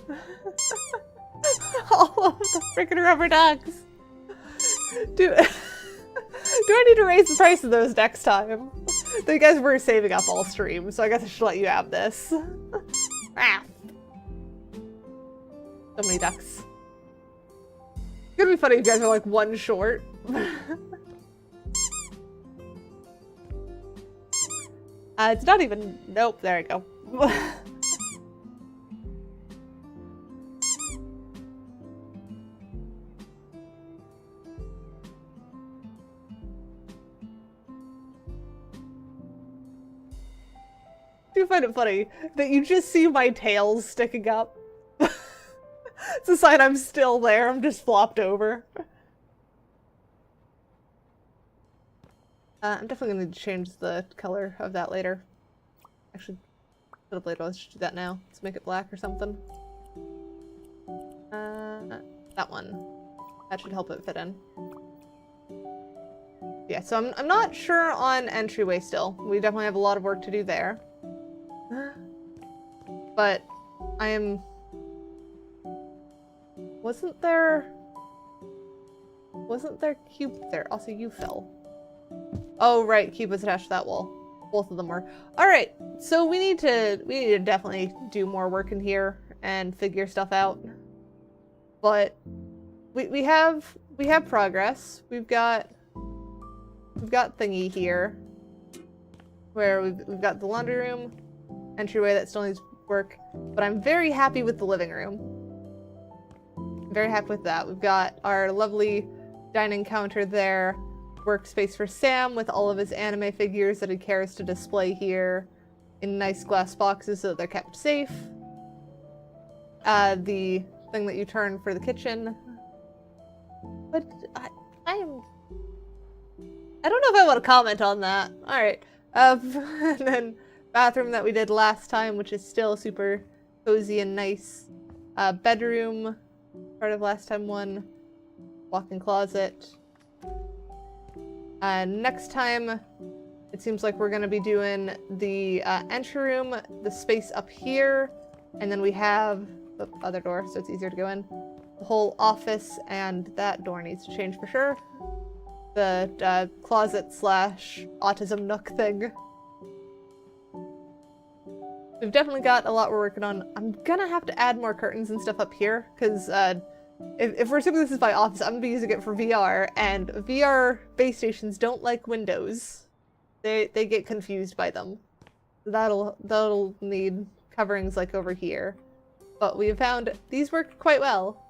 All of the freaking rubber ducks. Do I need to raise the price of those next time? You guys were saving up all stream, so I guess I should let you have this. Ah. So many ducks. It's gonna be funny if you guys are like one short. It's not even... Nope, there I go. I do find it funny that you just see my tails sticking up. It's a sign I'm still there, I'm just flopped over. I'm definitely going to change the color of that later. Actually, instead of later, let's just do that now. Let's make it black or something. That one. That should help it fit in. Yeah, so I'm not sure on entryway still. We definitely have a lot of work to do there. But I am... Wasn't there cube there? Also, you fell. Oh, right, cube was attached to that wall. Both of them were. Alright, so we need to definitely do more work in here and figure stuff out. But we have progress. We've got thingy here. Where we've got the laundry room, entryway that still needs work, but I'm very happy with the living room. Very happy with that. We've got our lovely dining counter there, workspace for Sam with all of his anime figures that he cares to display here in nice glass boxes so that they're kept safe. The thing that you turn for the kitchen. But I don't know if I want to comment on that. Alright. And then bathroom that we did last time, which is still super cozy and nice. Bedroom, part of last time one. Walk-in closet. Next time, it seems like we're going to be doing the entry room, the space up here, and then we have the other door, so it's easier to go in. The whole office, and that door needs to change for sure. The closet slash autism nook thing. We've definitely got a lot we're working on. I'm gonna have to add more curtains and stuff up here, because if we're assuming this is by office, I'm gonna be using it for VR, and VR base stations don't like windows. They get confused by them. That'll need coverings like over here. But we have found these work quite well.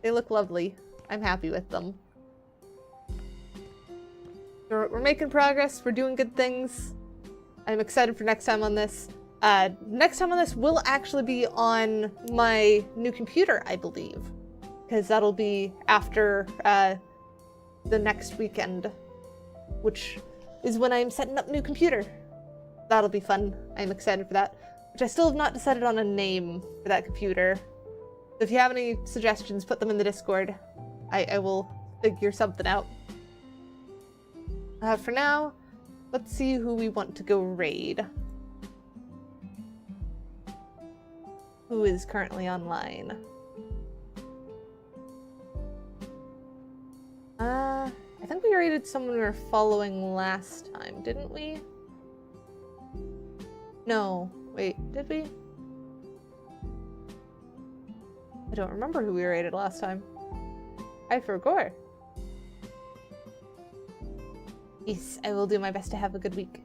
They look lovely. I'm happy with them. We're making progress. We're doing good things. I'm excited for next time on this. Next time on this will actually be on my new computer, I believe. Because that'll be after the next weekend, which is when I'm setting up new computer. That'll be fun. I'm excited for that. Which I still have not decided on a name for that computer. So if you have any suggestions, put them in the Discord. I will figure something out. For now, let's see who we want to go raid. Who is currently online? I think we raided someone we were following last time, didn't we? No. Wait, did we? I don't remember who we raided last time. I forgot. Yes, I will do my best to have a good week.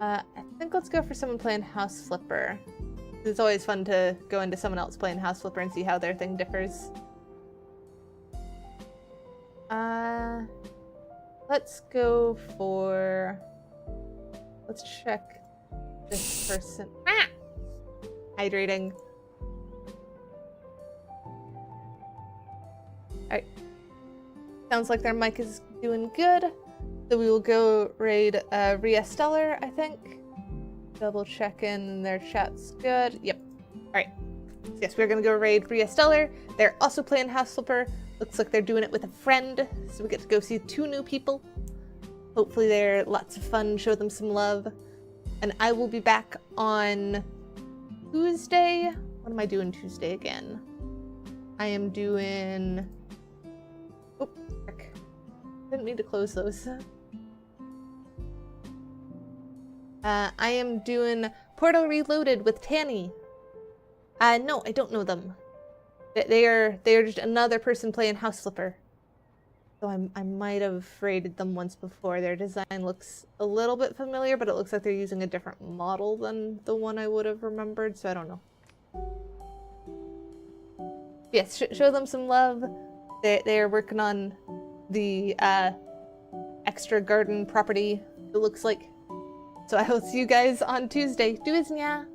I think let's go for someone playing House Flipper. It's always fun to go into someone else playing House Flipper and see how their thing differs. Let's go for... Let's check this person. Ah! Hydrating. Alright. Sounds like their mic is doing good. So we will go raid Rhea Stellar, I think. Double check in their chat's good. Yep. Alright. Yes, we're gonna go raid Rhea Stellar. They're also playing House Flipper. Looks like they're doing it with a friend. So we get to go see 2 new people. Hopefully they're lots of fun, show them some love. And I will be back on Tuesday. What am I doing Tuesday again? I am doing... Oh, frick. Didn't mean to close those. I am doing Portal Reloaded with Tanny. No, I don't know them. They are just another person playing House Flipper. So I might have raided them once before. Their design looks a little bit familiar, but it looks like they're using a different model than the one I would have remembered, so I don't know. Yes, show them some love. They are working on the extra garden property, it looks like. So I will see you guys on Tuesday. Do isnya!